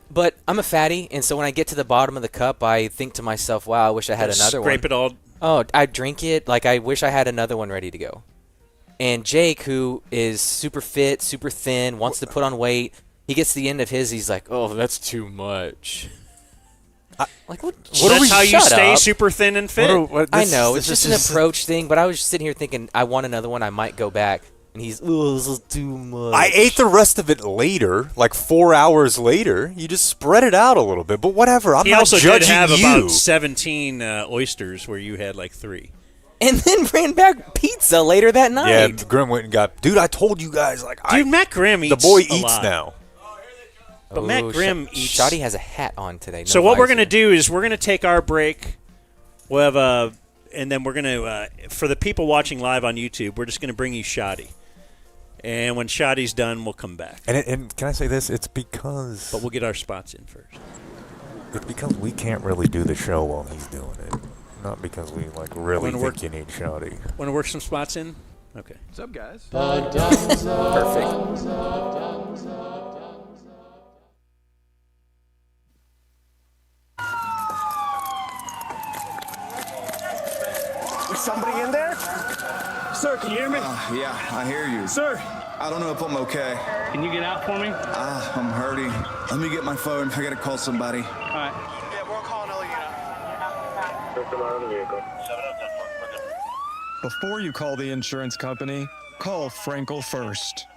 D: But I'm a fatty, and so when I get to the bottom of the cup, I think to myself, wow, I wish I had another
C: Scrape
D: one.
C: it all.
D: Oh, I drink it. Like, I wish I had another one ready to go. And Jake, who is super fit, super thin, wants to put on weight, he gets to the end of his, he's like, oh, that's too much. Like, what?
C: That's how you
D: Shut
C: stay
D: up.
C: super thin and fit.
D: I know, it's just an approach thing, but I was sitting here thinking, I want another one, I might go back. And he's, oh, this is too much.
B: I ate the rest of it later, like 4 hours later. You just spread it out a little bit, but whatever. I'm
C: He
B: not
C: also did
B: judging
C: have
B: you.
C: about 17 oysters where you had like 3.
D: And then ran back pizza later that
B: Yeah,
D: night.
B: Grim went and got. Dude, I told you guys, like,
C: Dude, Matt Grimm eats
B: the boy
C: a
B: eats
C: lot.
B: now.
C: But Matt Grimm eats.
D: Shoddy has a hat on today. No
C: So what we're
D: visor.
C: going to do is we're going to take our break. We'll have a, and then we're going to, for the people watching live on YouTube, we're just going to bring you Shoddy. And when Shoddy's done, we'll come back.
B: And can I say this? It's because
C: But we'll get our spots in first.
B: it's because we can't really do the show while he's doing it. Not because we like really
C: Wanna
B: think
C: work-
B: you need Shoddy.
C: Want to work some spots in? Okay.
A: What's up, guys?
D: Perfect.
A: Is somebody in there? Sir, can you hear me?
J: Yeah, I hear you.
A: Sir,
J: I don't know if I'm okay.
K: Can you get out for me?
J: I'm hurting. Let me get my phone. I gotta call somebody.
K: All right.
A: yeah, we're calling
L: Before you call the insurance company, call Frankel first.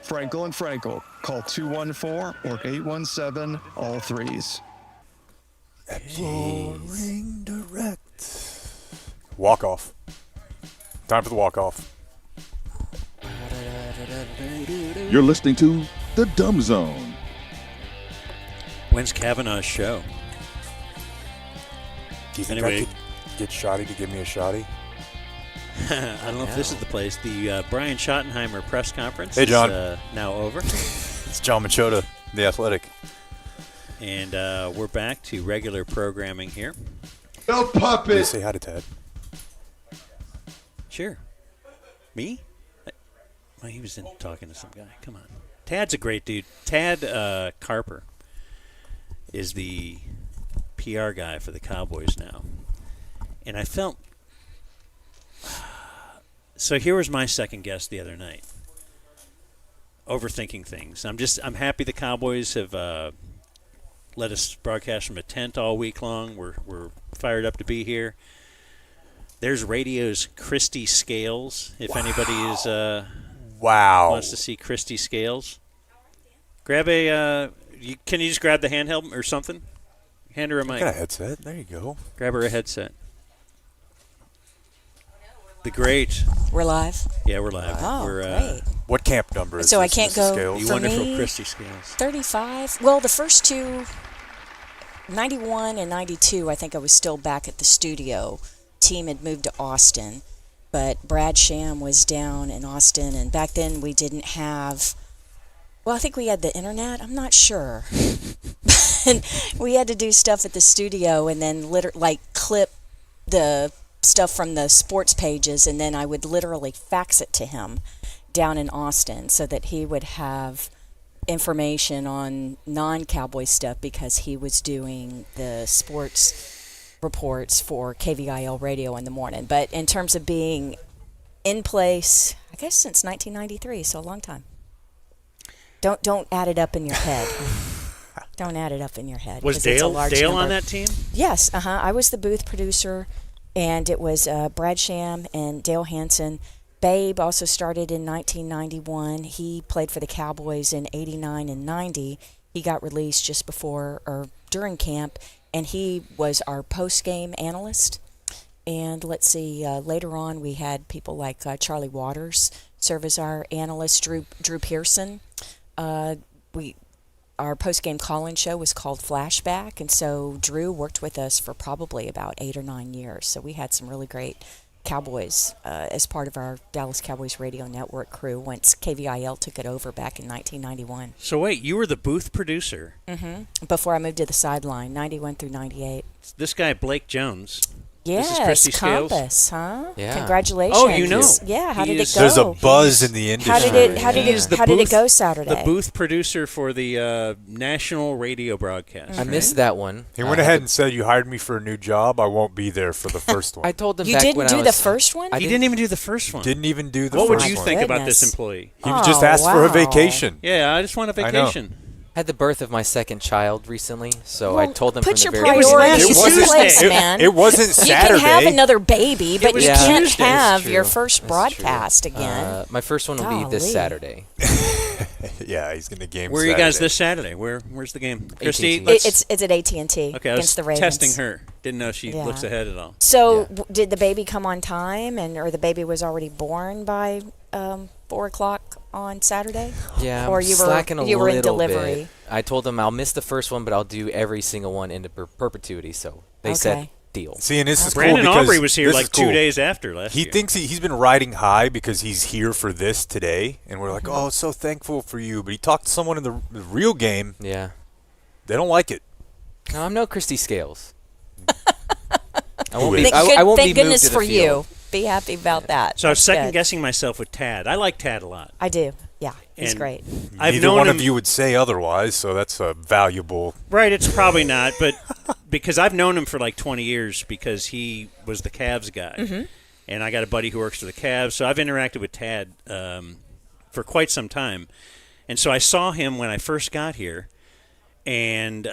L: Frankel and Frankel. Call 214 or 817 all threes.
B: Ring direct. Walk off. Time for the walk off.
M: You're listening to The Dumb Zone.
C: When's Cavanaugh's show?
B: Do you think
C: Anyway.
B: I could get Shoddy to give me a Shoddy?
C: I don't know if this is the place. The Brian Schottenheimer press conference
B: Hey, John.
C: is now over.
B: It's John Machota, the Athletic.
C: And we're back to regular programming here.
M: No
B: Please
M: puppet.
B: say hi to Ted.
C: Sure. Me? Well, he was in talking to some guy. Come on. Tad's a great dude. Tad Carper is the PR guy for the Cowboys now. And I felt... So here was my second guess the other night. Overthinking things. I'm happy the Cowboys have let us broadcast from a tent all week long. We're fired up to be here. There's radio's Kristi Scales. If anybody is wants to see Kristi Scales, grab a. Can you just grab the handheld or something? Hand her a mic.
B: Got a headset. There you go.
C: Grab her a headset. The great.
N: We're live.
C: Yeah, we're live.
N: Oh,
C: we're,
N: great.
B: What camp number is
N: So I
B: this,
N: can't
B: Mrs.
N: go
B: Scales?
C: The
N: for
C: wonderful
N: me,
C: Kristi Scales.
N: 35. Well, the first two, 91 and 92, I think I was still back at the studio. Team had moved to Austin, but Brad Sham was down in Austin, and back then we didn't have, well, I think we had the internet. I'm not sure. And we had to do stuff at the studio and then clip the stuff from the sports pages, and then I would literally fax it to him down in Austin so that he would have information on non-Cowboy stuff because he was doing the sports reports for KVIL radio in the morning. But in terms of being in place, I guess since 1993, so a long time. Don't add it up in your head. Don't add it up in your head.
C: Was
N: 'cause it's a
C: Dale
N: large
C: on
N: number.
C: that team?
N: Yes. I was the booth producer, and it was Brad Sham and Dale Hansen. Babe also started in 1991. He played for the Cowboys in 89 and 90. He got released just before or during camp, and he was our post-game analyst. And let's see, later on we had people like Charlie Waters serve as our analyst, Drew Pearson. Our post-game call-in show was called Flashback, and so Drew worked with us for probably about 8 or 9 years. So we had some really great Cowboys as part of our Dallas Cowboys radio network crew once KVIL took it over back in 1991.
C: So wait, you were the booth producer?
N: Mm-hmm. Before I moved to the sideline, 91 through 98.
C: This guy, Blake Jones.
N: Yes,
C: this is Kristi Scales.
N: Compass, huh?
D: Yeah.
N: Congratulations.
C: Oh, you know.
N: Yeah, how
C: He
N: did
C: is-
N: it go?
B: There's a buzz in the industry.
N: How did it go Saturday?
C: The booth producer for the national radio broadcast.
D: I missed that one.
B: He went ahead and said, "You hired me for a new job. I won't be there for the first one."
D: I told them
N: You
D: back
N: didn't
D: when
N: do
D: I
N: the
D: was,
N: first one?
C: He didn't even do the first one.
B: Didn't even do the
C: What
B: first
C: would you
B: one.
C: think about this
N: Goodness.
C: employee?
B: He just asked for a vacation.
C: Yeah, I just want a
B: I know.
C: vacation.
D: had the birth of my second child recently, so
N: Well,
D: I told them
N: put
D: from
N: your
D: the very
N: priorities
C: It
N: in
C: wasn't-
N: place,
B: it-
N: man.
B: it wasn't
N: You can have
B: Saturday.
N: another baby, but
C: was
N: you can't
C: Tuesday.
N: have
D: That's
N: your
D: true.
N: first
D: That's
N: broadcast
D: true.
N: again.
D: My first one will be this
N: Golly.
D: Saturday.
B: Yeah, he's going to game
C: Where are you guys
B: Saturday.
C: this Saturday? Where's the game?
D: AT&T.
C: Christy, let's-
N: It's at AT&T
C: okay, I
N: against
C: was
N: the Ravens.
C: testing her. Didn't know she
N: Yeah.
C: looks ahead at all.
N: So did the baby come on time, or the baby was already born by 4 o'clock on Saturday?
D: Yeah,
N: or
D: I'm
N: you
D: slacking
N: were
D: a
N: you were in
D: little
N: delivery.
D: bit. I told them I'll miss the first one, but I'll do every single one into perpetuity. So they said
N: Okay.
D: deal.
B: See, and this is
C: Brandon
B: cool because
C: Aubrey was here
B: this
C: like
B: is cool.
C: 2 days after last
B: He
C: year.
B: thinks he's been riding high because he's here for this today, and we're like, oh, so thankful for you. But he talked to someone in the real game.
D: Yeah.
B: They don't like it.
D: No, I'm no Kristi Scales. I
B: Who
D: won't
B: is?
D: be. I won't
N: Thank
D: be moved
N: goodness
D: to the
N: for
D: field.
N: you. Be happy about that.
C: So I was
N: That's good.
C: second guessing myself with Tad. I like Tad a lot.
N: I do. Yeah, he's
C: And
N: great.
C: I've
B: Neither
C: known
B: one
C: him.
B: of you would say otherwise, so that's a valuable.
C: Right, it's probably not, but because I've known him for like 20 years because he was the Cavs guy.
N: Mm-hmm.
C: And I got a buddy who works for the Cavs, so I've interacted with Tad for quite some time. And so I saw him when I first got here, and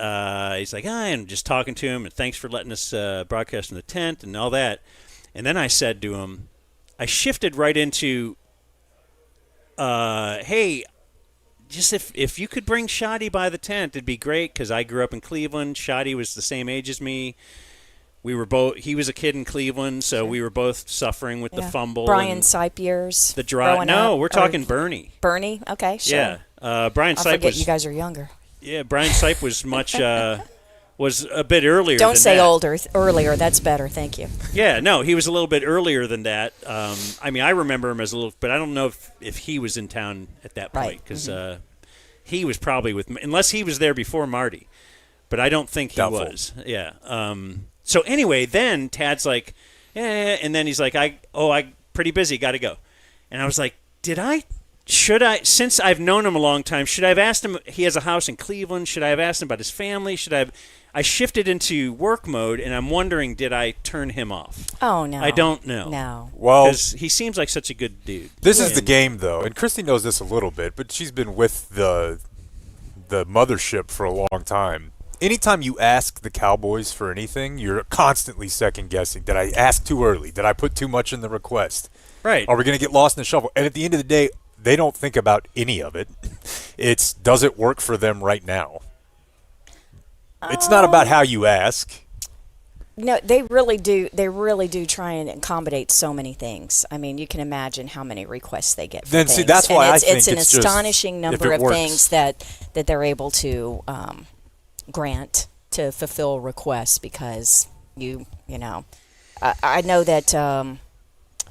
C: he's like, "Hi," and just talking to him, and thanks for letting us broadcast in the tent and all that. And then I said to him, I shifted right into, hey, just if you could bring Shadi by the tent, it'd be great because I grew up in Cleveland. Shadi was the same age as me. We were both. He was a kid in Cleveland, so we were both suffering with the fumble.
N: Brian
C: and
N: Sipe years.
C: the drive.
N: growing
C: No,
N: up,
C: we're
N: or
C: talking Bernie.
N: Bernie. Okay, sure.
C: Yeah, Brian
N: I
C: Sipe
N: forget
C: was.
N: you guys are younger.
C: Yeah, Brian Sipe was much. Was a bit earlier.
N: Don't
C: than
N: say
C: that.
N: older. Earlier. That's better. Thank you.
C: Yeah, no, he was a little bit earlier than that. I mean, I remember him as a little, but I don't know if he was in town at that point
N: Right.
C: because he was probably with, unless he was there before Marty, but I don't think he
B: Doubtful.
C: was. Yeah. So anyway, then Tad's like, and then he's like, I pretty busy, got to go, and I was like, should I, since I've known him a long time, should I have asked him? He has a house in Cleveland. Should I have asked him about his family? Should I have? I shifted into work mode, and I'm wondering, did I turn him off?
N: Oh no.
C: I don't know.
N: No.
B: Well,
C: Because he seems like such a good dude.
B: this is the
C: And-
B: game, though, and Christy knows this a little bit, but she's been with the mothership for a long time. Anytime you ask the Cowboys for anything, you're constantly second guessing. Did I ask too early? Did I put too much in the request?
C: Right.
B: Are we going to get lost in the shuffle? And at the end of the day, they don't think about any of it. It's, does it work for them right now? It's not about how you ask.
N: No, they really do. They really do try and accommodate so many things. I mean, you can imagine how many requests they get. For
B: Then, see,
N: things.
B: that's
N: And
B: why I
N: it's,
B: think
N: it's an
B: it's just,
N: astonishing
B: if
N: number
B: it
N: of
B: works.
N: things that they're able to grant to fulfill requests because you know, I know that.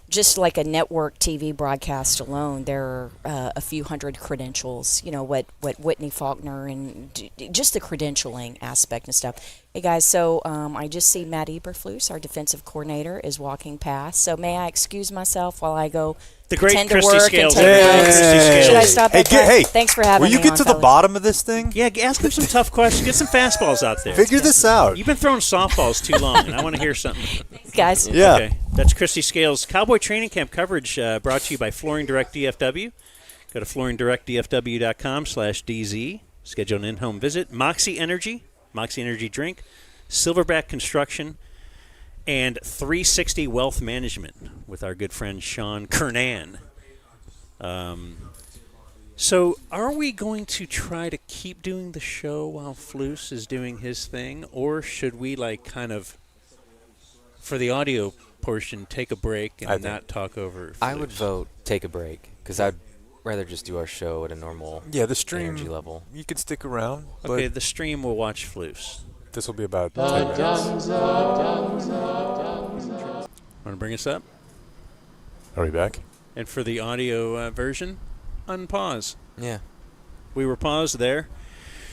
N: Just like a network TV broadcast alone, there are a few hundred credentials. You know, what Whitney Faulkner and just the credentialing aspect and stuff. Hey, guys, so I just see Matt Eberflus, our defensive coordinator, is walking past. So may I excuse myself while I go
C: The great
N: pretend to
C: Kristi
N: work
C: Scales.
N: and take
C: Hey,
N: notes?
C: Kristi Scales.
N: Should I stop
B: Hey,
N: at that?
B: hey,
N: Thanks for having
B: will
N: me
B: you get
N: on,
B: to the
N: fellas.
B: bottom of this thing?
C: Yeah, ask him some tough questions. Get some fastballs out there.
B: Figure this out.
C: You've been throwing softballs too long, and I want to hear something.
N: Guys.
B: Yeah.
C: Okay. That's Kristi Scales. Cowboy Training Camp coverage brought to you by Flooring Direct DFW. Go to flooringdirectdfw.com/DZ. Schedule an in-home visit. Moxie Energy drink, Silverback Construction, and 360 Wealth Management with our good friend Sean Kernan. So are we going to try to keep doing the show while Floos is doing his thing, or should we kind of, for the audio portion, take a break and not talk over Floos?
D: I would vote take a break because I'd rather just do our show at a normal
B: the stream
D: energy level.
B: You could stick around.
C: Okay, the stream will watch Floos.
B: This will be about 10 minutes.
C: Want to bring us up?
B: Are we back?
C: And for the audio version, unpause.
D: Yeah.
C: We were paused there.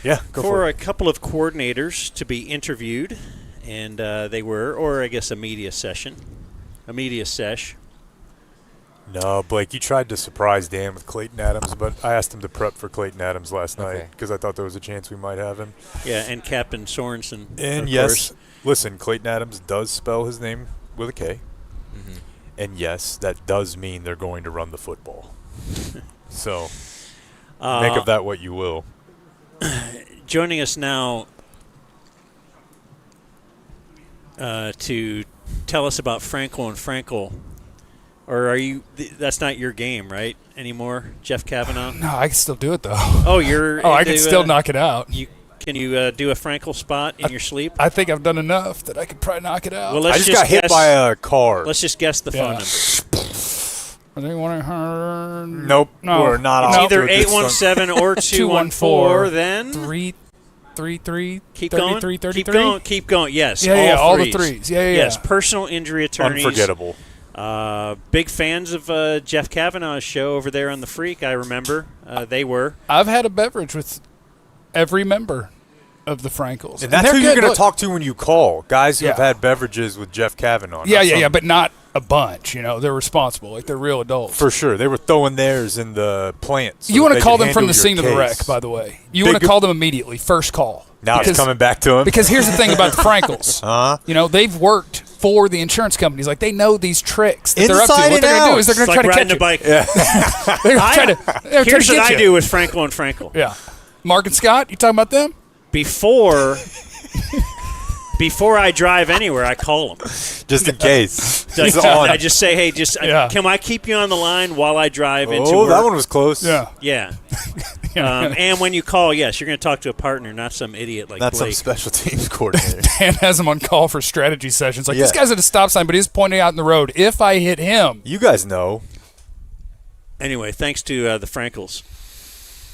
B: Yeah, go
C: for
B: for
C: a
B: it.
C: couple of coordinators to be interviewed, and they were, or I guess a media session. A media sesh.
B: No, Blake, you tried to surprise Dan with Clayton Adams, but I asked him to prep for Clayton Adams last night because I thought there was a chance we might have him.
C: Yeah, and Captain Sorensen.
B: And
C: of
B: yes,
C: course.
B: listen, Clayton Adams does spell his name with a K.
D: Mm-hmm.
B: And yes, that does mean they're going to run the football. So make of that what you will.
C: Joining us now to tell us about Frankel and Frankel. Or are you? That's not your game, right? Anymore, Jeff Cavanaugh.
K: No, I can still do it though.
C: Oh, you're.
K: I can still knock it out.
C: Can you do a Frankel spot in your sleep?
K: I think I've done enough that I could probably knock it out.
C: Well, let's
B: I just got hit by a car.
C: Let's just guess the phone number.
K: Are they 1-800?
B: Nope.
K: No.
B: We're not
C: It's
B: off
C: either
B: to a good
C: 817 or 214. Then
K: 333.
C: Keep
K: 33,
C: going.
K: 33?
C: Keep going. Yes.
K: Yeah, all the
C: threes.
K: threes. Yeah.
C: Yes. Personal injury attorneys.
B: Unforgettable.
C: Big fans of Jeff Cavanaugh's show over there on The Freak. I remember they were.
K: I've had a beverage with every member of the Frankels.
B: And that's
K: they're
B: who you're
K: good.
B: going to
K: Look,
B: talk to when you call. Guys who have
K: Yeah.
B: had beverages with Jeff Cavanaugh.
K: Yeah, but not a bunch. They're responsible. Like, they're real adults.
B: For sure. They were throwing theirs in the plants.
K: You want to call them from the scene of the wreck, by the way. You want to call them immediately, first call.
B: Now it's coming back to him.
K: Because here's the thing about the Frankels. They've worked for the insurance companies. Like, they know these tricks that they're up to.
B: Inside
K: What they're
B: and
K: going to do
B: out.
K: is they're going
C: It's
K: to try
C: like
K: to
C: riding
K: catch
C: a
K: you.
C: bike.
K: They're trying to
C: Here's
K: get
C: what
K: you.
C: I do with Frankel and Frankel.
K: Yeah. Mark and Scott, you talking about them?
C: Before I drive anywhere, I call them.
B: Just in case.
C: I just say, hey, can I keep you on the line while I drive into work?
B: Oh, that one was close.
K: Yeah.
C: Yeah. And when you call, yes, you're going to talk to a partner, not some idiot like
B: Not
C: Blake.
B: some special teams coordinator.
K: Dan has him on call for strategy sessions. Like,
B: Yeah.
K: this guy's at a stop sign, but he's pointing out in the road. If I hit him.
B: You guys know.
C: Anyway, thanks to the Frankels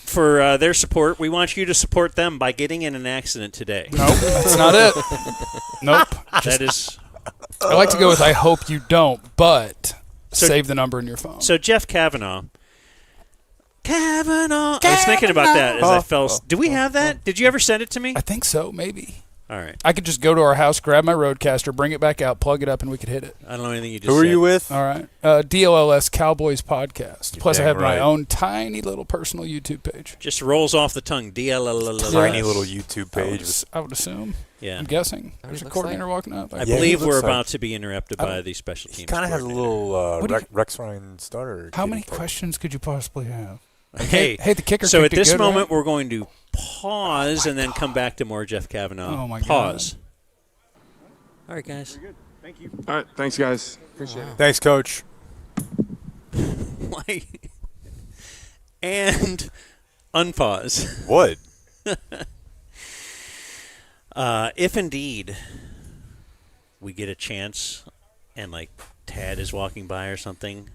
C: for their support. We want you to support them by getting in an accident today.
K: Nope, that's not it. Nope.
C: That is.
K: I like to go with I hope you don't, but save the number in your phone.
C: So Jeff Cavanaugh. I was thinking about that as I fell. Do we have that? Did you ever send it to me?
K: I think so, maybe.
C: All right.
K: I could just go to our house, grab my Roadcaster, bring it back out, plug it up, and we could hit it.
C: I don't know anything you just
B: Who
C: said.
B: are you with?
K: All right. DLLS Cowboys Podcast. Plus, I
B: dang
K: have my
B: right.
K: own tiny little personal YouTube page.
C: Just rolls off the tongue. DLLS.
B: Tiny little YouTube
K: I would,
B: page.
K: I would assume.
C: Yeah.
K: I'm guessing. There's a
D: looks
K: coordinator walking up.
C: I
B: Yeah,
C: believe
B: he
C: we're
B: looks like-
C: about to be interrupted by the special teams.
B: Kind of has a
C: coordinator.
B: little Rex Ryan starter.
K: How many
B: kid.
K: questions could you possibly have?
C: Hey,
K: the kicker
C: So at
K: kicked it
C: this
K: good,
C: moment,
K: right?
C: we're going to pause and then come back to more Jeff Cavanaugh.
K: Oh, my
C: Pause. All right, guys.
L: Thank you. All right. Thanks, guys. Appreciate it.
B: Thanks, Coach.
C: And unpause.
B: What?
C: If indeed we get a chance and Tad is walking by or something,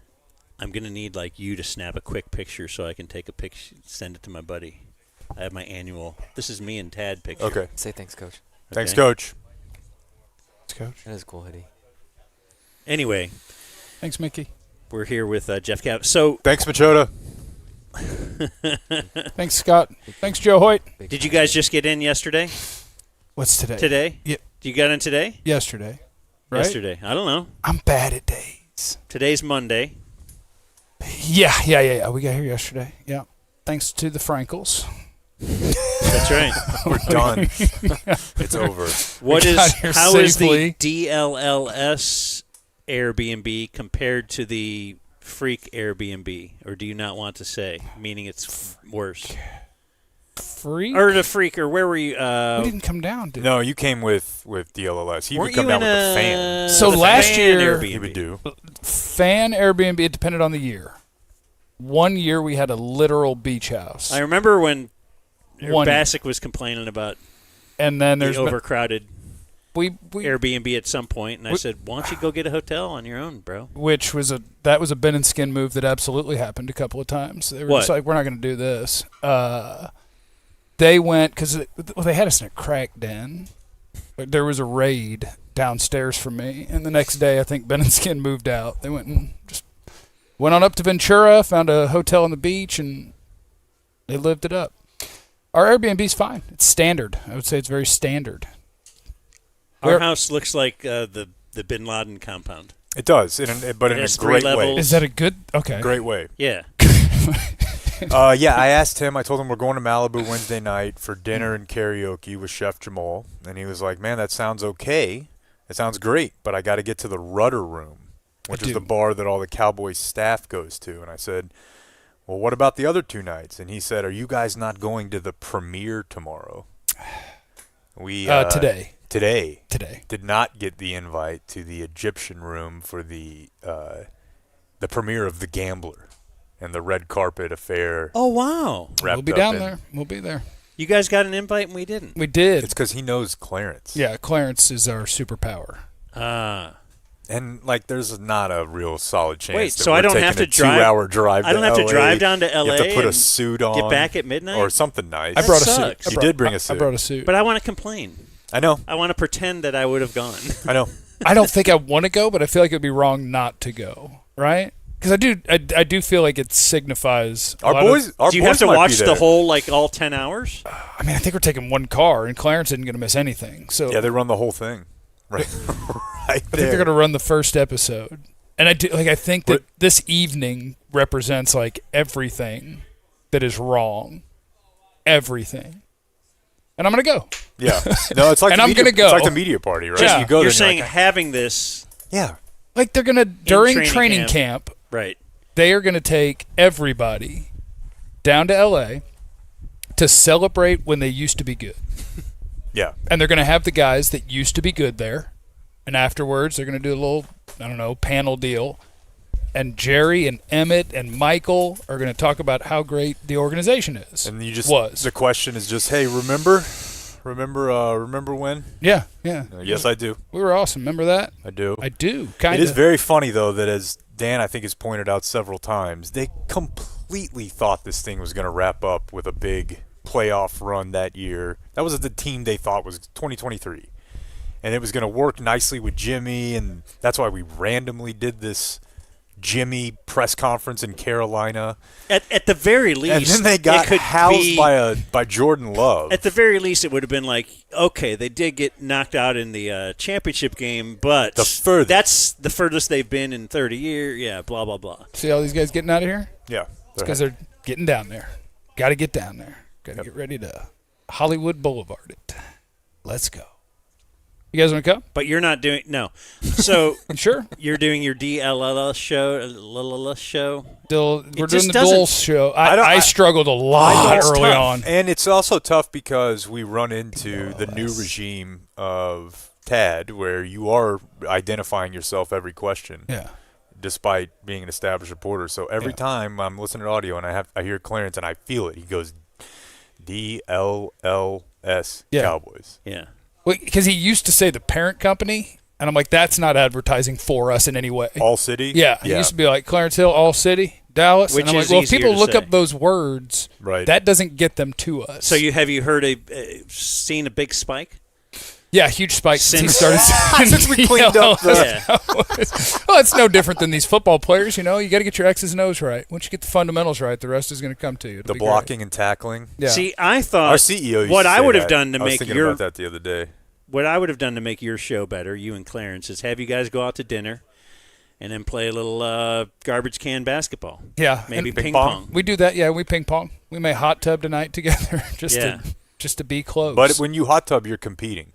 C: I'm going to need you to snap a quick picture so I can take a picture, send it to my buddy. I have my annual, this is me and Tad picture.
B: Okay.
D: Say thanks, Coach.
B: Thanks,
C: Okay.
B: Coach.
K: Thanks, Coach.
D: That is a cool hoodie.
C: Anyway,
K: Thanks, Mickey.
C: we're here with Jeff Cavanaugh. So,
B: Thanks, Machota.
K: Thanks, Scott. Thanks, Joe Hoyt.
C: did you guys just get in yesterday?
K: What's today?
C: Today?
K: Yep.
C: You got in today?
K: Yesterday. Right?
C: Yesterday. I don't know.
K: I'm bad at days.
C: Today's Monday.
K: Yeah. We got here yesterday. Yeah. Thanks to the Frankels.
C: That's right.
B: We're done. It's over.
C: How is the
K: safely.
C: DLLS Airbnb compared to the Freak Airbnb? Or do you not want to say, meaning it's worse?
K: Freak?
C: Or the Freak, or where were you?
K: We didn't come down, did
B: No, you came with DLLS. He would
C: Weren't
B: come
C: you
B: down
C: in
B: with the
C: a-
B: fan.
K: So
C: the
K: last
C: fan
K: year-
C: Airbnb.
B: He would do.
K: Fan Airbnb, it depended on the year. One year we had a literal beach house.
C: I remember when
K: One-
C: Bacsik was complaining about
K: and then
C: the
K: there's
C: overcrowded
K: we
C: Airbnb at some point, and I said, "Why don't you go get a hotel on your own, bro?"
K: which was that was a Ben and Skin move that absolutely happened a couple of times. They were
C: What?
K: just like, we're not going to do this. They went because they had us in a crack den. Like, there was a raid downstairs for me, and the next day I think Ben and Skin moved out. They went and just went on up to Ventura, found a hotel on the beach, and they lived it up. Our Airbnb's fine. It's standard. I would say it's very standard.
C: Our house looks like the Bin Laden compound.
B: It does, but in a
C: has
B: great
C: 3
B: way.
C: levels.
K: Is that a good? Okay.
B: Great way.
C: Yeah.
B: Yeah, I asked him. I told him we're going to Malibu Wednesday night for dinner and karaoke with Chef Jamal, and he was like, "Man, that sounds okay. It sounds great, but I got to get to the Rudder Room, which is the bar that all the Cowboys staff goes to." And I said, "Well, what about the other 2 nights?" And he said, "Are you guys not going to the premiere tomorrow?" We Today did not get the invite to the Egyptian room for the premiere of The Gambler and the red carpet affair.
C: Oh, wow.
K: We'll be down there. We'll be there.
C: You guys got an invite and we didn't.
K: We did.
B: It's because he knows Clarence.
K: Yeah, Clarence is our superpower.
B: And like, there's not a real solid chance.
C: Wait,
B: that
C: so
B: we're
C: I don't
B: taking
C: have to
B: a
C: drive.
B: 2-hour drive.
C: I don't
B: to
C: have to
B: LA.
C: drive down to LA.
B: You have to put a
C: and
B: suit on.
C: Get back at midnight
B: or something nice.
K: I brought a
C: sucks.
K: suit.
B: You did bring a suit.
K: I brought a suit.
C: But I want to complain.
B: I know.
C: I want to pretend that I would have gone.
B: I know.
K: I don't think I want to go, but I feel like it would be wrong not to go. Right? Because I do feel like it signifies.
B: Our boys.
C: Do you have to watch the whole all 10 hours?
K: I mean, I think we're taking one car, and Clarence isn't going to miss anything. So
B: Yeah, they run the whole thing. Right.
K: I think they're going to run the first episode, and I think that this evening represents like everything that is wrong, everything, and I'm going to go.
B: Yeah. No, it's like
K: and
B: the
K: I'm
B: media,
K: going to go.
B: It's like the media party, right?
K: Yeah.
B: You go
C: You're
B: there
C: saying
B: and
C: having this.
B: Yeah.
K: Like they're going to during
C: training
K: camp,
C: right?
K: They are going to take everybody down to LA to celebrate when they used to be good.
B: Yeah.
K: And they're going to have the guys that used to be good there. And afterwards, they're going to do a little, panel deal. And Jerry and Emmett and Michael are going to talk about how great the organization is.
B: And the question is just, hey, remember when?
K: Yeah.
B: Yes, I do.
K: We were awesome. Remember that?
B: I do.
K: Kind
B: of. It is very funny, though, that as Dan, I think, has pointed out several times, they completely thought this thing was going to wrap up with a big playoff run that year. That was the team they thought was 2023. And it was going to work nicely with Jimmy, and that's why we randomly did this Jimmy press conference in Carolina.
C: At the very least,
B: and then they got housed by Jordan Love.
C: At the very least, it would have been like, okay, they did get knocked out in the championship game, but that's the furthest they've been in 30 years. Yeah, blah, blah, blah.
K: See all these guys getting out of here?
B: Yeah.
K: It's because they're getting down there. Got to get down there. Got to get ready to Hollywood Boulevard it. Let's go. You guys want to come?
C: But you're not doing So
K: sure,
C: you're doing your DLL show.
K: We're doing the Dulce show. I struggled a lot early on,
B: and it's also tough because we run into the new regime of Tad, where you are identifying yourself every question.
K: Yeah.
B: Despite being an established reporter, so every time I'm listening to audio and I hear Clarence and I feel it, he goes DLLS Cowboys.
C: Yeah.
K: Because he used to say the parent company, and I'm like, that's not advertising for us in any way.
B: All City?
K: Yeah. He used to be like, Clarence Hill, All City, Dallas.
C: Which
K: and I'm
C: is
K: like, well, if
C: easier
K: people
C: to
K: look
C: say.
K: up those words,
B: right,
K: that doesn't get them to us.
C: So have you heard seen a big spike?
K: Yeah, huge spike since he started.
B: Since we cleaned up
K: Well, it's no different than these football players. You got to get your X's and O's right. Once you get the fundamentals right, the rest is going to come to you.
B: The blocking and tackling.
K: Yeah.
C: See, I thought
B: our CEO used
C: what
B: to
C: I
B: say
C: would have
B: that.
C: done to
B: I was
C: make
B: thinking
C: your
B: about that the other day.
C: What I would have done to make your show better, you and Clarence, is have you guys go out to dinner and then play a little garbage can basketball.
K: Yeah,
C: maybe
K: and
C: ping pong.
K: We do that. Yeah, we ping pong. We may hot tub tonight together just to be close.
B: But when you hot tub, you're competing.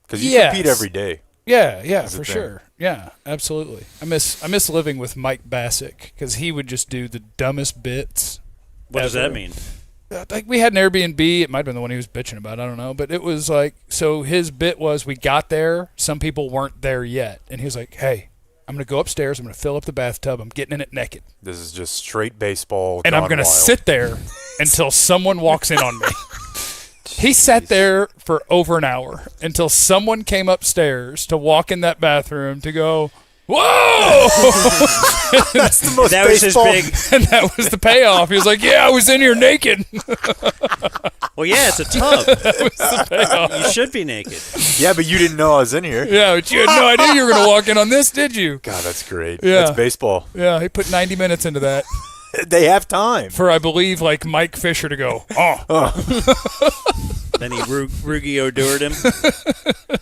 B: Because you compete every day.
K: Yeah, for sure. Yeah, absolutely. I miss living with Mike Bacsik because he would just do the dumbest bits.
C: What does that mean?
K: like we had an Airbnb. It might have been the one he was bitching about. I don't know. But it was like, so his bit was we got there. Some people weren't there yet. And he was like, hey, I'm going to go upstairs. I'm going to fill up the bathtub. I'm getting in it naked.
B: This is just straight baseball.
K: And I'm going to sit there until someone walks in on me. He sat there for over an hour until someone came upstairs to walk in that bathroom to go, whoa!
B: That's the most
C: that baseball. Was his big.
K: And that was the payoff. He was like, yeah, I was in here naked.
C: Well, yeah, it's a tub.
K: That was the payoff.
C: You should be naked.
B: Yeah, but you didn't know I was in here.
K: Yeah, but you had no idea you were going to walk in on this, did you?
B: God, that's great.
K: Yeah.
B: That's baseball.
K: Yeah, he put 90 minutes into that.
B: They have time.
K: For, I believe, like Mike Fisher to go,
C: Then he Rugi O'Doured him.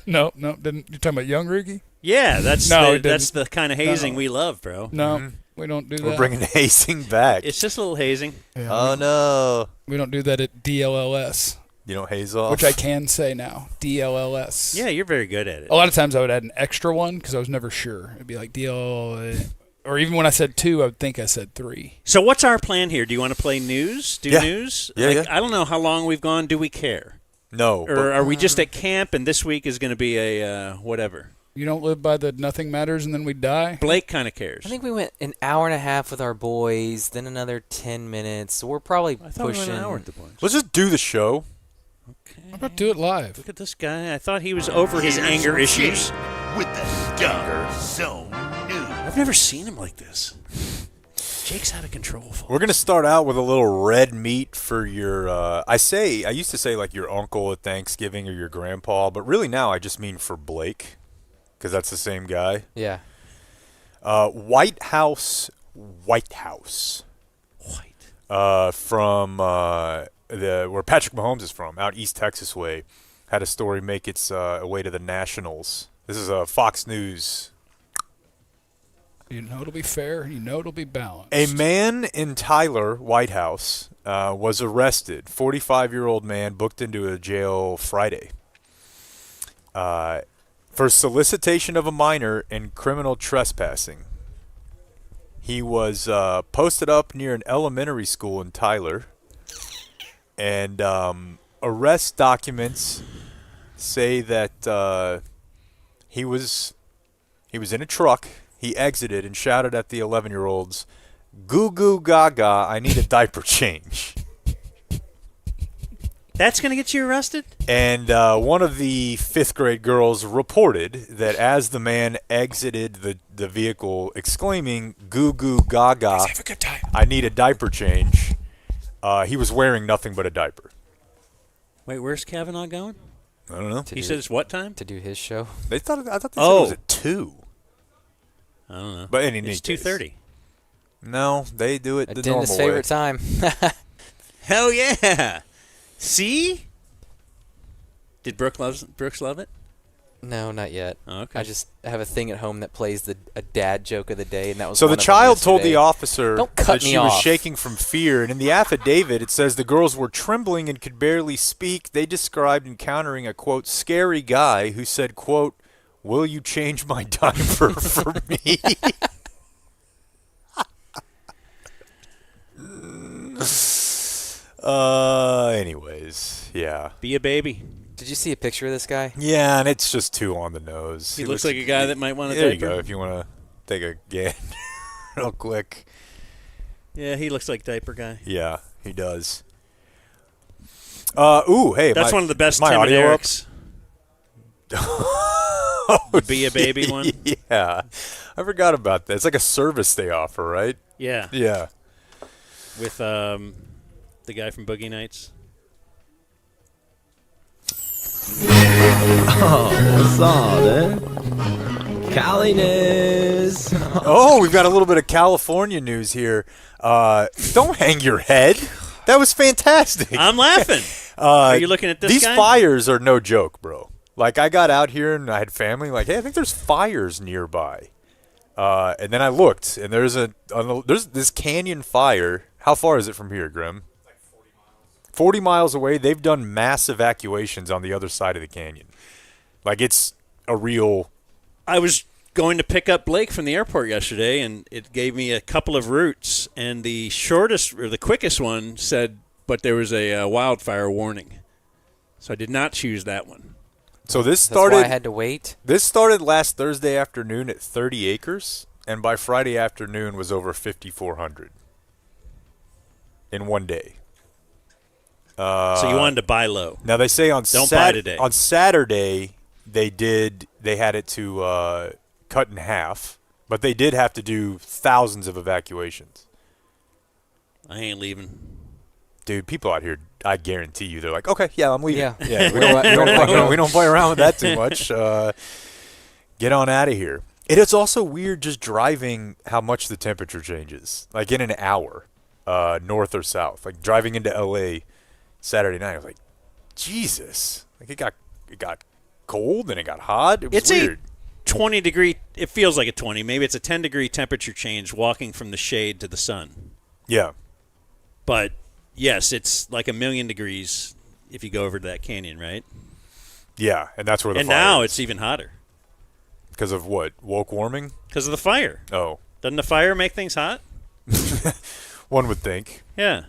K: No, didn't. You talking about young Rugi?
C: Yeah, that's the kind of hazing we love, bro.
K: No, we don't do that.
B: We're bringing hazing back.
C: It's just a little hazing.
K: Yeah,
B: oh, no.
K: We don't do that at DLLS.
B: You don't haze off?
K: Which I can say now. DLLS.
C: Yeah, you're very good at it.
K: A lot of times I would add an extra one because I was never sure. It'd be like DLLS. Or even when I said 2, I would think I said 3.
C: So what's our plan here? Do you want to play news? News?
B: Yeah, yeah.
C: I don't know how long we've gone. Do we care?
B: No.
C: Or are we just at camp and this week is going to be a whatever?
K: You don't live by the nothing matters and then we die?
C: Blake kind of cares.
D: I think we went an hour and a half with our boys, then another 10 minutes. So we're probably pushing.
C: We went an hour with the boys.
B: Let's just do the show.
C: Okay.
K: How about do it live?
C: Look at this guy. I thought he was over his anger issues.
A: With the DumbZone News.
C: I've never seen him like this. Jake's out of control. Folks.
B: We're going to start out with a little red meat for your, I used to say like your uncle at Thanksgiving or your grandpa, but really now I just mean for Blake, because that's the same guy.
D: Yeah.
B: White House. From where Patrick Mahomes is from, out East Texas way, had a story make its way to the Nationals. This is Fox News.
K: You know it'll be fair. You know it'll be balanced.
B: A man in Tyler, White House, was arrested. 45-year-old man booked into a jail Friday for solicitation of a minor and criminal trespassing. He was posted up near an elementary school in Tyler, and arrest documents say that he was in a truck. He exited and shouted at the 11-year-olds, "Goo goo gaga, I need a diaper change."
C: That's going to get you arrested?
B: And one of the 5th grade girls reported that as the man exited the vehicle exclaiming, "Goo goo gaga,
K: have a good time.
B: I need a diaper change," he was wearing nothing but a diaper.
C: Wait, where's Cavanaugh going?
B: I don't know.
C: He said it's what time?
D: To do his show.
B: I thought they said it was at 2.
C: I don't know.
B: But
C: it's 2:30.
B: No, they do it the normal
D: Dennis'
B: way.
D: favorite time.
C: Hell yeah! See? Did Brooks love it?
D: No, not yet.
C: Oh, okay.
D: I just have a thing at home that plays a dad joke of the day, and that was
B: So
D: one
B: the
D: of them
B: child told the
D: yesterday.
B: officer
D: Don't cut
B: that
D: me
B: she was
D: off.
B: shaking from fear, and in the affidavit it says the girls were trembling and could barely speak. They described encountering a, quote, scary guy who said, quote, "Will you change my diaper for me?" Anyways, yeah.
C: Be a baby.
D: Did you see a picture of this guy?
B: Yeah, and it's just too on the nose.
C: He looks like a guy that might want a
B: There
C: diaper.
B: you go, if you want to take a gander real quick.
C: Yeah, he looks like diaper guy.
B: Yeah, he does. Hey.
C: That's one of the best
B: my
C: Tim and
B: audio up?
C: Eric's. The Be a Baby one?
B: Yeah. I forgot about that. It's like a service they offer, right?
C: Yeah.
B: Yeah.
C: With the guy from Boogie Nights.
O: Oh, what's up, Cali-ness.
B: Oh, we've got a little bit of California news here. Don't hang your head. That was fantastic.
C: I'm laughing. Are you looking at this
B: These
C: guy?
B: fires are no joke, bro. Like, I got out here and I had family. Like, hey, I think there's fires nearby. And then I looked, and there's this canyon fire. How far is it from here, Grim? It's like 40 miles. 40 miles away. They've done mass evacuations on the other side of the canyon. Like, it's a real...
C: I was going to pick up Blake from the airport yesterday, and it gave me a couple of routes, and the shortest or the quickest one said but there was a wildfire warning. So I did not choose that one.
B: So this
D: That's
B: started.
D: why I had to wait.
B: This started last Thursday afternoon at 30 acres, and by Friday afternoon was over 5,400 in one day.
C: So you wanted to buy low.
B: Now they say on
C: Don't buy today.
B: On Saturday they had it to cut in half, but they did have to do thousands of evacuations.
C: I ain't leaving.
B: Dude, people out here, I guarantee you, they're like, okay, yeah, I'm leaving.
D: Yeah.
B: We don't play around with that too much. Get on out of here. It is also weird just driving how much the temperature changes, like in an hour, north or south. Like driving into L.A. Saturday night, I was like, Jesus. Like it got cold and it got hot. It was
C: It's
B: weird.
C: a 20-degree, it feels like a 20. Maybe it's a 10-degree temperature change walking from the shade to the sun.
B: Yeah.
C: But, yes, it's like 1,000,000 degrees if you go over to that canyon, right?
B: Yeah, and that's where the
C: and
B: fire
C: now
B: is.
C: it's even hotter.
B: Because of what? Woke warming?
C: Because of the fire.
B: Oh.
C: Doesn't the fire make things hot?
B: One would think.
C: Yeah.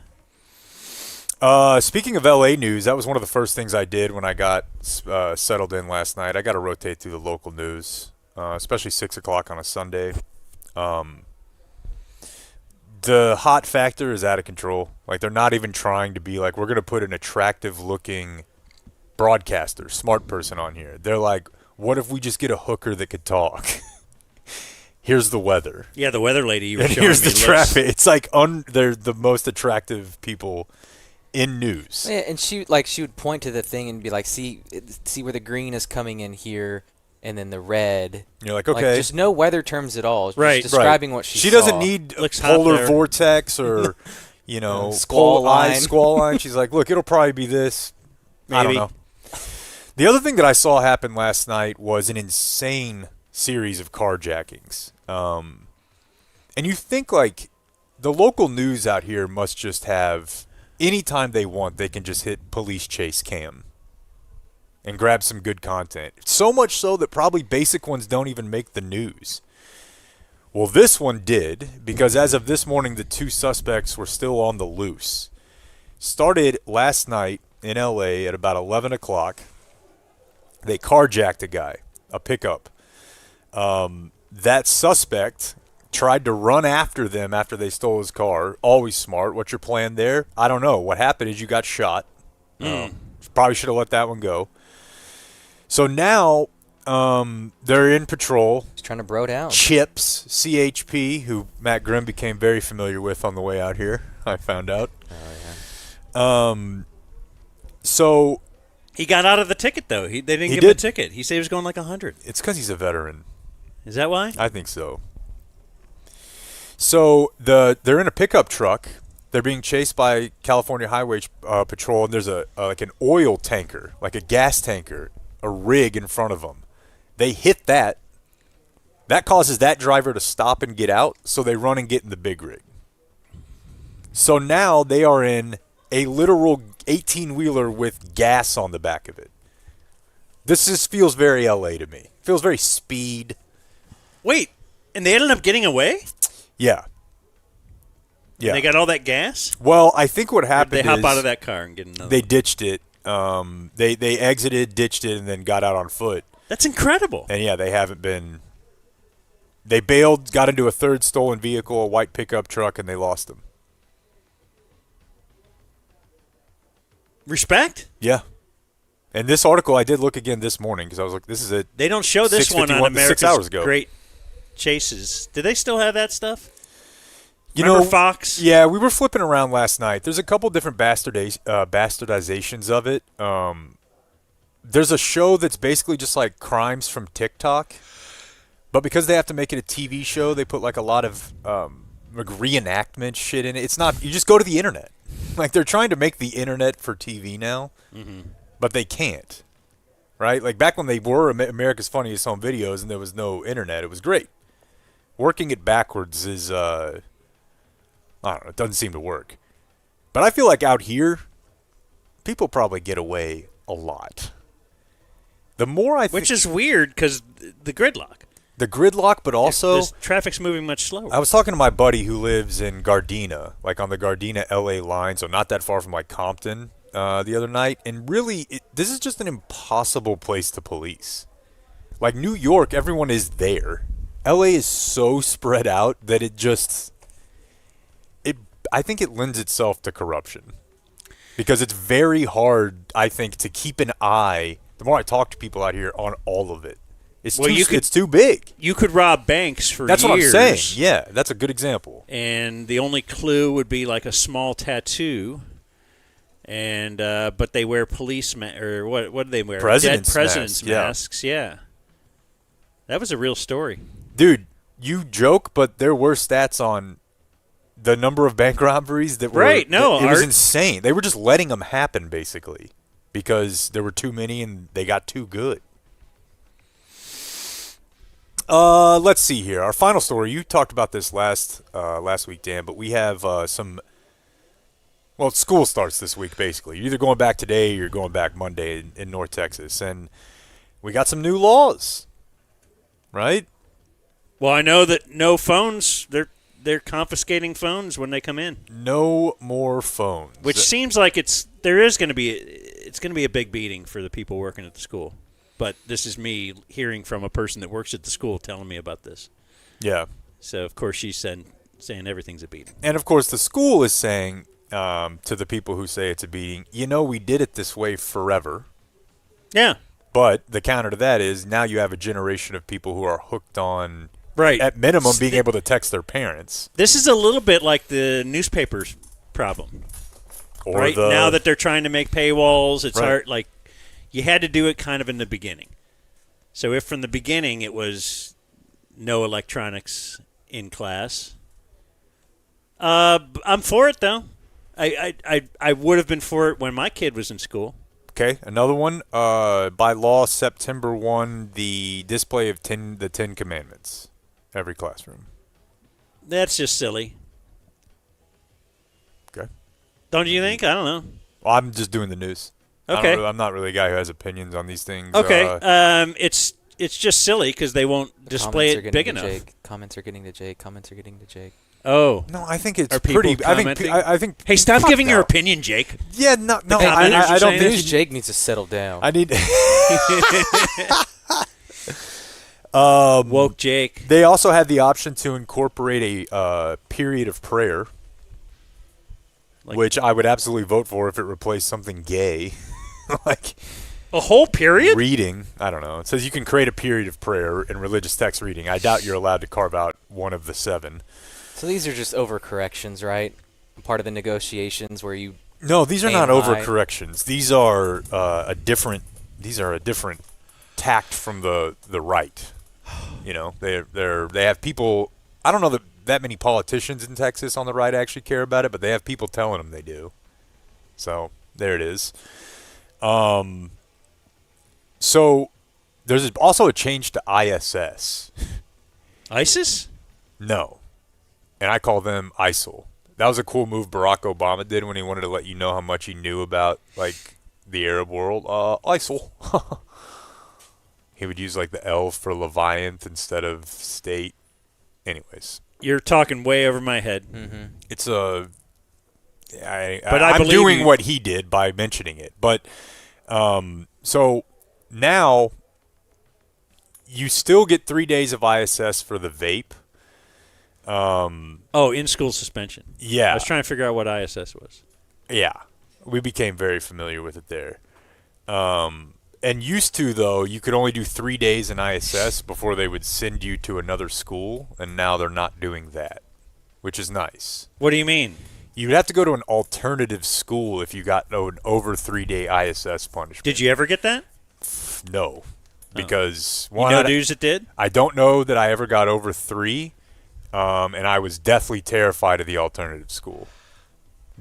B: Speaking of LA news, that was one of the first things I did when I got settled in last night. I got to rotate through the local news, especially 6 o'clock on a Sunday. The hot factor is out of control. Like, they're not even trying to be like, we're going to put an attractive-looking broadcaster, smart person on here. They're like, what if we just get a hooker that could talk? Here's the weather.
C: Yeah, the weather lady you were
B: And
C: showing
B: here's
C: me
B: the traffic. It's like they're the most attractive people in news.
D: Yeah, and she would point to the thing and be like, see where the green is coming in here, and then the red.
B: You're like, okay.
D: just no weather terms at all. Just
C: Right.
D: describing what she
B: She
D: saw.
B: doesn't need
C: Looks
B: a
C: hot
B: polar
C: there.
B: vortex or,
D: Squall line.
B: Squall line. She's like, look, it'll probably be this. I don't
C: Maybe.
B: know. The other thing that I saw happen last night was an insane series of carjackings. And you think, like, the local news out here must just have, anytime they want, they can just hit police chase cam and grab some good content. So much so that probably basic ones don't even make the news. Well, this one did, because as of this morning, the two suspects were still on the loose. Started last night in L.A. at about 11 o'clock. They carjacked a guy, a pickup. That suspect tried to run after them after they stole his car. Always smart. What's your plan there? I don't know. What happened is you got shot. Probably should have let that one go. So now they're in patrol.
D: He's trying to bro down.
B: Chips, CHP, who Matt Grimm became very familiar with on the way out here, I found out.
D: Oh, yeah.
B: So
C: He got out of the ticket, though. They didn't
B: He
C: give him a
B: did.
C: ticket. He said he was going like 100.
B: it's because he's a veteran.
C: Is that why?
B: I think so. So they're in a pickup truck. They're being chased by California Highway Patrol, and there's like an oil tanker, like a gas tanker, a rig in front of them. They hit that. That causes that driver to stop and get out, so they run and get in the big rig. So now they are in a literal 18-wheeler with gas on the back of it. This just feels very LA to me. Feels very Speed.
C: Wait, and they ended up getting away?
B: Yeah. Yeah.
C: They got all that gas?
B: Well, I think what
C: Or
B: happened
C: did they hop
B: is
C: out of that car and get another
B: they
C: one?
B: ditched it. They exited, ditched it, and then got out on foot.
C: That's incredible.
B: And, yeah, they haven't been – they bailed, got into a third stolen vehicle, a white pickup truck, and they lost them.
C: Respect?
B: Yeah. And this article I did look again this morning because I was like, this is it.
C: They don't show this one on
B: 6:51,
C: America's
B: 6 hours ago.
C: Great Chases. Do they still have that stuff?
B: You
C: Remember
B: know,
C: Fox?
B: Yeah, we were flipping around last night. There's a couple different bastardizations of it. There's a show that's basically just like crimes from TikTok, but because they have to make it a TV show, they put like a lot of like reenactment shit in it. It's not. You just go to the internet. Like they're trying to make the internet for TV now, but they can't. Right? Like back when they were America's Funniest Home Videos and there was no internet, it was great. Working it backwards is I don't know, it doesn't seem to work. But I feel like out here, people probably get away a lot. The more I think...
C: Which is weird because the gridlock.
B: The gridlock, but also
C: This traffic's moving much slower.
B: I was talking to my buddy who lives in Gardena, like on the Gardena-LA line, so not that far from like Compton, the other night. And really, this is just an impossible place to police. Like New York, everyone is there. LA is so spread out that I think it lends itself to corruption. Because it's very hard, I think, to keep an eye, the more I talk to people out here, on all of it. It's too big.
C: You could rob banks for
B: That's
C: years.
B: what I'm saying. Yeah, that's a good example.
C: And the only clue would be like a small tattoo. And but they wear or what do they wear?
B: President's
C: President's
B: masks, yeah.
C: masks, yeah. That was a real story.
B: Dude, you joke, but there were stats on the number of bank robberies that were
C: right. No,
B: it was insane. They were just letting them happen basically because there were too many and they got too good. Let's see here. Our final story. You talked about this last week, Dan, but we have some. Well, school starts this week basically. You're either going back today or you're going back Monday in North Texas, and we got some new laws, right?
C: Well, I know that no phones. They're confiscating phones when they come in.
B: No more phones.
C: Which seems like it's going to be a big beating for the people working at the school. But this is me hearing from a person that works at the school telling me about this.
B: Yeah.
C: So, of course, she's saying everything's a beating.
B: And, of course, the school is saying to the people who say it's a beating, we did it this way forever.
C: Yeah.
B: But the counter to that is now you have a generation of people who are hooked on,
C: right,
B: at minimum, being able to text their parents.
C: This is a little bit like the newspapers problem.
B: Or
C: right? Now that they're trying to make paywalls, it's hard. Like, you had to do it kind of in the beginning. So if from the beginning it was no electronics in class, I'm for it though. I would have been for it when my kid was in school.
B: Okay, another one. By law, September 1, the display of the 10 Commandments, every classroom.
C: That's just silly.
B: Okay.
C: Don't you think? I don't know.
B: Well, I'm just doing the news.
C: Okay.
B: I'm not really a guy who has opinions on these things.
C: Okay. It's just silly because they won't display it big enough.
D: Comments are getting to Jake. Comments are getting to Jake.
C: Oh.
B: No, I think it's
C: are people
B: pretty.
C: Commenting?
B: I think.
C: Hey, stop giving your opinion, Jake.
B: Yeah, no.
D: I don't think Jake needs to settle down.
B: I need.
C: Woke Jake.
B: They also had the option to incorporate a period of prayer, which I would absolutely vote for if it replaced something gay, like
C: a whole period.
B: Reading. I don't know. It says you can create a period of prayer in religious text reading. I doubt you're allowed to carve out one of the 7.
D: So these are just overcorrections, right? Part of the negotiations where you.
B: No, these are not overcorrections. These are a different. These are a different tact from the right. They have people. I don't know that many politicians in Texas on the right actually care about it, but they have people telling them they do. So there it is. So there's also a change to ISS.
C: ISIS?
B: No. And I call them ISIL. That was a cool move Barack Obama did when he wanted to let you know how much he knew about, like, the Arab world. ISIL. He would use, like, the L for Leviathan instead of state. Anyways.
C: You're talking way over my head.
B: Mm-hmm. It's a...
C: I'm
B: doing what he did by mentioning it. But, so, now, you still get 3 days of ISS for the vape.
C: In-school suspension.
B: Yeah.
C: I was trying to figure out what ISS was.
B: Yeah. We became very familiar with it there. And used to, though, you could only do 3 days in ISS before they would send you to another school, and now they're not doing that, which is nice.
C: What do you mean?
B: You would have to go to an alternative school if you got an over 3-day ISS punishment.
C: Did you ever get that?
B: No. Because
C: dudes that did?
B: I don't know that I ever got over 3. And I was deathly terrified of the alternative school.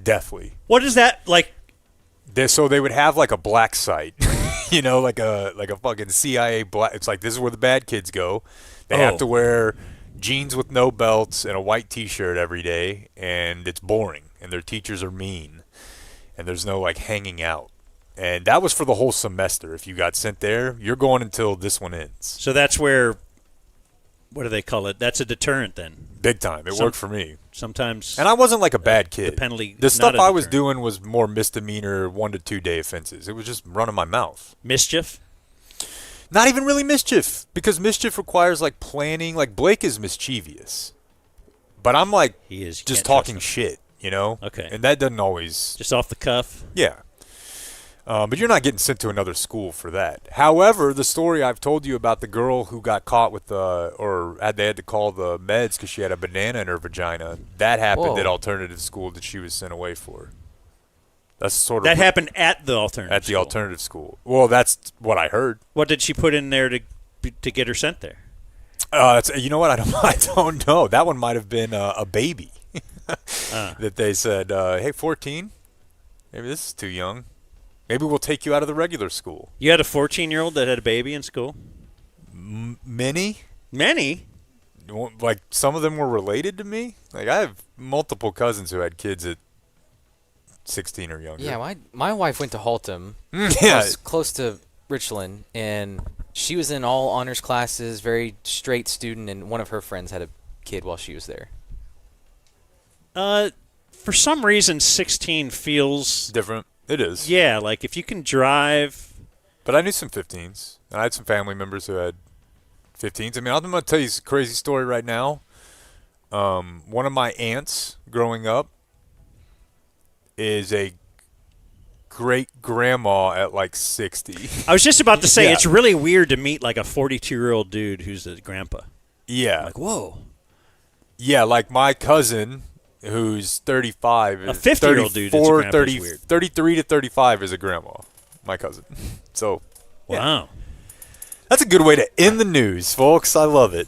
B: Deathly.
C: What is that like?
B: So they would have like a black site, like a fucking CIA black. It's like, this is where the bad kids go. They have to wear jeans with no belts and a white T-shirt every day, and it's boring. And their teachers are mean, and there's no like hanging out. And that was for the whole semester. If you got sent there, you're going until this one ends.
C: So that's where what do they call it? That's a deterrent then.
B: Big time. It worked for me.
C: Sometimes.
B: And I wasn't like a bad kid.
C: The penalty.
B: The stuff
C: not a
B: I was
C: deterrent.
B: doing was more misdemeanor 1 to 2 day offenses. It was just running my mouth.
C: Mischief?
B: Not even really mischief, because mischief requires like planning. Like Blake is mischievous, but I'm like
C: He is. You
B: just
C: can't trust
B: talking
C: him.
B: shit, you know?
C: Okay.
B: And that doesn't always.
C: Just off the cuff?
B: Yeah. But you're not getting sent to another school for that. However, the story I've told you about the girl who got caught with they had to call the meds because she had a banana in her vagina. That happened
D: Whoa.
B: at alternative school that she was sent away for. That's sort of
C: That happened at the alternative
B: at the
C: school.
B: alternative school. Well, that's what I heard.
C: What did she put in there to get her sent there?
B: You know what? I don't know. That one might have been a baby that they said, "Hey, 14, maybe this is too young. Maybe we'll take you out of the regular school."
C: You had a 14-year-old that had a baby in school?
B: Many? Like some of them were related to me. Like I have multiple cousins who had kids at 16 or younger.
D: Yeah, my wife went to Haltom.
B: Yeah.
D: Close to Richland, and she was in all honors classes, very straight student, and one of her friends had a kid while she was there.
C: For some reason, 16 feels
B: different. It is.
C: Yeah, like if you can drive.
B: But I knew some 15s. And I had some family members who had 15s. I mean, I'm going to tell you a crazy story right now. One of my aunts growing up is a great-grandma at like 60.
C: I was just about to say,
B: Yeah.
C: it's really weird to meet like a 42-year-old dude who's a grandpa.
B: Yeah.
C: Like, whoa.
B: Yeah, like my cousin who's 35.
C: A 50-year-old dude that's a grandpa is
B: 30,
C: weird.
B: 33 to 35 is a grandma, my cousin. So, yeah.
C: Wow.
B: That's a good way to end the news, folks. I love it.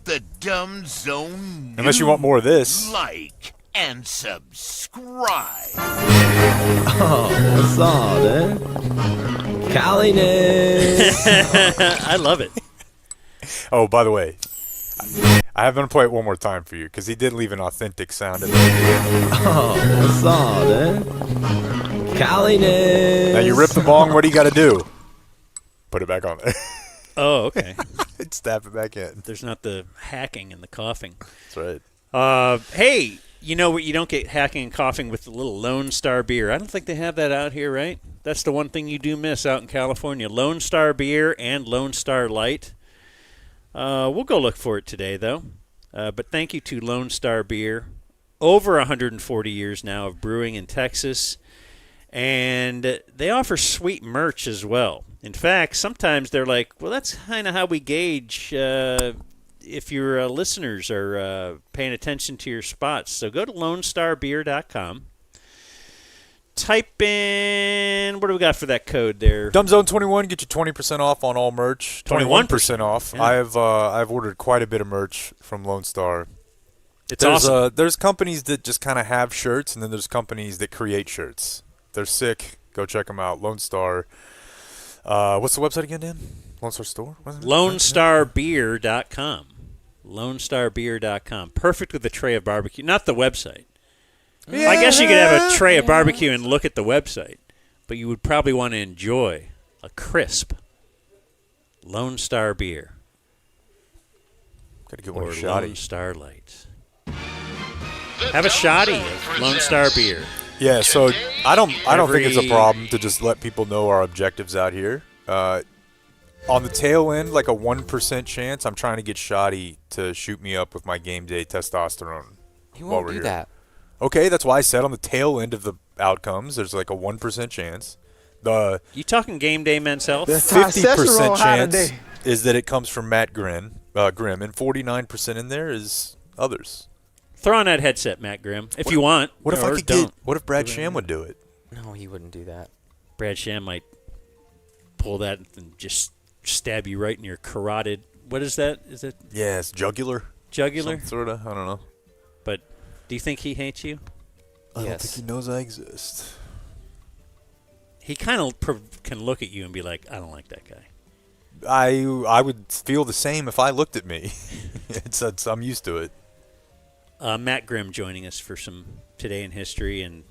P: The Dumb Zone.
B: Unless you want more of this.
P: Like and subscribe.
O: Oh, what's up, eh? Calliness.
C: I love it.
B: Oh, by the way, I have to play it one more time for you because he did leave an authentic sound.
O: Oh, what's up, eh? Calliness.
B: Now you rip the bong. What do you got to do? Put it back on there.
C: Oh, okay.
B: Stab it back in.
C: There's not the hacking and the coughing.
B: That's right.
C: Hey, you know what? You don't get hacking and coughing with the little Lone Star beer. I don't think they have that out here, right? That's the one thing you do miss out in California. Lone Star beer and Lone Star Light. We'll go look for it today, though. But thank you to Lone Star Beer. Over 140 years now of brewing in Texas. And they offer sweet merch as well. In fact, sometimes they're like, well, that's kind of how we gauge if your listeners are paying attention to your spots. So go to LoneStarBeer.com. Type in, what do we got for that code there?
B: DumbZone21, get you 20% off on all merch. 21% off.
C: Yeah.
B: I've ordered quite a bit of merch from Lone Star.
C: It's awesome.
B: There's companies that just kind of have shirts, and then there's companies that create shirts. They're sick. Go check them out. Lone Star. What's the website again, Dan? Lone Star Store?
C: LoneStarBeer.com. LoneStarBeer.com. Perfect with a tray of barbecue. Not the website.
B: Yeah.
C: I guess you could have a tray of barbecue and look at the website, but you would probably want to enjoy a crisp Lone Star beer.
B: Got to get one
C: or
B: of Shoddy.
C: Lone Star Light. Have a shoddy of Lone Star beer.
B: Yeah, so I don't think it's a problem to just let people know our objectives out here. On the tail end, like a 1% chance, I'm trying to get Shoddy to shoot me up with my game day testosterone.
D: He
B: while
D: won't
B: we're
D: do
B: here.
D: that.
B: Okay, that's why I said on the tail end of the outcomes, there's like a 1% chance. The
C: You talking game day men's health?
B: 50% chance is that it comes from Matt Grimm, and 49% in there is others.
C: Throw on that headset, Matt Grimm, if you want.
B: What if I
C: or
B: could
C: don't.
B: get? What if Brad Sham would do it?
D: No, he wouldn't do that.
C: Brad Sham might pull that and just stab you right in your carotid. What is that? Is it
B: Yeah, it's jugular.
C: jugular?
B: Sort of. I don't know.
C: But do you think he hates you?
B: I don't think he knows I exist.
C: He kind of can look at you and be like, I don't like that guy.
B: I would feel the same if I looked at me. I'm used to it.
C: Matt Grimm joining us for some Today in History and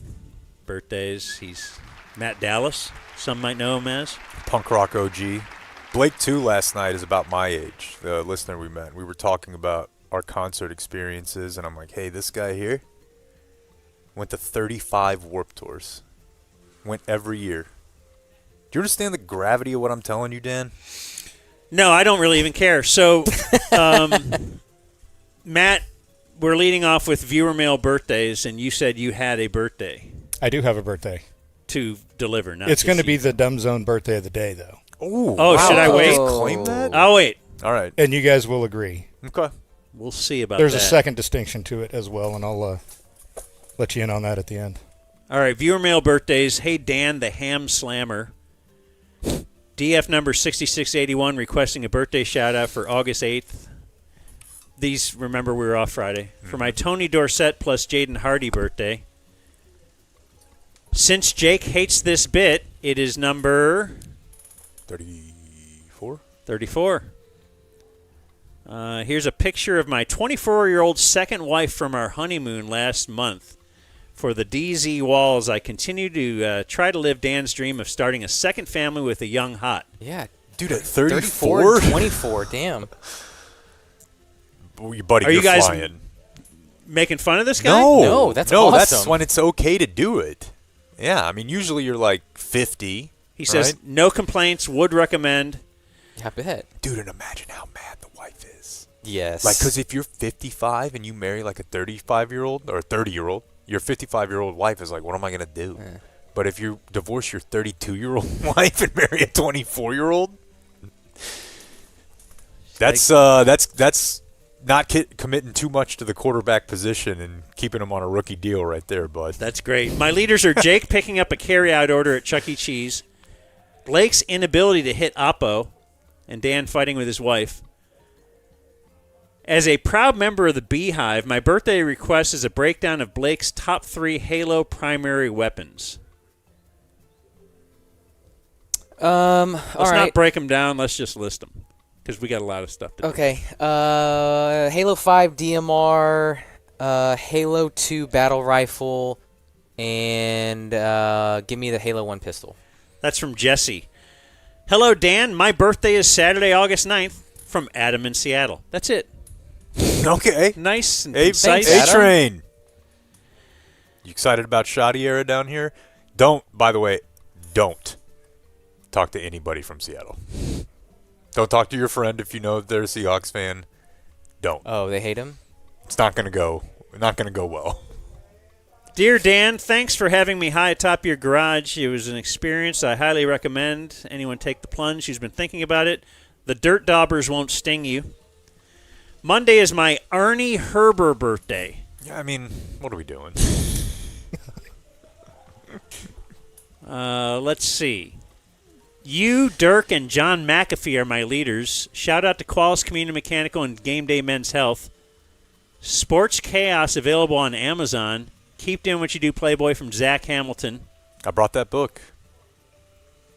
C: birthdays. He's Matt Dallas. Some might know him as.
B: Punk rock OG. Blake, too, last night is about my age, the listener we met. We were talking about our concert experiences, and I'm like, hey, this guy here went to 35 Warped Tours. Went every year. Do you understand the gravity of what I'm telling you, Dan?
C: No, I don't really even care. So, Matt, we're leading off with viewer mail birthdays, and you said you had a birthday.
Q: I do have a birthday.
C: To deliver, not
Q: It's
C: to
Q: going to
C: see.
Q: be the Dumb Zone birthday of the day, though.
B: Ooh,
C: Oh, should I wait?
B: Claim that?
C: I'll wait.
B: All right.
Q: And you guys will agree.
B: Okay.
C: We'll see about
Q: There's
C: that.
Q: a second distinction to it as well, and I'll let you in on that at the end.
C: All right, viewer mail birthdays. Hey, Dan, the Ham Slammer. DF number 6681 requesting a birthday shout-out for August 8th. These, remember, we were off Friday. For my Tony Dorsett plus Jaden Hardy birthday. Since Jake hates this bit, it is number
B: 34.
C: 34. Here's a picture of my 24-year-old second wife from our honeymoon last month. For the DZ Walls, I continue to try to live Dan's dream of starting a second family with a young hot.
D: Yeah.
B: Dude, at
D: 34
B: 34?
D: and 24, damn.
B: Buddy,
C: Are you
B: you're
C: guys
B: flying.
C: Making fun of this guy?
B: No,
D: that's
B: no,
D: awesome.
B: that's when it's okay to do it. Yeah, I mean, usually you're like 50.
C: He says,
B: right?
C: no complaints, would recommend.
D: I bet.
B: Dude, and imagine how mad the wife is.
D: Yes.
B: Like, because if you're 55 and you marry like a 35-year-old or a 30-year-old, your 55-year-old wife is like, what am I going to do? But if you divorce your 32-year-old wife and marry a 24-year-old, that's not committing too much to the quarterback position and keeping him on a rookie deal right there, bud.
C: That's great. My leaders are Jake picking up a carry-out order at Chuck E. Cheese, Blake's inability to hit Oppo, and Dan fighting with his wife. As a proud member of the Beehive, my birthday request is a breakdown of Blake's top 3 Halo primary weapons. Let's not break them down. Let's just list them because we got a lot of stuff to do.
D: Okay. Halo 5 DMR, Halo 2 battle rifle, and give me the Halo 1 pistol.
C: That's from Jesse. Hello, Dan. My birthday is Saturday, August 9th, from Adam in Seattle. That's it.
B: Okay.
C: Nice and
B: concise. A-Train. You excited about Shoddy era down here? By the way, don't talk to anybody from Seattle. Don't talk to your friend if you know they're a Seahawks fan. Don't.
D: Oh, they hate him?
B: It's not going to go well.
C: Dear Dan, thanks for having me high atop your garage. It was an experience I highly recommend. Anyone take the plunge who's been thinking about it. The dirt daubers won't sting you. Monday is my Arnie Herber birthday.
B: Yeah, I mean, what are we doing?
C: Let's see. You, Dirk, and John McAfee are my leaders. Shout out to Qualis Community Mechanical and Game Day Men's Health. Sports Chaos available on Amazon. Keep doing what you do, Playboy, from Zach Hamilton.
B: I brought that book.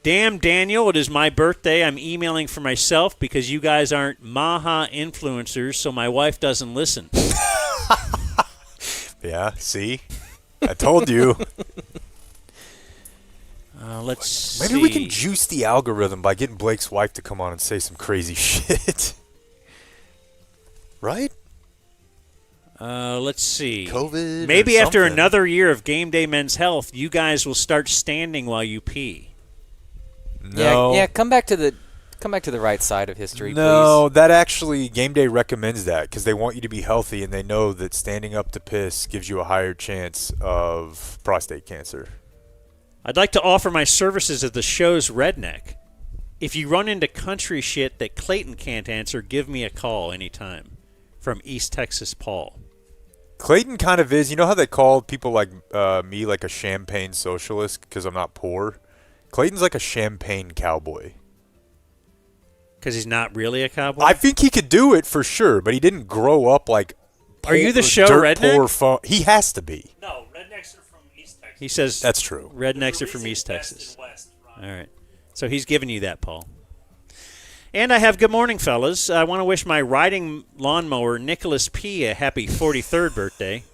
C: Damn, Daniel, it is my birthday. I'm emailing for myself because you guys aren't Maha influencers, so my wife doesn't listen.
B: Yeah, see? I told you.
C: Let's see.
B: Maybe we can juice the algorithm by getting Blake's wife to come on and say some crazy shit. Right?
C: Let's see.
B: COVID.
C: Maybe
B: or
C: after
B: something.
C: another year of Game Day Men's Health, you guys will start standing while you pee.
B: No.
D: Yeah, come back to the right side of history,
B: No, that actually, Game Day recommends that because they want you to be healthy and they know that standing up to piss gives you a higher chance of prostate cancer.
C: I'd like to offer my services at the show's Redneck. If you run into country shit that Clayton can't answer, give me a call anytime. From East Texas, Paul.
B: Clayton kind of is. You know how they call people like me like a champagne socialist because I'm not poor? Clayton's like a champagne cowboy.
C: Because he's not really a cowboy?
B: I think he could do it for sure, but he didn't grow up like
C: Are you the show
B: dirt
C: Redneck?
B: poor he has to be.
C: No, Rednecks are from East Texas. He says
B: That's true.
C: Rednecks are from East Texas. All right. So he's giving you that, Paul. And I have good morning, fellas. I want to wish my riding lawnmower, Nicholas P., a happy 43rd birthday.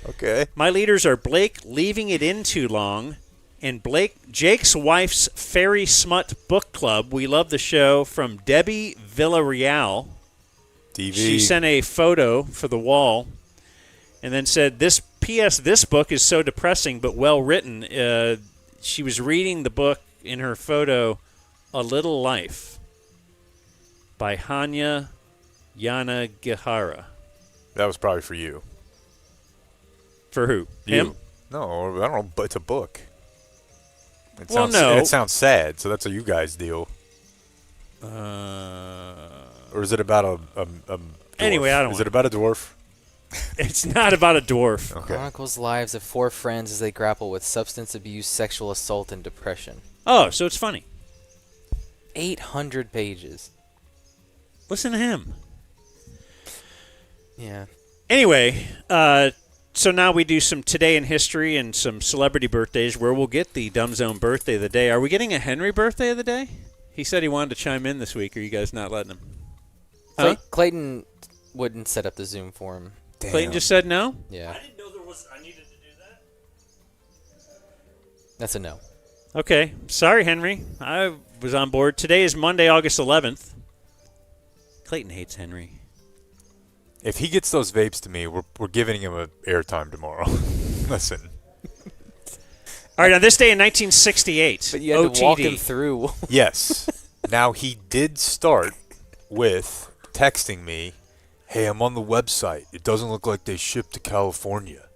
B: Okay.
C: My leaders are Blake leaving it in too long, And Jake's wife's Fairy Smut Book Club. We love the show from Debbie Villarreal.
B: DV.
C: She sent a photo for the wall and then said, this book is so depressing but well written. She was reading the book in her photo, A Little Life by Hanya Yanagihara.
B: That was probably for you.
C: For who?
B: You.
C: Him?
B: No, I don't know, but it's a book. It
C: Well,
B: sounds,
C: no.
B: It sounds sad, so that's a you guys deal. Or is it about a dwarf?
C: Anyway, I don't
B: Is
C: want
B: it about a dwarf?
C: It's not about a dwarf.
B: Okay.
D: Chronicles lives of 4 friends as they grapple with substance abuse, sexual assault, and depression.
C: Oh, so it's funny.
D: 800 pages.
C: Listen to him.
D: Yeah.
C: Anyway, so now we do some Today in History and some celebrity birthdays where we'll get the Dumb Zone birthday of the day. Are we getting a Henry birthday of the day? He said he wanted to chime in this week. Are you guys not letting him? Huh?
D: Clayton wouldn't set up the Zoom for him.
B: Damn.
C: Clayton just said no?
D: Yeah.
C: I didn't know I needed to do that.
D: That's a no.
C: Okay. Sorry, Henry. I was on board. Today is Monday, August 11th. Clayton hates Henry.
B: If he gets those vapes to me, we're giving him a airtime tomorrow. Listen.
C: All right, on this day in 1968,
D: But you had
C: OTD.
D: to walk him through.
B: Yes. Now, he did start with texting me, hey, I'm on the website. It doesn't look like they shipped to California.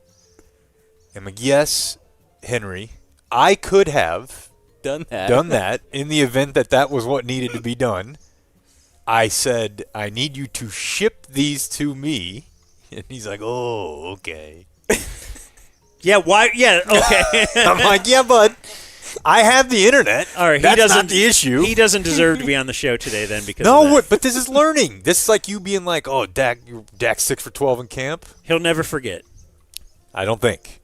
B: I'm like, yes, Henry, I could have
D: done
B: that in the event that was what needed to be done. I said, I need you to ship these to me. And he's like, oh, okay.
C: Yeah, why? Yeah, okay.
B: I'm like, yeah, bud, I have the internet.
C: All right,
B: That's not the issue.
C: He doesn't deserve to be on the show today then because
B: No,
C: of that.
B: but this is learning. This is like you being like, oh, Dak's 6 for 12 in camp.
C: He'll never forget.
B: I don't think.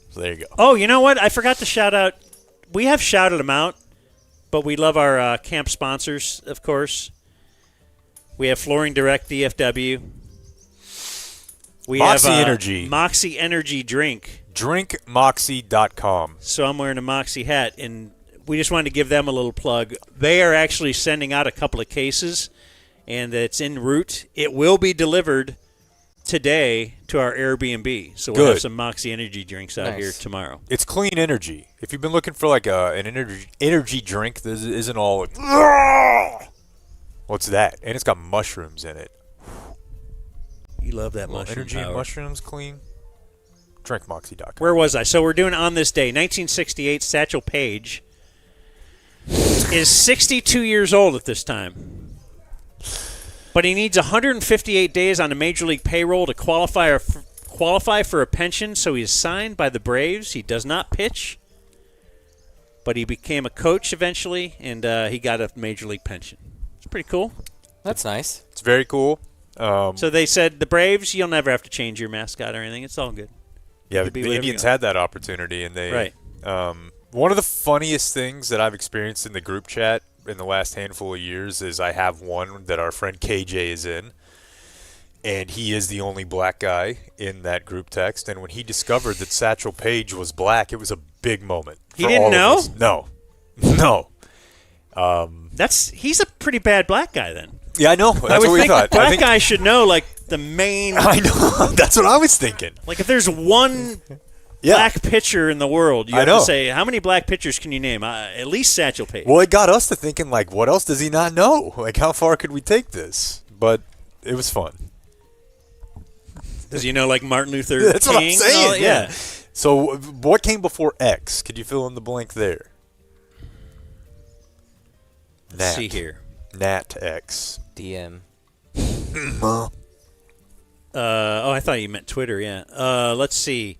B: So there you go.
C: Oh, you know what? I forgot to shout out. We have shouted them out, but we love our camp sponsors, of course. We have Flooring Direct DFW. We
B: Moxie
C: have
B: Energy.
C: Moxie Energy Drink.
B: DrinkMoxie.com.
C: So I'm wearing a Moxie hat, and we just wanted to give them a little plug. They are actually sending out a couple of cases, and it's en route. It will be delivered today to our Airbnb. So we'll have
B: Good.
C: some Moxie Energy drinks out
D: Nice.
C: here tomorrow.
B: It's clean energy. If you've been looking for like an energy drink, this isn't all. What's that? And it's got mushrooms in it.
C: You love that
B: Well,
C: mushroom
B: energy and
C: power.
B: mushrooms clean. DrinkMoxie.com.
C: Where was I? So we're doing on this day, 1968, Satchel Paige is 62 years old at this time. But he needs 158 days on a major league payroll to qualify for a pension, so he is signed by the Braves. He does not pitch, but he became a coach eventually, and he got a major league pension. It's pretty cool.
D: That's nice.
B: It's very cool.
C: So they said, the Braves, you'll never have to change your mascot or anything. It's all good.
B: Yeah,
C: Could be
B: the
C: whatever
B: Indians
C: you want.
B: had that opportunity, and they.
C: Right.
B: One of the funniest things that I've experienced in the group chat in the last handful of years is I have one that our friend KJ is in, and he is the only black guy in that group text. And when he discovered that Satchel Paige was black, it was a big moment.
C: He
B: for
C: didn't
B: all of
C: know?
B: us. No.
C: He's a pretty bad black guy then.
B: Yeah, I know. That's
C: I would
B: what we
C: think
B: thought.
C: black guys should know, like, the main...
B: I know. That's what I was thinking.
C: Like, if there's one black pitcher in the world, you
B: I
C: have
B: know.
C: to say, how many black pitchers can you name? At least Satchel Paige.
B: Well, it got us to thinking, like, what else does he not know? Like, how far could we take this? But it was fun.
C: Does he know, like, Martin Luther
B: That's
C: King?
B: what I'm saying.
C: Oh,
B: Yeah. So, what came before X? Could you fill in the blank there?
C: Let's see here.
B: Nat X.
D: DM.
C: I thought you meant Twitter, yeah. Let's see.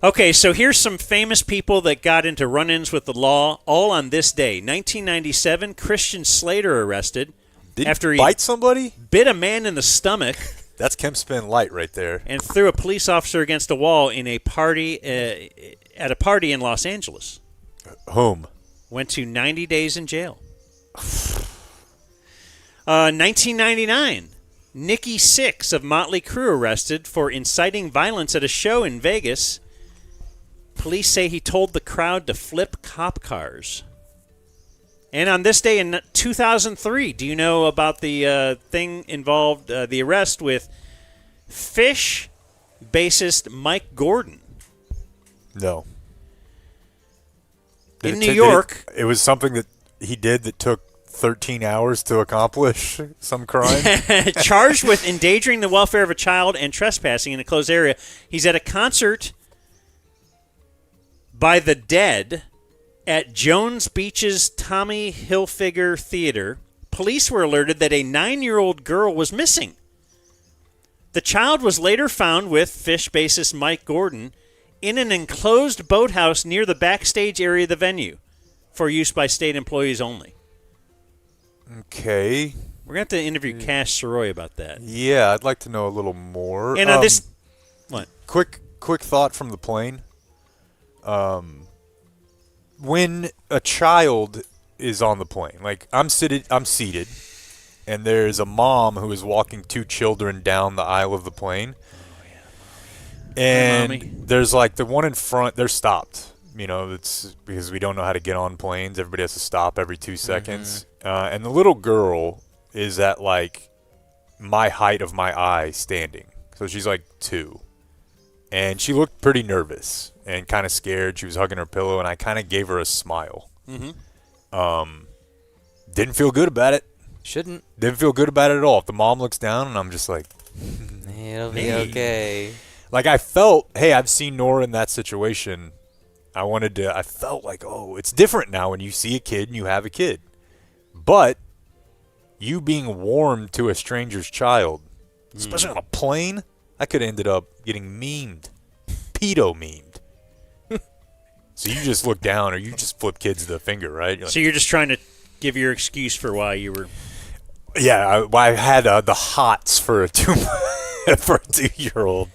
C: Okay, so here's some famous people that got into run-ins with the law all on this day. 1997, Christian Slater arrested after he
B: bite somebody?
C: bit a man in the stomach.
B: That's Kemp Spin Light right there.
C: And threw a police officer against a wall in a party at a party in Los Angeles.
B: Whom?
C: Went to 90 days in jail. 1999, Nikki Sixx of Motley Crue arrested for inciting violence at a show in Vegas. Police say he told the crowd to flip cop cars. And on this day in 2003, do you know about the thing involved, the arrest with Fish bassist Mike Gordon?
B: No.
C: In New York.
B: It was something that he did that took 13 hours to accomplish some crime.
C: Charged with endangering the welfare of a child and trespassing in a closed area. He's at a concert by the Dead at Jones Beach's Tommy Hilfiger Theater. Police were alerted that a 9-year-old girl was missing. The child was later found with Fish bassist Mike Gordon in an enclosed boathouse near the backstage area of the venue for use by state employees only.
B: Okay.
C: We're going to have to interview Cash Soroy about that.
B: Yeah, I'd like to know a little more.
C: And on this... What?
B: Quick thought from the plane. When a child is on the plane, like I'm seated, and there's a mom who is walking 2 children down the aisle of the plane. And there's like the one in front, they're stopped. You know, it's because we don't know how to get on planes. Everybody has to stop every 2 seconds. And the little girl is at like my height of my eye standing. So she's like 2. And she looked pretty nervous and kind of scared. She was hugging her pillow, and I kind of gave her a smile. Didn't feel good about it.
D: Shouldn't.
B: Didn't feel good about it at all. If the mom looks down, and I'm just like...
D: It'll be okay.
B: Like, I felt, hey, I've seen Nora in that situation. I felt like, oh, it's different now when you see a kid and you have a kid. But you being warm to a stranger's child, especially on a plane, I could have ended up getting memed. Pedo-memed. So you just look down or you just flip kids the finger, right?
C: So you're just trying to give your excuse for why you were...
B: Yeah, I had the hots for a 2-year-old.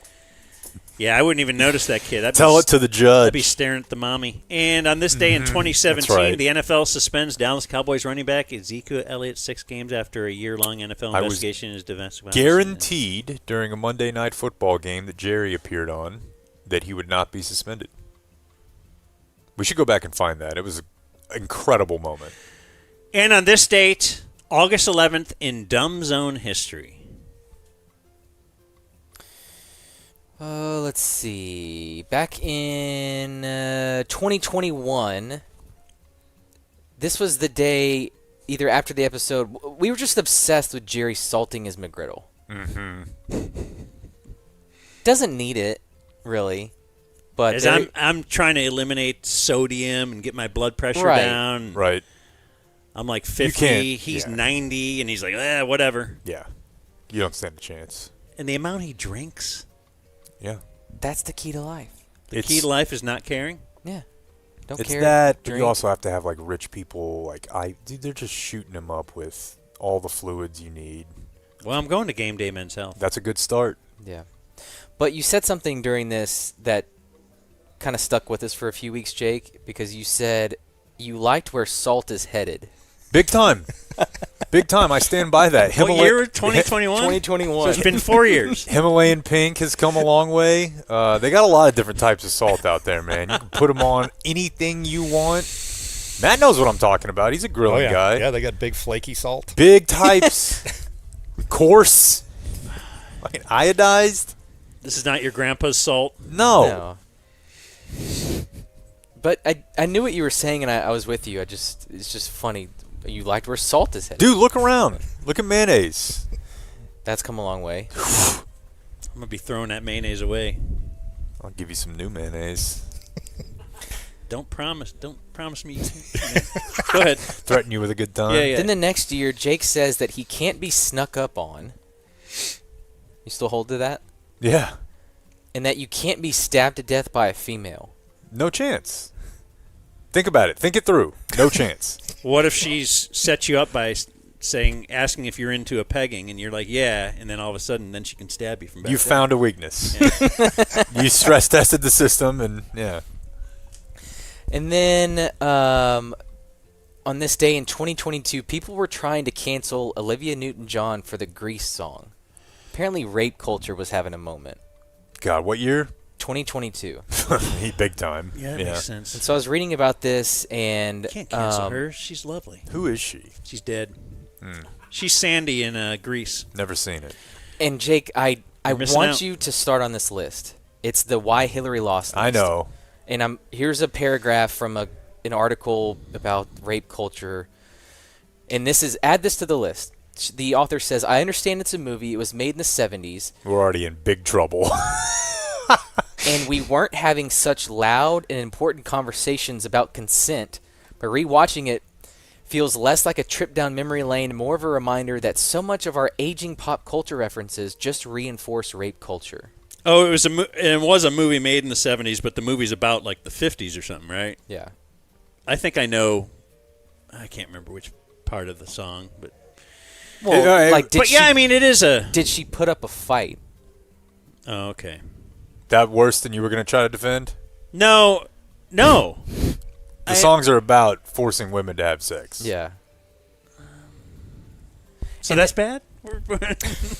C: Yeah, I wouldn't even notice that kid.
B: Tell it to the judge.
C: I'd be staring at the mommy. And on this day in 2017,
B: right.
C: the NFL suspends Dallas Cowboys running back Ezekiel Elliott 6 games after a year-long NFL investigation into domestic violence.
B: Guaranteed during a Monday Night Football game that Jerry appeared on that he would not be suspended. We should go back and find that. It was an incredible moment.
C: And on this date, August 11th, in Dumb Zone history.
D: Let's see. Back in 2021, this was the day, either after the episode, we were just obsessed with Jerry salting his McGriddle. Doesn't need it, really. But
C: as I'm trying to eliminate sodium and get my blood pressure down.
B: Right.
C: I'm like 50, he's 90, and he's like, whatever.
B: Yeah. You don't stand a chance.
C: And the amount he drinks.
B: Yeah.
D: That's the key to life.
C: The key to life is not caring?
D: Yeah.
B: Don't care. It's that, but you also have to have, like, rich people. Dude, they're just shooting them up with all the fluids you need.
C: Well, I'm going to Game Day Men's Health.
B: That's a good start.
D: Yeah. But you said something during this that kind of stuck with us for a few weeks, Jake, because you said you liked where salt is headed.
B: Big time. Big time. I stand by that.
C: What year? 2021?
D: 2021.
C: So it's been 4 years.
B: Himalayan pink has come a long way. They got a lot of different types of salt out there, man. You can put them on anything you want. Matt knows what I'm talking about. He's a grilling guy.
Q: Yeah, they got big flaky salt.
B: Big types. Coarse. Fucking iodized.
C: This is not your grandpa's salt?
B: No.
D: But I knew what you were saying, and I was with you. It's just funny. You liked where salt is headed.
B: Dude, look around. Look at mayonnaise.
D: That's come a long way.
C: I'm going to be throwing that mayonnaise away.
B: I'll give you some new mayonnaise.
C: Don't promise me. Go ahead.
B: Threaten you with a good time.
C: Yeah.
D: Then the next year, Jake says that he can't be snuck up on. You still hold to that?
B: Yeah.
D: And that you can't be stabbed to death by a female.
B: No chance. Think about it. Think it through. No chance.
C: What if she's set you up by asking if you're into a pegging, and you're like, yeah, and then all of a sudden, then she can stab you from back
B: You
C: there.
B: found a weakness. Yeah. You stress tested the system, and yeah.
D: And then on this day in 2022, people were trying to cancel Olivia Newton-John for the Grease song. Apparently, rape culture was having a moment.
B: God, what year?
D: 2022.
B: He big time.
C: Yeah, that makes sense.
D: And so I was reading about this, and
C: Can't cancel her. She's lovely.
B: Who is she?
C: She's dead. She's Sandy in Grease.
B: Never seen it.
D: And Jake, I
C: missing
D: want
C: out.
D: you to start on this list. It's the Why Hillary Lost list.
B: I know.
D: And here's a paragraph from an article about rape culture. And add this to the list. The author says, I understand it's a movie. It was made in the 70s.
B: We're already in big trouble.
D: And we weren't having such loud and important conversations about consent. But rewatching it feels less like a trip down memory lane, more of a reminder that so much of our aging pop culture references just reinforce rape culture.
C: Oh, it was a movie made in the 70s, but the movie's about like the 50s or something, right?
D: Yeah.
C: I think I know. I can't remember which part of the song, but
D: I
C: mean, it is a.
D: Did she put up a fight?
C: Oh, okay.
B: That worse than you were going to try to defend?
C: No.
B: The songs are about forcing women to have sex.
D: Yeah.
C: So that's bad?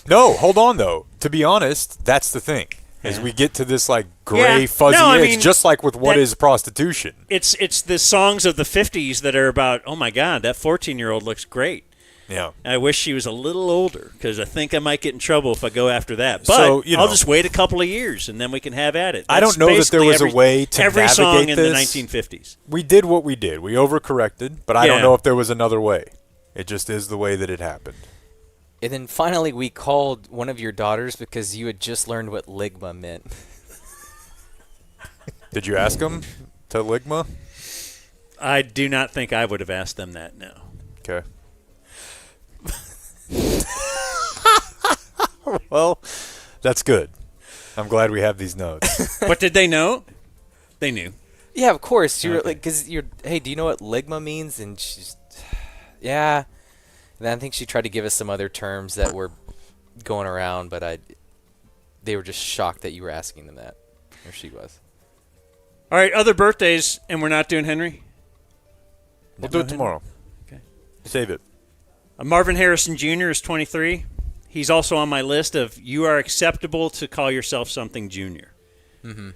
B: No, hold on though. To be honest, that's the thing. As we get to this like gray, fuzzy edge, just like with what is prostitution.
C: It's the songs of the 50s that are about, oh my God, that 14-year-old looks great.
B: Yeah.
C: I wish she was a little older because I think I might get in trouble if I go after that. But
B: So,
C: I'll just wait a couple of years and then we can have at it.
B: I don't know that there was a way to
C: every
B: navigate
C: song in the
B: this.
C: 1950s.
B: We did what we did. We overcorrected, but I don't know if there was another way. It just is the way that it happened.
D: And then finally we called one of your daughters because you had just learned what ligma meant.
B: Did you ask them to ligma?
C: I do not think I would have asked them that, no.
B: Okay. Well, that's good. I'm glad we have these notes.
C: But did they know? They knew.
D: Yeah, of course. You're like, because hey, do you know what ligma means? And she's, yeah. And then I think she tried to give us some other terms that were going around, but they were just shocked that you were asking them that, or she was.
C: All right, other birthdays, and we're not doing Henry?
B: We'll do it tomorrow.
C: Okay.
B: Save it.
C: Marvin Harrison Jr. is 23. He's also on my list of you are acceptable to call yourself something junior.
D: Mm-hmm.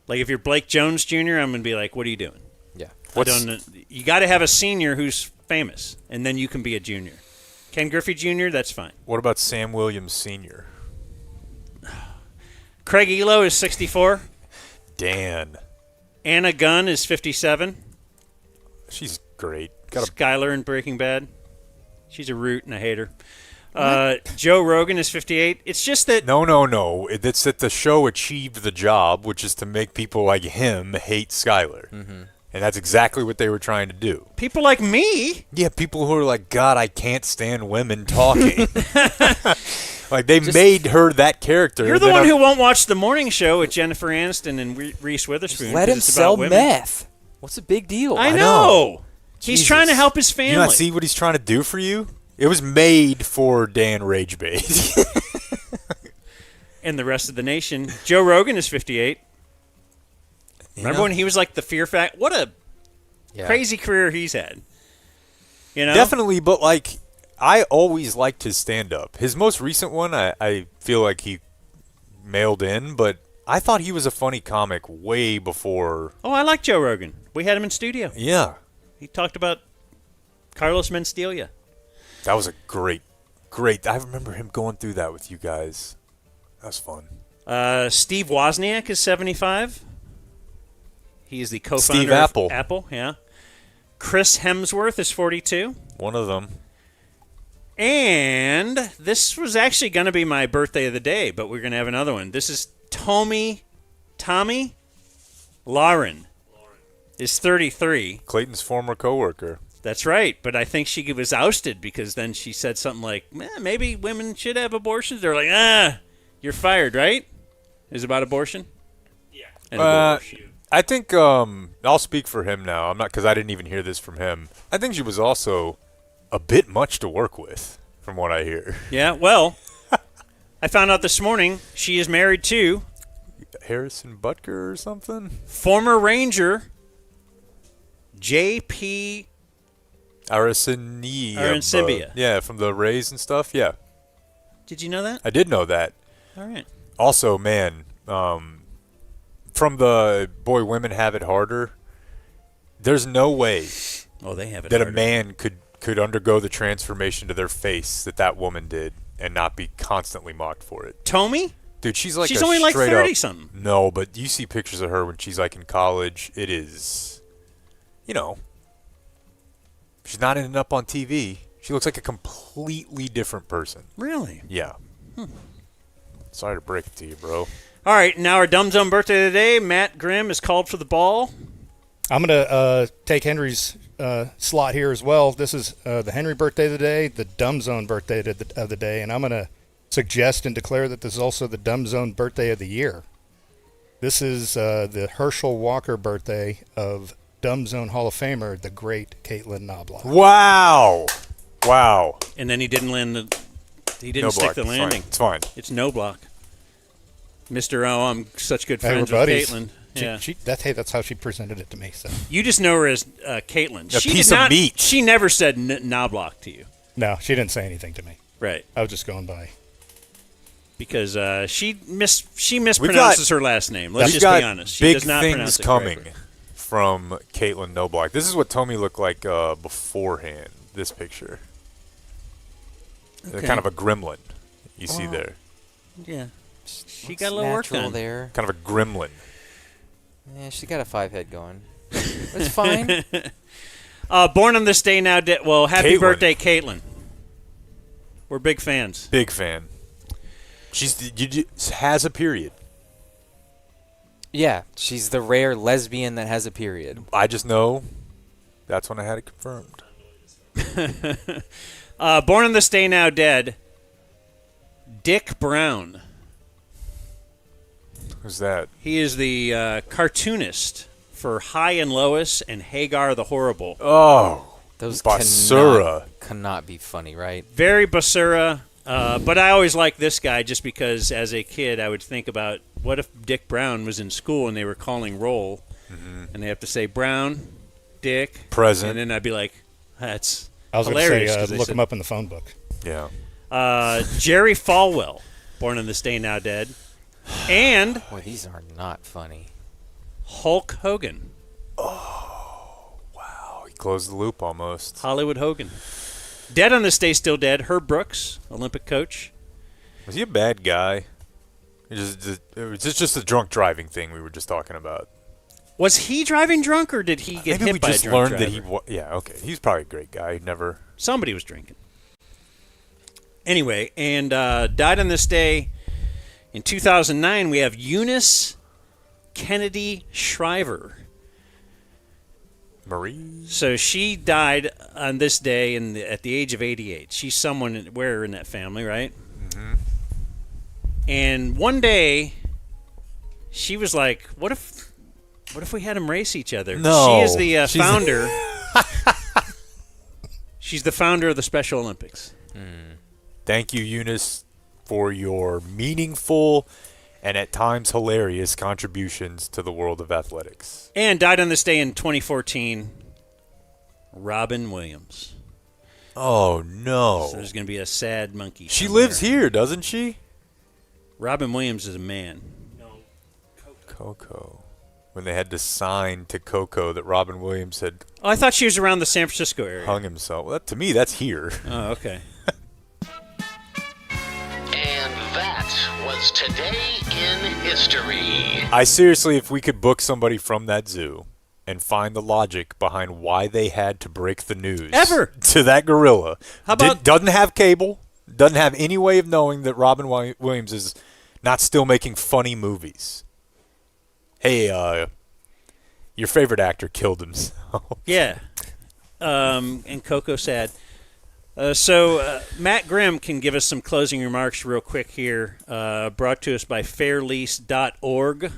C: Like if you're Blake Jones Jr., I'm going to be like, what are you doing?
D: Yeah.
C: You got to have a senior who's famous, and then you can be a junior. Ken Griffey Jr., that's fine.
B: What about Sam Williams Sr.?
C: Craig Elo is 64.
B: Dan.
C: Anna Gunn is 57.
B: She's great.
C: Skylar in Breaking Bad. She's a root, and I hate her. Joe Rogan is 58. It's just that...
B: No. It's that the show achieved the job, which is to make people like him hate Skylar.
D: Mm-hmm.
B: And that's exactly what they were trying to do.
C: People like me?
B: Yeah, people who are like, God, I can't stand women talking. Like, they made her that character.
C: You're the one who won't watch the morning show with Jennifer Aniston and Reese Witherspoon.
D: Let him
C: it's
D: sell
C: about women.
D: meth. What's the big deal?
C: I know. He's
B: Jesus.
C: trying to help his family.
B: You not see what he's trying to do for you? It was made for Dan Ragebait.
C: And the rest of the nation. Joe Rogan is 58. Remember when he was like the Fear Factor? What a crazy career he's had. You know?
B: Definitely, but like, I always liked his stand-up. His most recent one, I feel like he mailed in, but I thought he was a funny comic way before.
C: Oh, I like Joe Rogan. We had him in studio.
B: Yeah.
C: He talked about Carlos Mencia.
B: That was a great. I remember him going through that with you guys. That was fun.
C: Steve Wozniak is 75. He is the co-founder
B: Steve Apple.
C: of Apple, yeah. Chris Hemsworth is 42.
B: One of them.
C: And this was actually going to be my birthday of the day, but we're going to have another one. This is Tommy Lauren is 33.
B: Clayton's former coworker.
C: That's right, but I think she was ousted because then she said something like, maybe women should have abortions. They're like, you're fired, right? Is it about abortion? Yeah. And
B: I think I'll speak for him now. I'm not, because I didn't even hear this from him. I think she was also a bit much to work with, from what I hear.
C: Yeah, well, I found out this morning she is married to
B: Harrison Butker or something?
C: Former Ranger J.P.
B: Arancibia. Yeah, from the Rays and stuff. Yeah.
C: Did you know that?
B: I did know that.
C: All right.
B: Also, man, from the Boy Women Have It Harder, there's no way
C: they have it
B: that
C: harder.
B: a man could undergo the transformation to their face that woman did and not be constantly mocked for it.
C: Tommy?
B: Dude, she's like
C: She's only like 30-something.
B: No, but you see pictures of her when she's like in college. It is, she's not ending up on TV. She looks like a completely different person.
C: Really?
B: Yeah. Sorry to break it to you, bro.
C: All right, now our Dumb Zone birthday today. Matt Grimm is called for the ball.
Q: I'm going to take Henry's slot here as well. This is the Henry birthday of the day, the Dumb Zone birthday of the day, and I'm going to suggest and declare that this is also the Dumb Zone birthday of the year. This is the Herschel Walker birthday of Dumb Zone Hall of Famer, the great Caitlin Knobloch.
B: Wow.
C: And then he didn't land he didn't
B: No
C: stick
B: block.
C: the landing.
B: It's fine.
C: It's no block. Mr. O, I'm such good
Q: Hey, we're
C: friends with
Q: buddies.
C: Caitlin.
Q: That's how she presented it to me. So
C: You just know her as Caitlin.
B: A piece of meat.
C: She never said Knobloch to you.
Q: no, she didn't say anything to me.
C: Right.
Q: I was just going by.
C: Because she mispronounces her last name. Let's
B: We've
C: just
B: got
C: be honest. She
B: big
C: does not
B: things
C: pronounce it
B: coming
C: correctly.
B: from Caitlin Knobloch. This is what Tommy looked like beforehand. This picture.
C: Okay.
B: Kind of a gremlin. You see there.
C: Yeah. She got a little work
D: natural
C: done.
D: there.
B: Kind of a gremlin.
D: Yeah, she got a 5 head going. It's fine.
C: Born on this day now. Happy
B: Caitlin.
C: birthday, Caitlin. We're big fans.
B: Big fan. Has a period.
D: Yeah, she's the rare lesbian that has a period.
B: I just know that's when I had it confirmed.
C: Born on this day now dead, Dick Brown.
B: Who's that?
C: He is the cartoonist for High and Lois and Hagar the Horrible.
B: Oh,
D: Those
B: Basura.
D: cannot be funny, right?
C: Very Basura. But I always liked this guy just because as a kid I would think about what if Dick Brown was in school and they were calling roll and they have to say Brown, Dick,
B: Present.
C: and then I'd be like, that's
Q: I was going
C: hilarious.
Q: to
C: 'cause
Q: say,
C: they
Q: look
C: said-
Q: him up in the phone book.
B: Yeah.
C: Jerry Falwell, born on this day now dead, and
D: Boy, these are not funny.
C: Hulk Hogan,
B: He closed the loop almost.
C: Hollywood Hogan. Dead on this day, still dead, Herb Brooks, Olympic coach.
B: Was he a bad guy? It was just a drunk driving thing we were just talking about.
C: Was he driving drunk or did he get
B: Maybe
C: hit
B: we
C: by
B: just
C: a drunk
B: learned
C: driver?
B: that yeah, okay. He's probably a great guy. Never.
C: Somebody was drinking. Anyway, and died on this day in 2009. We have Eunice Kennedy Shriver.
B: Marie.
C: So she died on this day at the age of 88. She's someone where in that family, right?
B: Mm-hmm.
C: And one day, she was like, "What if we had them race each other?"
B: No.
C: She is the
B: She's-
C: founder. She's the founder of the Special Olympics.
B: Thank you, Eunice, for your meaningful and at times hilarious contributions to the world of athletics.
C: And died on this day in 2014, Robin Williams.
B: Oh, no.
C: So there's going to be a sad monkey.
B: She
C: somewhere.
B: lives here, doesn't she?
C: Robin Williams is a man.
B: Coco. When they had to sign to Coco that Robin Williams had
C: Oh, I thought she was around the San Francisco area.
B: hung himself. Well, to me, that's here.
C: Oh, okay.
R: And that was Today in History.
B: I seriously, if we could book somebody from that zoo and find the logic behind why they had to break the news
C: Ever.
B: to that gorilla.
C: How about-
B: doesn't have cable, doesn't have any way of knowing that Robin Williams is not still making funny movies. Hey, your favorite actor killed himself.
C: Yeah. And Coco sad. So Matt Grimm can give us some closing remarks real quick here. Brought to us by fairlease.org.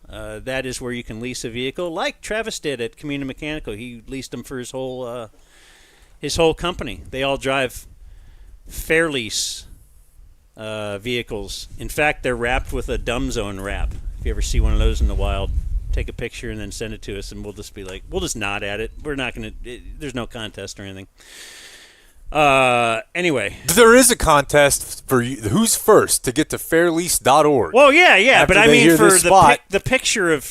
C: That is where you can lease a vehicle, like Travis did at Community Mechanical. He leased them for his whole company. They all drive Fairlease vehicles. In fact, they're wrapped with a Dumb Zone wrap. If you ever see one of those in the wild, take a picture and then send it to us, and we'll just be like, we'll just nod at it. We're not going to. There's no contest or anything. Anyway.
B: There is a contest for you, who's first to get to fairlease.org.
C: Well, yeah,
B: after
C: but I
B: they
C: mean
B: hear
C: for
B: this spot.
C: the picture of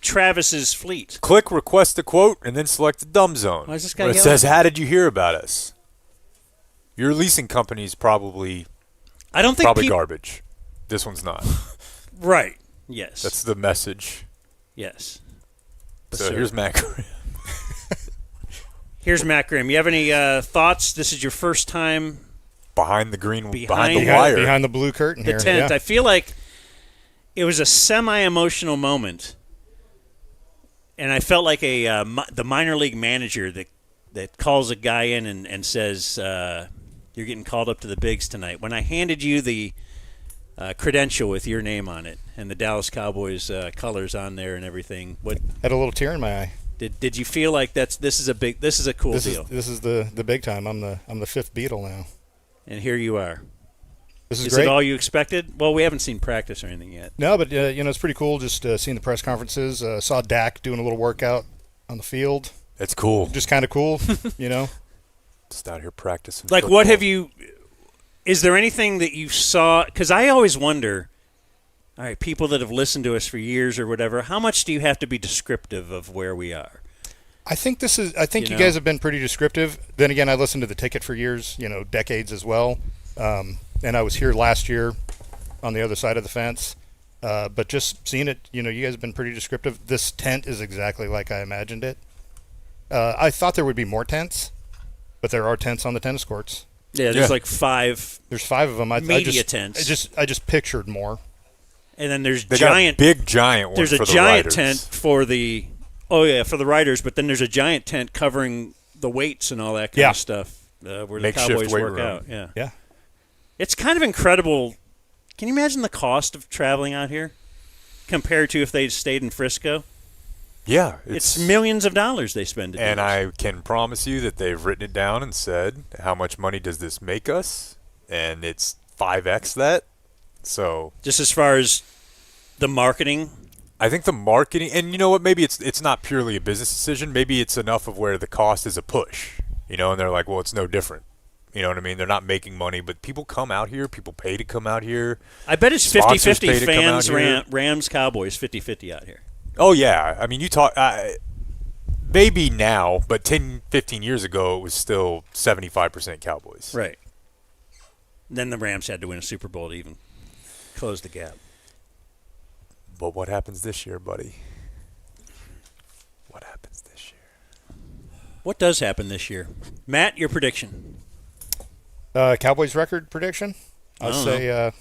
C: Travis's fleet.
B: Click request a quote and then select the dumb zone.
C: Why is this guy
B: where it
C: yelling?
B: says, how did you hear about us? Your leasing company's probably
C: I don't think
B: probably garbage. This one's not.
C: Right. Yes.
B: That's the message.
C: Yes.
B: So here's Matt Grimm.
C: Here's Matt Grimm. You have any thoughts? This is your first time
B: behind the green,
C: behind
B: the wire,
Q: behind the blue curtain
C: the
Q: here.
C: tent.
Q: Yeah.
C: I feel like it was a semi-emotional moment, and I felt like the minor league manager that calls a guy in and says, "You're getting called up to the bigs tonight." When I handed you the credential with your name on it and the Dallas Cowboys colors on there and everything, what
Q: had a little tear in my eye.
C: Did you feel like this is a cool deal?
Q: This is the big time. I'm the fifth Beatle now.
C: And here you are.
Q: This is
C: Is
Q: great.
C: it all you expected? Well, we haven't seen practice or anything yet.
Q: No, but it's pretty cool just seeing the press conferences. Saw Dak doing a little workout on the field.
B: That's cool.
Q: Just kind of cool,
B: Just out here practicing.
C: Like,
B: football.
C: what have you? Is there anything that you saw? Because I always wonder. All right, people that have listened to us for years or whatever, how much do you have to be descriptive of where we are?
Q: I think you guys have been pretty descriptive. Then again, I listened to the ticket for years, decades as well. And I was here last year on the other side of the fence. But just seeing it, you guys have been pretty descriptive. This tent is exactly like I imagined it. I thought there would be more tents, but there are tents on the tennis courts.
C: Yeah, there's like 5.
Q: There's 5 of them.
C: Media tents.
Q: I just pictured more.
C: And then there's
B: They got a big giant one
C: There's
B: for
C: a
B: the
C: giant
B: riders.
C: tent for the for the riders, but then there's a giant tent covering the weights and all that kind of stuff where the
B: Makeshift
C: Cowboys
B: weight
C: work
B: room.
C: out. Yeah,
Q: yeah.
C: It's kind of incredible. Can you imagine the cost of traveling out here compared to if they stayed in Frisco?
B: Yeah,
C: it's millions of dollars they spend.
B: And I can promise you that they've written it down and said, how much money does this make us? And it's 5x that. So
C: just as far as the marketing,
B: I think the marketing, and you know what? Maybe it's not purely a business decision. Maybe it's enough of where the cost is a push, and they're like, well, it's no different. You know what I mean? They're not making money, but people come out here. People pay to come out here.
C: I bet it's
B: Sponsors
C: 50-50
B: pay to come out
C: fans,
B: here.
C: Rams, Cowboys, 50-50 out here.
B: Oh, yeah. I mean, you talk maybe now, but 10, 15 years ago, it was still 75% Cowboys.
C: Right. Then the Rams had to win a Super Bowl to even close the gap.
B: But what happens this year, buddy? What happens this year?
C: What does happen this year? Matt, your prediction.
Q: Cowboys record prediction? I'll
C: don't
Q: say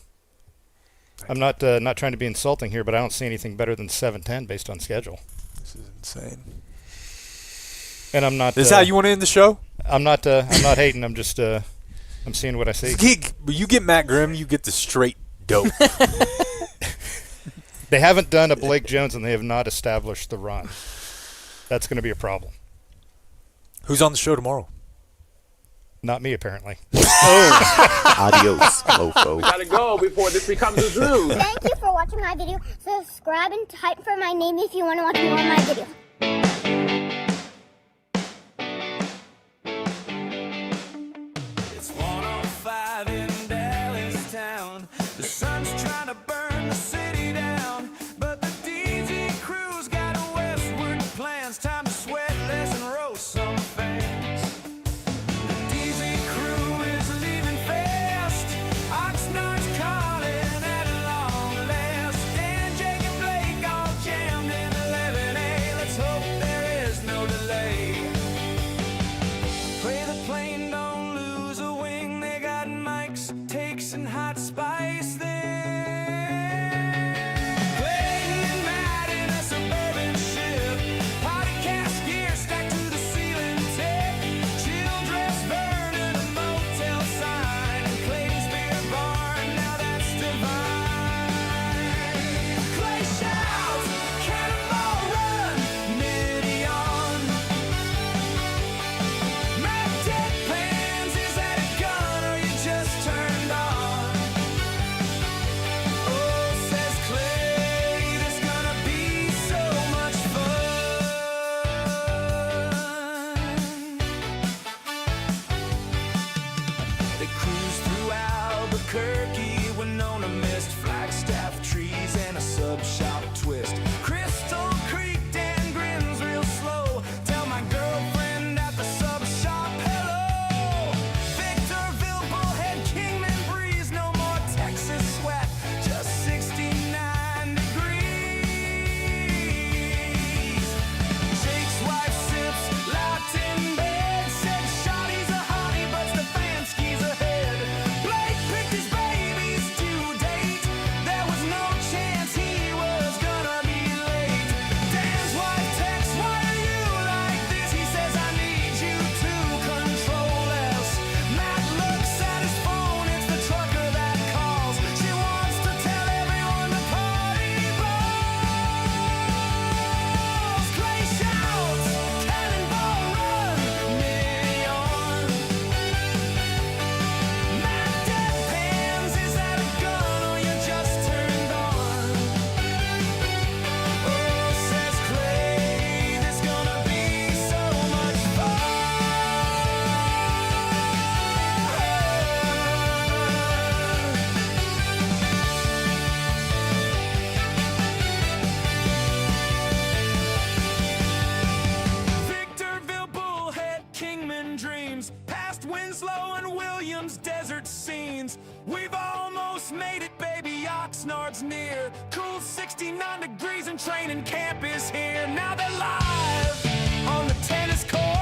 Q: I'm not trying to be insulting here, but I don't see anything better than 7-10 based on schedule.
B: This is insane.
Q: And I'm not.
B: Is that how you want to end the show?
Q: I'm not hating. I'm just I'm seeing what I see.
B: You get Matt Grimm, you get the straight dope.
Q: They haven't done a Blake Jones, and they have not established the run. That's going to be a problem.
B: Who's on the show tomorrow?
Q: Not me, apparently.
O: Adios, mofo.
S: We gotta go before this becomes a zoo.
T: Thank you for watching my video. Subscribe and type for my name if you want to watch more of my videos.
A: It's 105 in Dallas town. The sun's trying to burn the city down, but the DZ crew's got westward plans. Time to sweat less and roast some fans. The DZ crew is leaving fast. Oxnard's calling at long last. Dan, Jake, and Blake all jammed in 11A. Let's hope there is no delay. Pray the plane don't lose a wing. They got mics, takes, and hot spice there. Clayton and Matt in a suburban ship. Podcast gear stacked to the ceiling tip. Chill dress burn in a motel sign. Clayton's beer barn, now that's divine. Clay shouts, cannonball run, Mitty on. Matt deadpans, is that a gun or you just turned on? almost made it, baby, Oxnard's near. Cool 69 degrees and training camp is here. Now they're live on the tennis court.